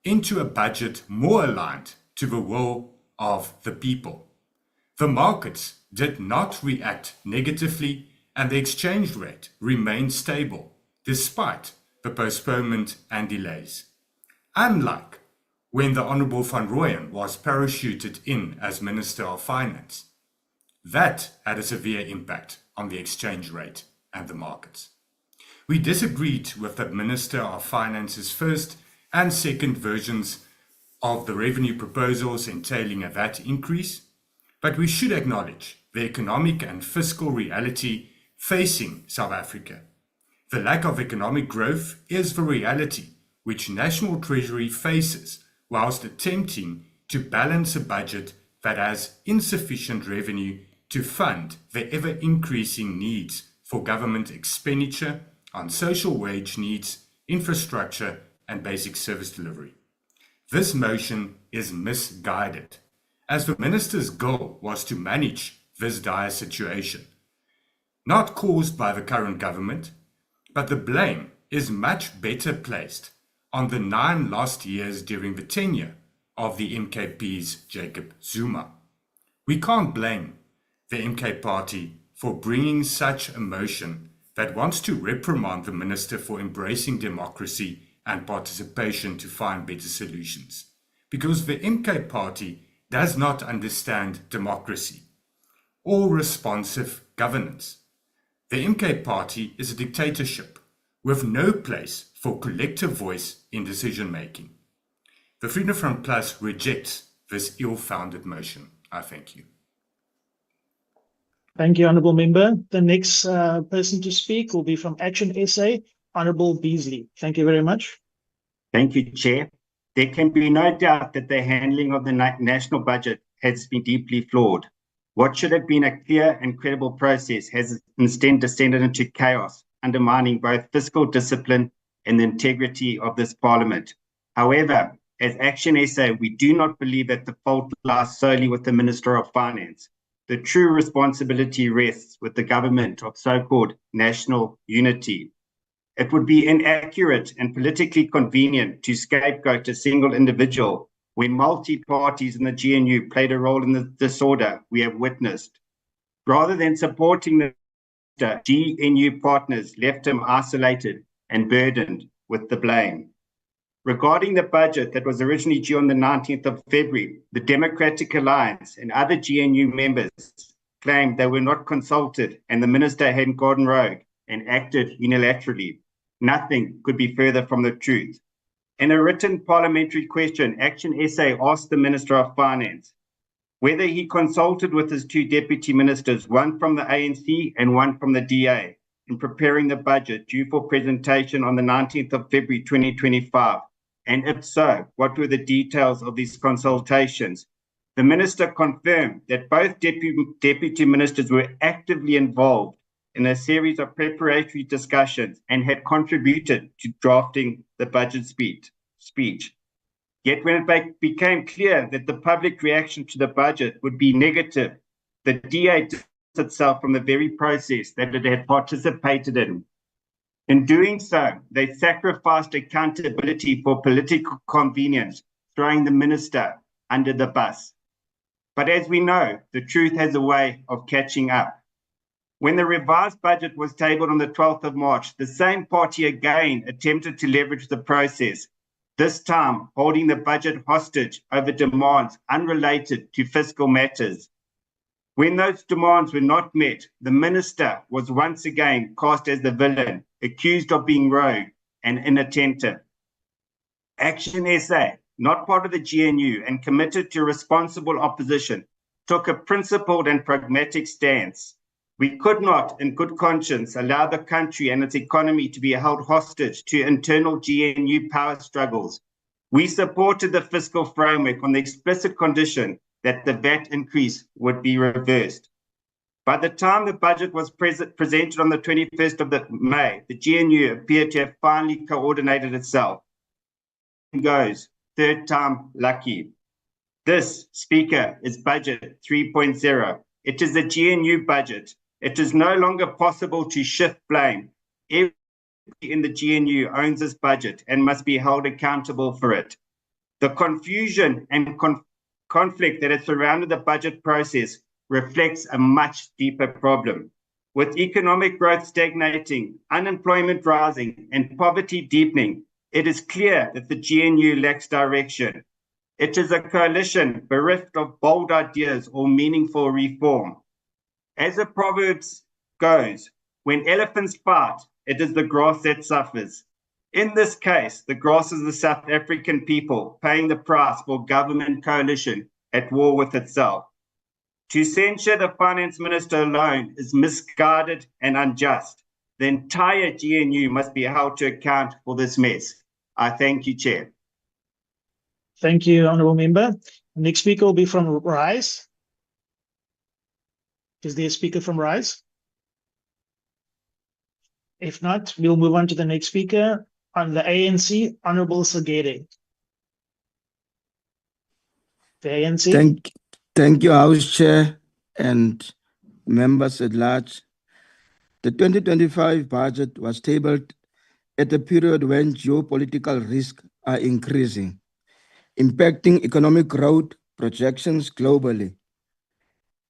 into a budget more aligned to the will of the people. The markets did not react negatively and the exchange rate remained stable despite the postponement and delays. Unlike when the Honourable Van Rooyen was parachuted in as Minister of Finance. That had a severe impact on the exchange rate and the markets. We disagreed with the Minister of Finance's first and second versions of the revenue proposals entailing a VAT increase, but we should acknowledge the economic and fiscal reality facing South Africa. The lack of economic growth is the reality which National Treasury faces whilst attempting to balance a budget that has insufficient revenue to fund the ever-increasing needs for government expenditure on social wage needs, infrastructure, and basic service delivery. This motion is misguided, as the Minister's goal was to manage this dire situation. not caused by the current government, but the blame is much better placed on the 9 lost years during the tenure of the MKP's Jacob Zuma. We can't blame the MK party for bringing such a motion that wants to reprimand the minister for embracing democracy and participation to find better solutions, because the MK party does not understand democracy or responsive governance. The MK party is a dictatorship with no place for collective voice in decision-making. The Freedom Front Plus rejects this ill-founded motion. I thank you. Thank you, Honourable Member. The next person to speak will be from Action SA, Honourable Beasley. Thank you very much. Thank you, Chair. There can be no doubt that the handling of the national budget has been deeply flawed. What should have been a clear and credible process has instead descended into chaos, undermining both fiscal discipline and the integrity of this Parliament. However, as Action SA, we do not believe that the fault lies solely with the Minister of Finance. The true responsibility rests with the government of so-called national unity. It would be inaccurate and politically convenient to scapegoat a single individual when multi-parties in the GNU played a role in the disorder we have witnessed. Rather than supporting the GNU partners left him isolated and burdened with the blame. Regarding the budget that was originally due on the 19th of February, the Democratic Alliance and other GNU members claimed they were not consulted and the minister hadn't gone rogue and acted unilaterally. Nothing could be further from the truth. In a written parliamentary question, Action SA asked the Minister of Finance whether he consulted with his 2 deputy ministers, one from the ANC and one from the DA, in preparing the budget due for presentation on the 19th of February 2025. And if so, what were the details of these consultations? The minister confirmed that both deputy ministers were actively involved in a series of preparatory discussions and had contributed to drafting the budget speech. Yet when it became clear that the public reaction to the budget would be negative, the DA distanced itself from the very process that it had participated in. In doing so, they sacrificed accountability for political convenience, throwing the minister under the bus. But as we know, the truth has a way of catching up. When the revised budget was tabled on the 12th of March, the same party again attempted to leverage the process, this time holding the budget hostage over demands unrelated to fiscal matters. When those demands were not met, the minister was once again cast as the villain, accused of being rogue and inattentive. Action SA, not part of the GNU and committed to responsible opposition, took a principled and pragmatic stance. We could not, in good conscience, allow the country and its economy to be held hostage to internal GNU power struggles. We supported the fiscal framework on the explicit condition that the VAT increase would be reversed. By the time the budget was presented on the 21st of May, the GNU appeared to have finally coordinated itself. It goes, third time lucky. This, Speaker, is Budget 3.0. It is a GNU budget. It is no longer possible to shift blame. Everybody in the GNU owns this budget and must be held accountable for it. The confusion and conflict that has surrounded the budget process reflects a much deeper problem. With economic growth stagnating, unemployment rising, and poverty deepening, it is clear that the GNU lacks direction. It is a coalition bereft of bold ideas or meaningful reform. As the proverb goes, when elephants fight, it is the grass that suffers. In this case, the grass is the South African people paying the price for government coalition at war with itself. To censure the finance minister alone is misguided and unjust. The entire GNU must be held to account for this mess. I thank you, Chair. Thank you, Honourable Member. The next speaker will be from RISE. Is there a speaker from RISE? If not, we'll move on to the next speaker on the ANC, Honourable Sagede. The ANC. Thank you, House Chair and members at large. The 2025 budget was tabled at a period when geopolitical risks are increasing, impacting economic growth projections globally.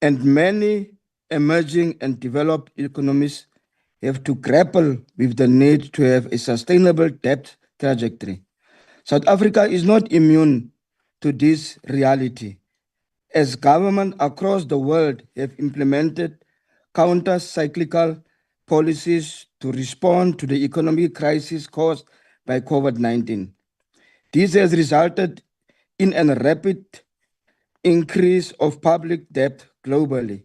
And many emerging and developed economies have to grapple with the need to have a sustainable debt trajectory. South Africa is not immune to this reality, as governments across the world have implemented counter-cyclical policies to respond to the economic crisis caused by COVID-19. This has resulted in a rapid increase of public debt globally.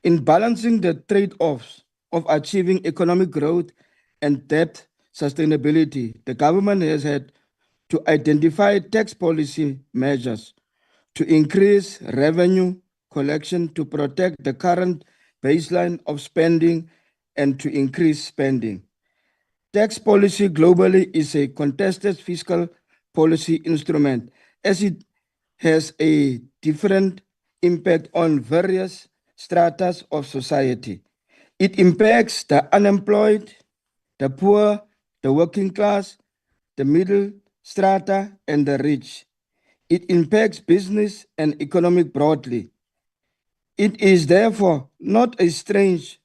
In balancing the trade-offs of achieving economic growth and debt sustainability, the government has had to identify tax policy measures to increase revenue collection, to protect the current baseline of spending, and to increase spending. Tax policy globally is a contested fiscal policy instrument, as it has a different impact on various strata of society. It impacts the unemployed, the poor, the working class, the middle strata, and the rich. It impacts business and economic broadly. It is therefore not a strange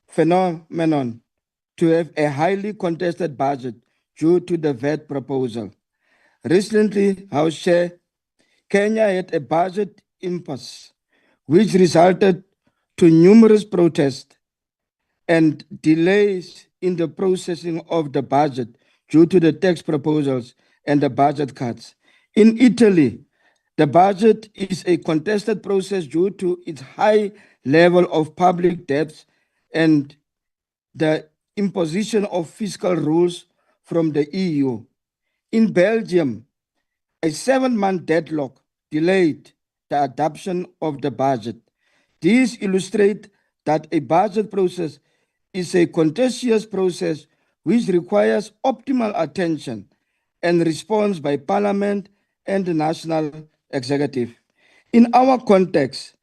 phenomenon to have a highly contested budget due to the VAT proposal. Recently, House Chair, Kenya had a budget impasse, which resulted to numerous protests and delays in the processing of the budget due to the tax proposals and the budget cuts. In Italy, the budget is a contested process due to its high level of public debts and the imposition of fiscal rules from the EU. In Belgium, a 7-month deadlock delayed the adoption of the budget. These illustrate that a budget process is a contentious process which requires optimal attention and response by Parliament and the national executive. In our context,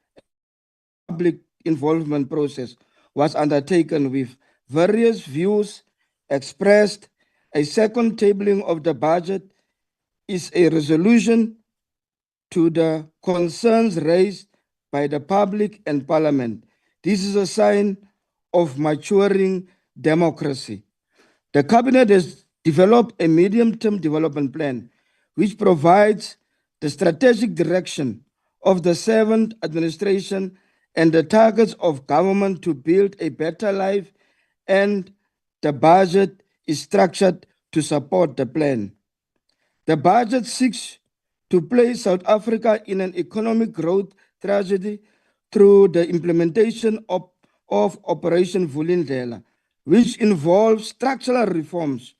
public involvement process was undertaken with various views expressed. A second tabling of the budget is a resolution to the concerns raised by the public and Parliament. This is a sign of maturing democracy. The Cabinet has developed a medium-term development plan which provides the strategic direction of the 7th administration and the targets of government to build a better life, and the budget is structured to support the plan. The budget seeks to place South Africa in an economic growth trajectory through the implementation of Operation Vulindlela, which involves structural reforms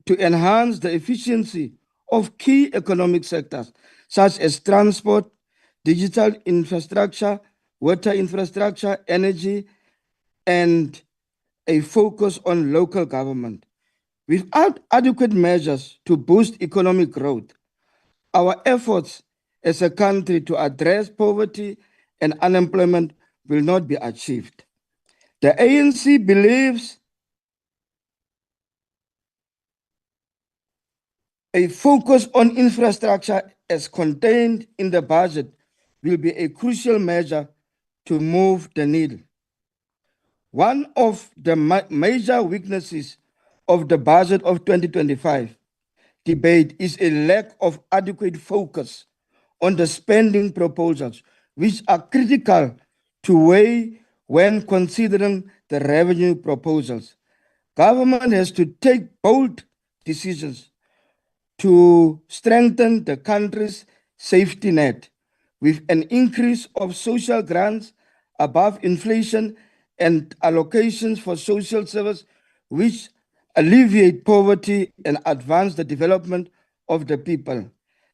to enhance the efficiency of key economic sectors, such as transport, digital infrastructure, water infrastructure, energy, and a focus on local government. Without adequate measures to boost economic growth, our efforts as a country to address poverty and unemployment will not be achieved. The ANC believes a focus on infrastructure as contained in the budget will be a crucial measure to move the needle. One of the major weaknesses of the budget of 2025 debate is a lack of adequate focus on the spending proposals, which are critical to weigh when considering the revenue proposals. Government has to take bold decisions to strengthen the country's safety net with an increase of social grants above inflation and allocations for social service, which alleviate poverty and advance the development of the people.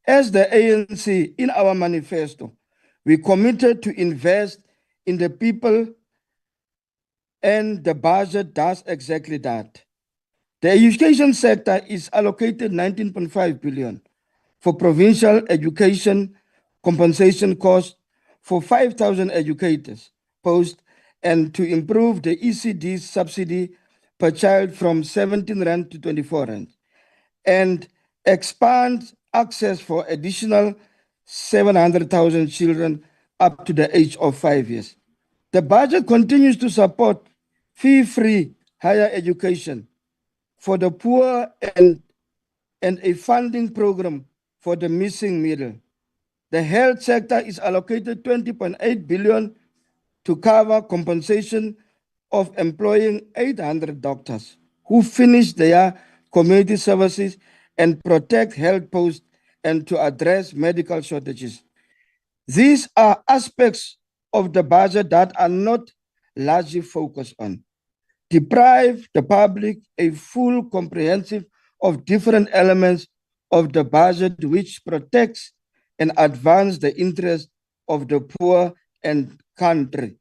As the ANC, in our manifesto, we committed to invest in the people, and the budget does exactly that. The education sector is allocated 19.5 billion for provincial education compensation costs for 5,000 educators posts and to improve the ECD subsidy per child from 17 Rand to 24 Rand, and expand access for additional 700,000 children up to the age of 5 years. The budget continues to support fee-free higher education for the poor and a funding program for the missing middle. The health sector is allocated 20.8 billion to cover compensation of employing 800 doctors who finish their community services and protect health posts and to address medical shortages. These are aspects of the budget that are not largely focused on. Deprive the public a full comprehensive of different elements of the budget which protects and advance the interests of the poor and country.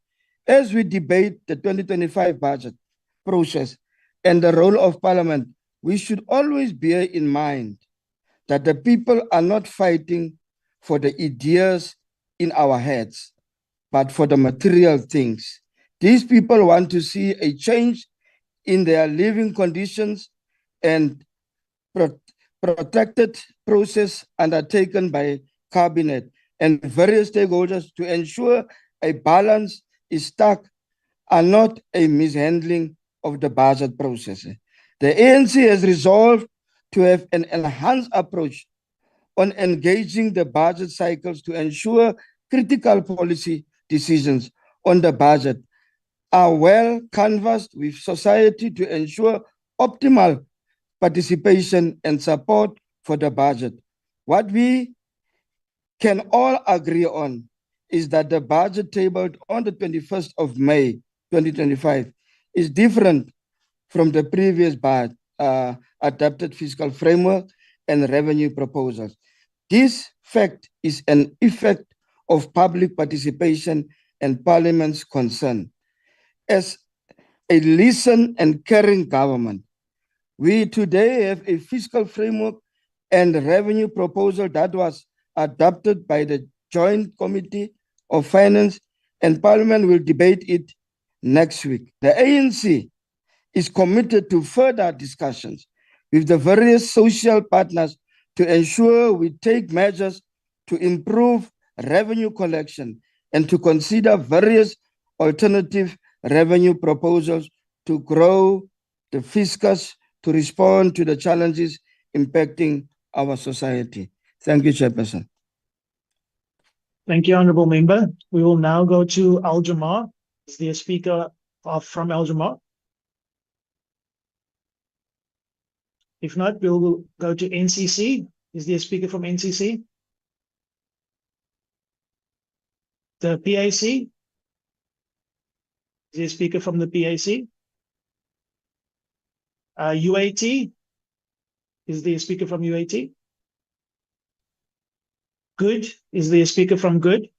As we debate the 2025 budget process and the role of Parliament, we should always bear in mind that the people are not fighting for the ideas in our heads, but for the material things. These people want to see a change in their living conditions and protected process undertaken by Cabinet and various stakeholders to ensure a balance is struck and not a mishandling of the budget process. The ANC has resolved to have an enhanced approach on engaging the budget cycles to ensure critical policy decisions on the budget are well canvassed with society to ensure optimal participation and support for the budget. What we can all agree on is that the budget tabled on the 21st of May, 2025 is different from the previous adopted fiscal framework and revenue proposals. This fact is an effect of public participation and Parliament's concern. As a listening and caring government, we today have a fiscal framework and revenue proposal that was adopted by the Joint Committee of Finance, and Parliament will debate it next week. The ANC is committed to further discussions with the various social partners to ensure we take measures to improve revenue collection and to consider various alternative revenue proposals to grow the fiscus to respond to the challenges impacting our society. Thank you, Chairperson. Thank you, Honourable Member. We will now go to Al Jamar. Is there a speaker from Al Jamar? If not, we'll go to NCC. Is there a speaker from NCC? The PAC? Is there a speaker from the PAC? UAT? Is there a speaker from UAT? Good? Is there a speaker from Good?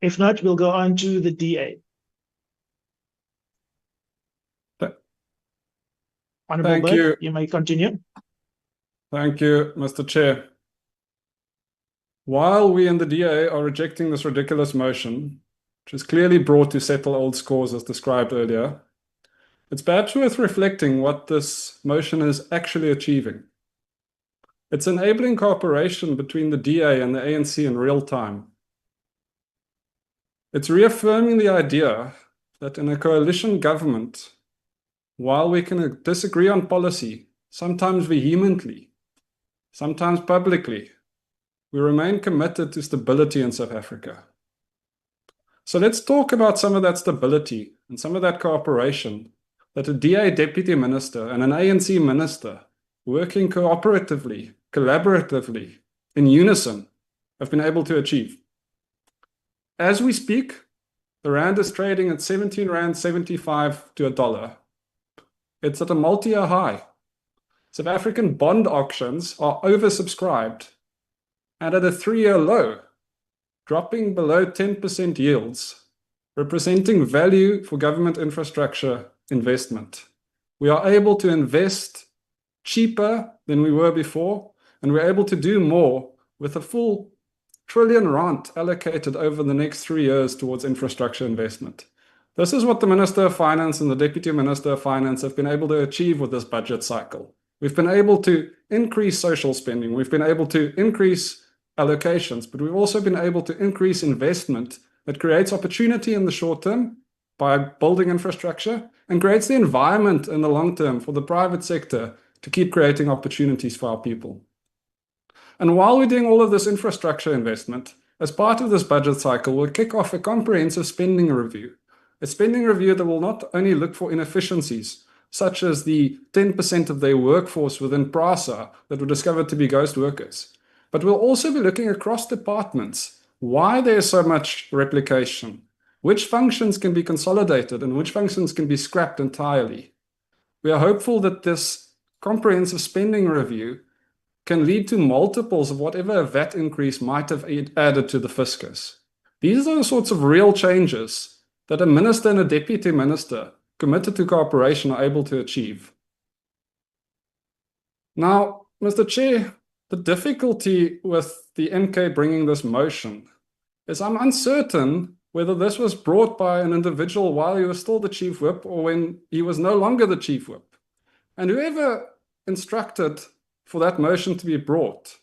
If not, we'll go on to the DA. Honourable Bird, you may continue. Thank you, Mr. Chair. While we in the DA are rejecting this ridiculous motion, which is clearly brought to settle old scores as described earlier, it's perhaps worth reflecting what this motion is actually achieving. It's enabling cooperation between the DA and the ANC in real time. It's reaffirming the idea that in a coalition government, while we can disagree on policy, sometimes vehemently, sometimes publicly, we remain committed to stability in South Africa. So let's talk about some of that stability and some of that cooperation that a DA deputy minister and an ANC minister working cooperatively, collaboratively, in unison, have been able to achieve. As we speak, the Rand is trading at 17.75 Rand to a dollar. It's at a multi-year high. South African bond auctions are oversubscribed and at a 3-year low, dropping below 10% yields, representing value for government infrastructure investment. We are able to invest cheaper than we were before, and we're able to do more with a full trillion rand allocated over the next 3 years towards infrastructure investment. This is what the Minister of Finance and the Deputy Minister of Finance have been able to achieve with this budget cycle. We've been able to increase social spending. We've been able to increase allocations, but we've also been able to increase investment that creates opportunity in the short term by building infrastructure and creates the environment in the long term for the private sector to keep creating opportunities for our people. And while we're doing all of this infrastructure investment, as part of this budget cycle, we'll kick off a comprehensive spending review. A spending review that will not only look for inefficiencies, such as the 10% of their workforce within PRASA that were discovered to be ghost workers, but we'll also be looking across departments why there's so much replication, which functions can be consolidated and which functions can be scrapped entirely. We are hopeful that this comprehensive spending review can lead to multiples of whatever a VAT increase might have added to the fiscus. These are the sorts of real changes that a minister and a deputy minister committed to cooperation are able to achieve. Now, Mr. Chair, the difficulty with the MK bringing this motion is I'm uncertain whether this was brought by an individual while he was still the chief whip or when he was no longer the chief whip. And whoever instructed for that motion to be brought,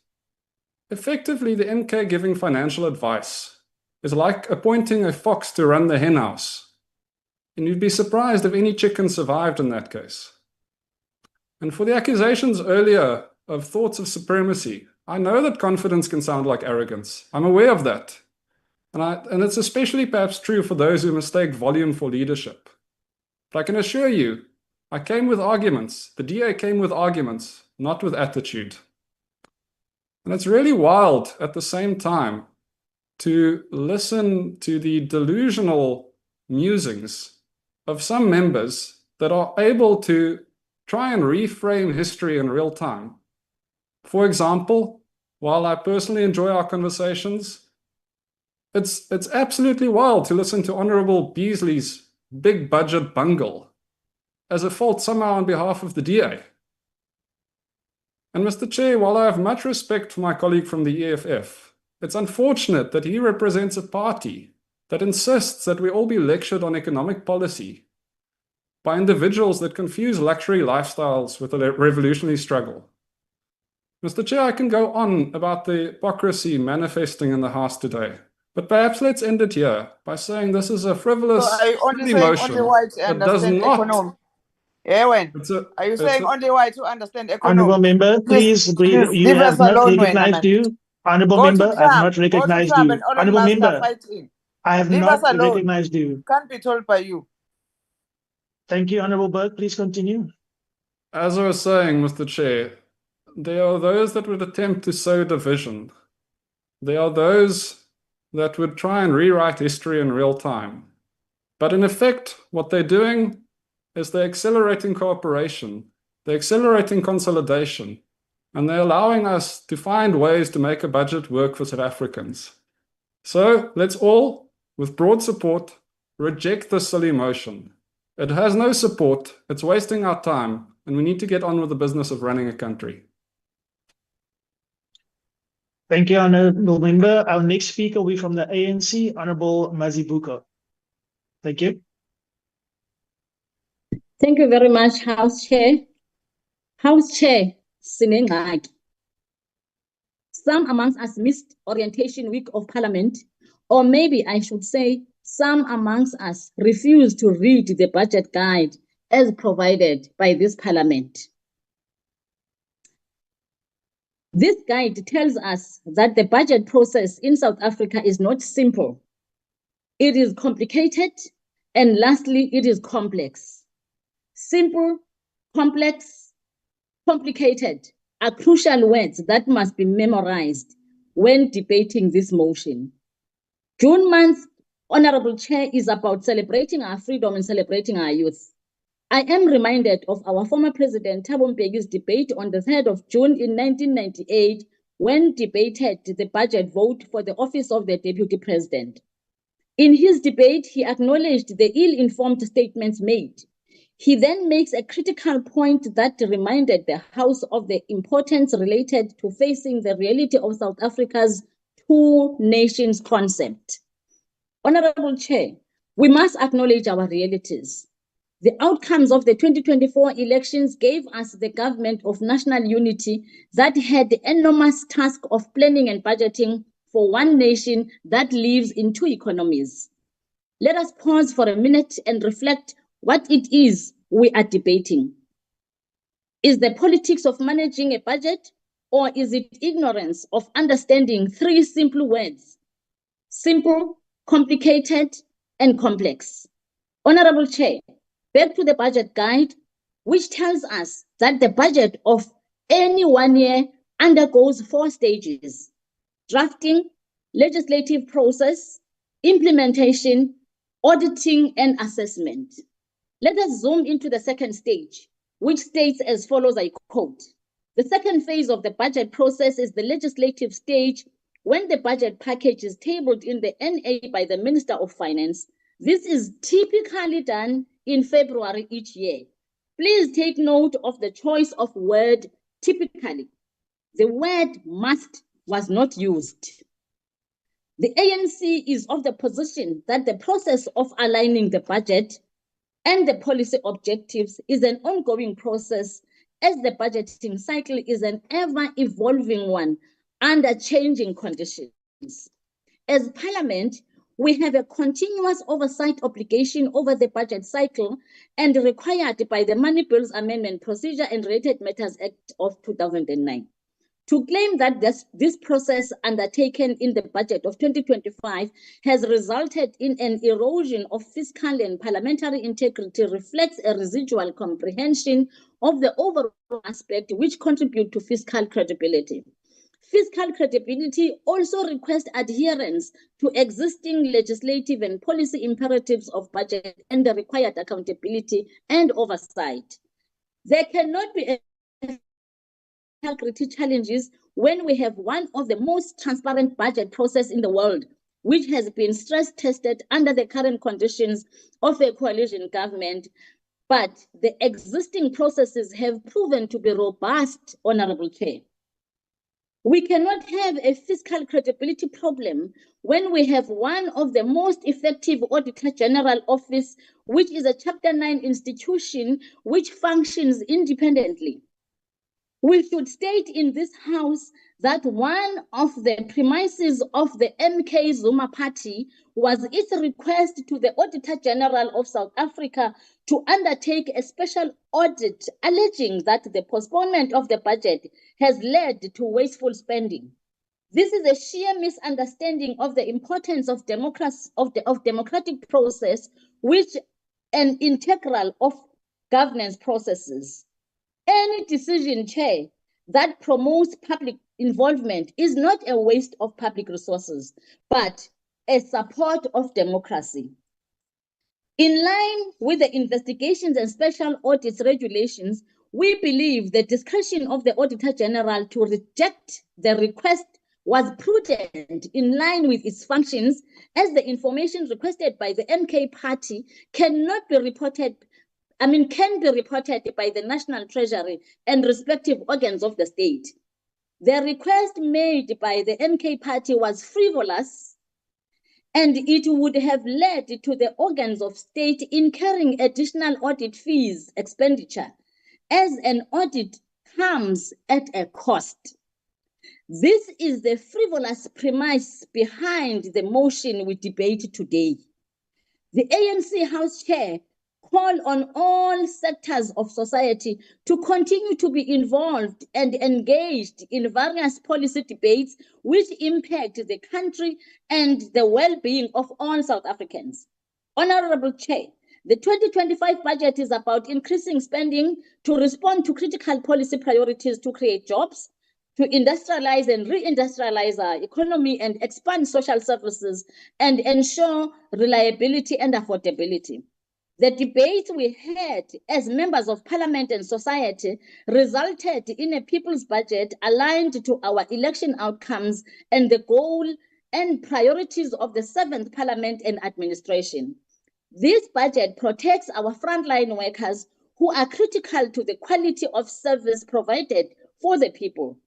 effectively the MK giving financial advice is like appointing a fox to run the hen house. And you'd be surprised if any chicken survived in that case. And for the accusations earlier of thoughts of supremacy, I know that confidence can sound like arrogance. I'm aware of that. And it's especially perhaps true for those who mistake volume for leadership. But I can assure you, I came with arguments. The DA came with arguments, not with attitude. And it's really wild at the same time to listen to the delusional musings of some members that are able to try and reframe history in real time. For example, while I personally enjoy our conversations, it's absolutely wild to listen to Honorable Beasley's big budget bungle as a fault somehow on behalf of the DA. And Mr. Chair, while I have much respect for my colleague from the EFF, it's unfortunate that he represents a party that insists that we all be lectured on economic policy by individuals that confuse luxury lifestyles with a revolutionary struggle. Mr. Chair, I can go on about the hypocrisy manifesting in the House today, but perhaps let's end it here by saying this is a frivolous motion that does not... Are you saying only white to understand economics? Honorable member, please breathe. You have not recognized you. Honorable member, I have not recognized you. Honorable member, I have not recognized you. Can't be told by you. Thank you, Honorable Burke. Please continue. As I was saying, Mr. Chair, there are those that would attempt to sow division. There are those that would try and rewrite history in real time. But in effect, what they're doing is they're accelerating cooperation, they're accelerating consolidation, and they're allowing us to find ways to make a budget work for South Africans. So let's all, with broad support, reject this silly motion. It has no support, it's wasting our time, and we need to get on with the business of running a country. Thank you, Honorable Member. Our next speaker will be from the ANC, Honorable Mazibuko. Thank you. Thank you very much, House Chair. House Chair, sinengxaki. Some amongst us missed orientation week of Parliament, or maybe I should say, some amongst us refused to read the budget guide as provided by this Parliament. This guide tells us that the budget process in South Africa is not simple. It is complicated, and lastly, it is complex. Simple, complex, complicated are crucial words that must be memorized when debating this motion. June month, Honorable Chair, is about celebrating our freedom and celebrating our youth. I am reminded of our former President Thabo Mbeki's debate on the 3rd of June in 1998 when debated the budget vote for the office of the Deputy President. In his debate, he acknowledged the ill-informed statements made. He then makes a critical point that reminded the House of the importance related to facing the reality of South Africa's two nations concept. Honorable Chair, we must acknowledge our realities. The outcomes of the 2024 elections gave us the government of national unity that had the enormous task of planning and budgeting for one nation that lives in two economies. Let us pause for a minute and reflect what it is we are debating. Is the politics of managing a budget, or is it ignorance of understanding three simple words: simple, complicated, and complex? Honorable Chair, back to the budget guide, which tells us that the budget of any 1 year undergoes 4 stages: drafting, legislative process, implementation, auditing, and assessment. Let us zoom into the second stage, which states as follows, I quote, "The second phase of the budget process is the legislative stage when the budget package is tabled in the NA by the Minister of Finance. This is typically done in February each year." Please take note of the choice of word typically. The word must was not used. The ANC is of the position that the process of aligning the budget and the policy objectives is an ongoing process, as the budgeting cycle is an ever-evolving one under changing conditions. As Parliament, we have a continuous oversight obligation over the budget cycle and required by the Money Bills Amendment Procedure and Related Matters Act of 2009. To claim that this process undertaken in the budget of 2025 has resulted in an erosion of fiscal and parliamentary integrity reflects a residual comprehension of the overall aspect which contribute to fiscal credibility. Fiscal credibility also requires adherence to existing legislative and policy imperatives of budget and the required accountability and oversight. There cannot be integrity challenges when we have one of the most transparent budget process in the world, which has been stress tested under the current conditions of a coalition government. But the existing processes have proven to be robust, Honorable Chair. We cannot have a fiscal credibility problem when we have one of the most effective Auditor General Office, which is a Chapter 9 institution which functions independently. We should state in this House that one of the premises of the MK Zuma Party was its request to the Auditor General of South Africa to undertake a special audit, alleging that the postponement of the budget has led to wasteful spending. This is a sheer misunderstanding of the importance of democratic process, which an integral of governance processes. Any decision, Chair, that promotes public involvement is not a waste of public resources, but a support of democracy. In line with the investigations and special audits regulations, we believe the discretion of the Auditor General to reject the request was prudent in line with its functions, as the information requested by the MK Party can be reported by the National Treasury and respective organs of the state. The request made by the MK Party was frivolous, and it would have led to the organs of state incurring additional audit fees expenditure, as an audit comes at a cost. This is the frivolous premise behind the motion we debate today. The ANC House Chair call on all sectors of society to continue to be involved and engaged in various policy debates which impact the country and the well-being of all South Africans. Honorable Chair, the 2025 budget is about increasing spending to respond to critical policy priorities to create jobs, to industrialize and reindustrialize our economy and expand social services and ensure reliability and affordability. The debate we had as members of Parliament and society resulted in a people's budget aligned to our election outcomes and the goal and priorities of the 7th Parliament and administration. This budget protects our frontline workers who are critical to the quality of service provided for the people.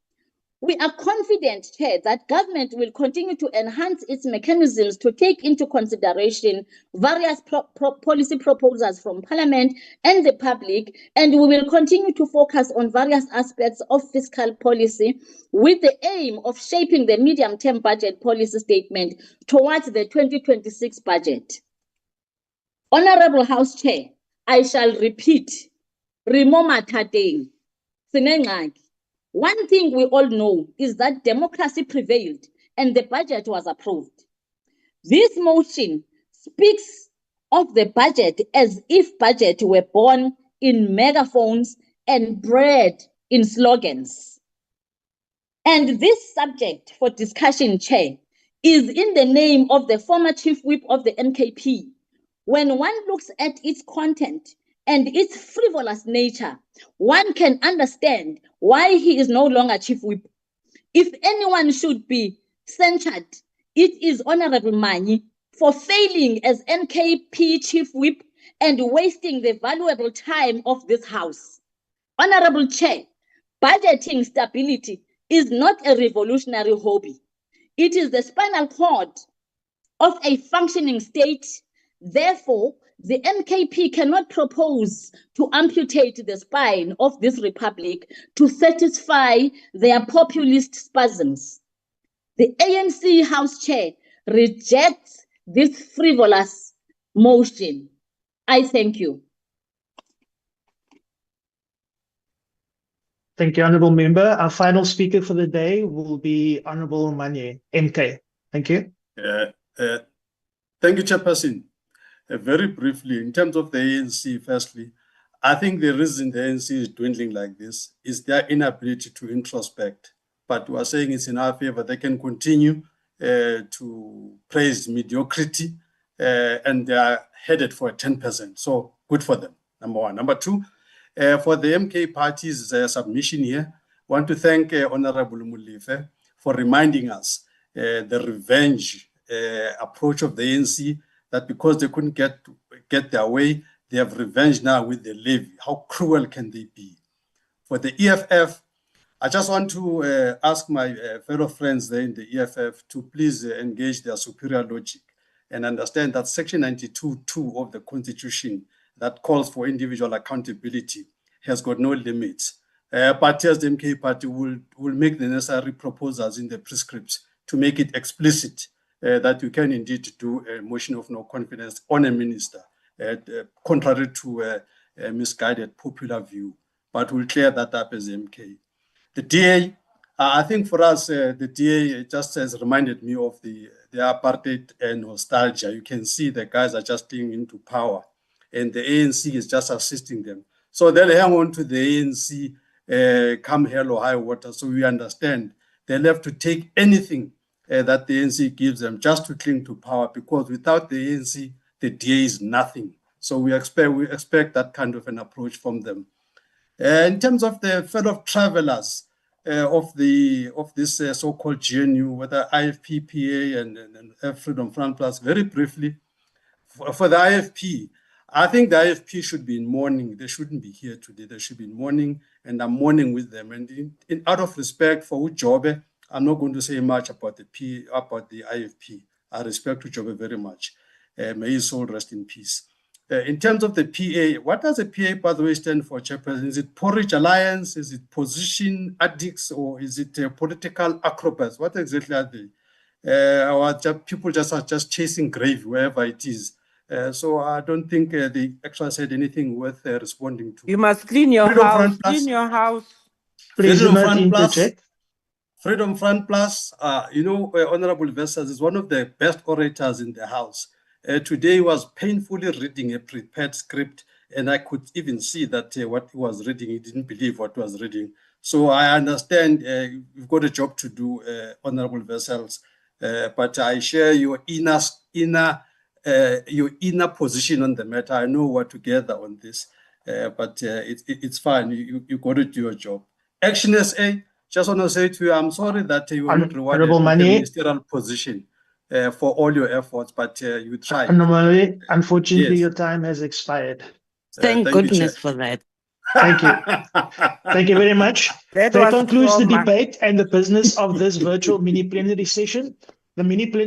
We are confident, Chair, that government will continue to enhance its mechanisms to take into consideration various policy proposals from Parliament and the public, and we will continue to focus on various aspects of fiscal policy with the aim of shaping the medium-term budget policy statement towards the 2026 budget. Honorable House Chair, I shall repeat, Remoma Tadeng, Sinengaki. One thing we all know is that democracy prevailed and the budget was approved. This motion speaks of the budget as if budget were born in megaphones and bred in slogans. And this subject for discussion, Chair, is in the name of the former Chief Whip of the NKP. When one looks at its content and its frivolous nature, one can understand why he is no longer Chief Whip. If anyone should be censured, it is Honorable Mani for failing as NKP Chief Whip and wasting the valuable time of this House. Honorable Chair, budgeting stability is not a revolutionary hobby. It is the spinal cord of a functioning state. Therefore, the NKP cannot propose to amputate the spine of this republic to satisfy their populist spasms. The ANC House Chair rejects this frivolous motion. I thank you. Thank you, Honourable Member. Our final speaker for the day will be Honourable Manye, MK. Thank you. Thank you, Chairperson. Very briefly, in terms of the ANC, firstly, I think the reason the ANC is dwindling like this is their inability to introspect. But we are saying it's in our favor. They can continue to praise mediocrity and they are headed for a 10%. So good for them, number one. Number two, for the MK party's submission here, I want to thank Honorable Mulife for reminding us the revenge approach of the ANC, that because they couldn't get their way, they have revenge now with the levy. How cruel can they be? For the EFF, I just want to ask my fellow friends there in the EFF to please engage their superior logic and understand that Section 92(2) of the Constitution that calls for individual accountability has got no limits. Parties, the MK party will make the necessary proposals in the prescripts to make it explicit that you can indeed do a motion of no confidence on a minister, contrary to a misguided popular view. But we'll clear that up as MK. The DA, I think for us, the DA just has reminded me of the apartheid nostalgia. You can see the guys are just getting into power and the ANC is just assisting them. So they'll hang on to the ANC come hell or high water. So we understand they'll have to take anything that the ANC gives them just to cling to power, because without the ANC, the DA is nothing. So we expect that kind of an approach from them. In terms of the fellow travelers of this so-called GNU, whether IFP, PA and Freedom Front Plus, very briefly, for the IFP, I think the IFP should be in mourning. They shouldn't be here today. They should be in mourning, and I'm mourning with them. And out of respect for Ujobe, I'm not going to say much about the IFP. I respect Ujobe very much. May his soul rest in peace. In terms of the PA, what does the PA, by the way, stand for, Chairperson? Is it Porridge Alliance? Is it Position Addicts? Or is it Political Acrobats? What exactly are they? People just are just chasing grave wherever it is. So I don't think they actually said anything worth responding to. You must clean your house. Clean your house. Please do not interject. Freedom Front Plus, Honorable Vessels is one of the best orators in the House. Today he was painfully reading a prepared script, and I could even see that what he was reading, he didn't believe what he was reading. So I understand you've got a job to do, Honorable Vessels, but I share your inner position on the matter. I know we're together on this, but it's fine. You got to do your job. Action SA, just want to say to you, I'm sorry that you were not rewarded with the ministerial position for all your efforts, but you tried. Unfortunately, yes. Your time has expired. Thank goodness for that. Thank you. Thank you very much. That That was concludes so the much. debate and the business of this virtual mini plenary session. The mini plenary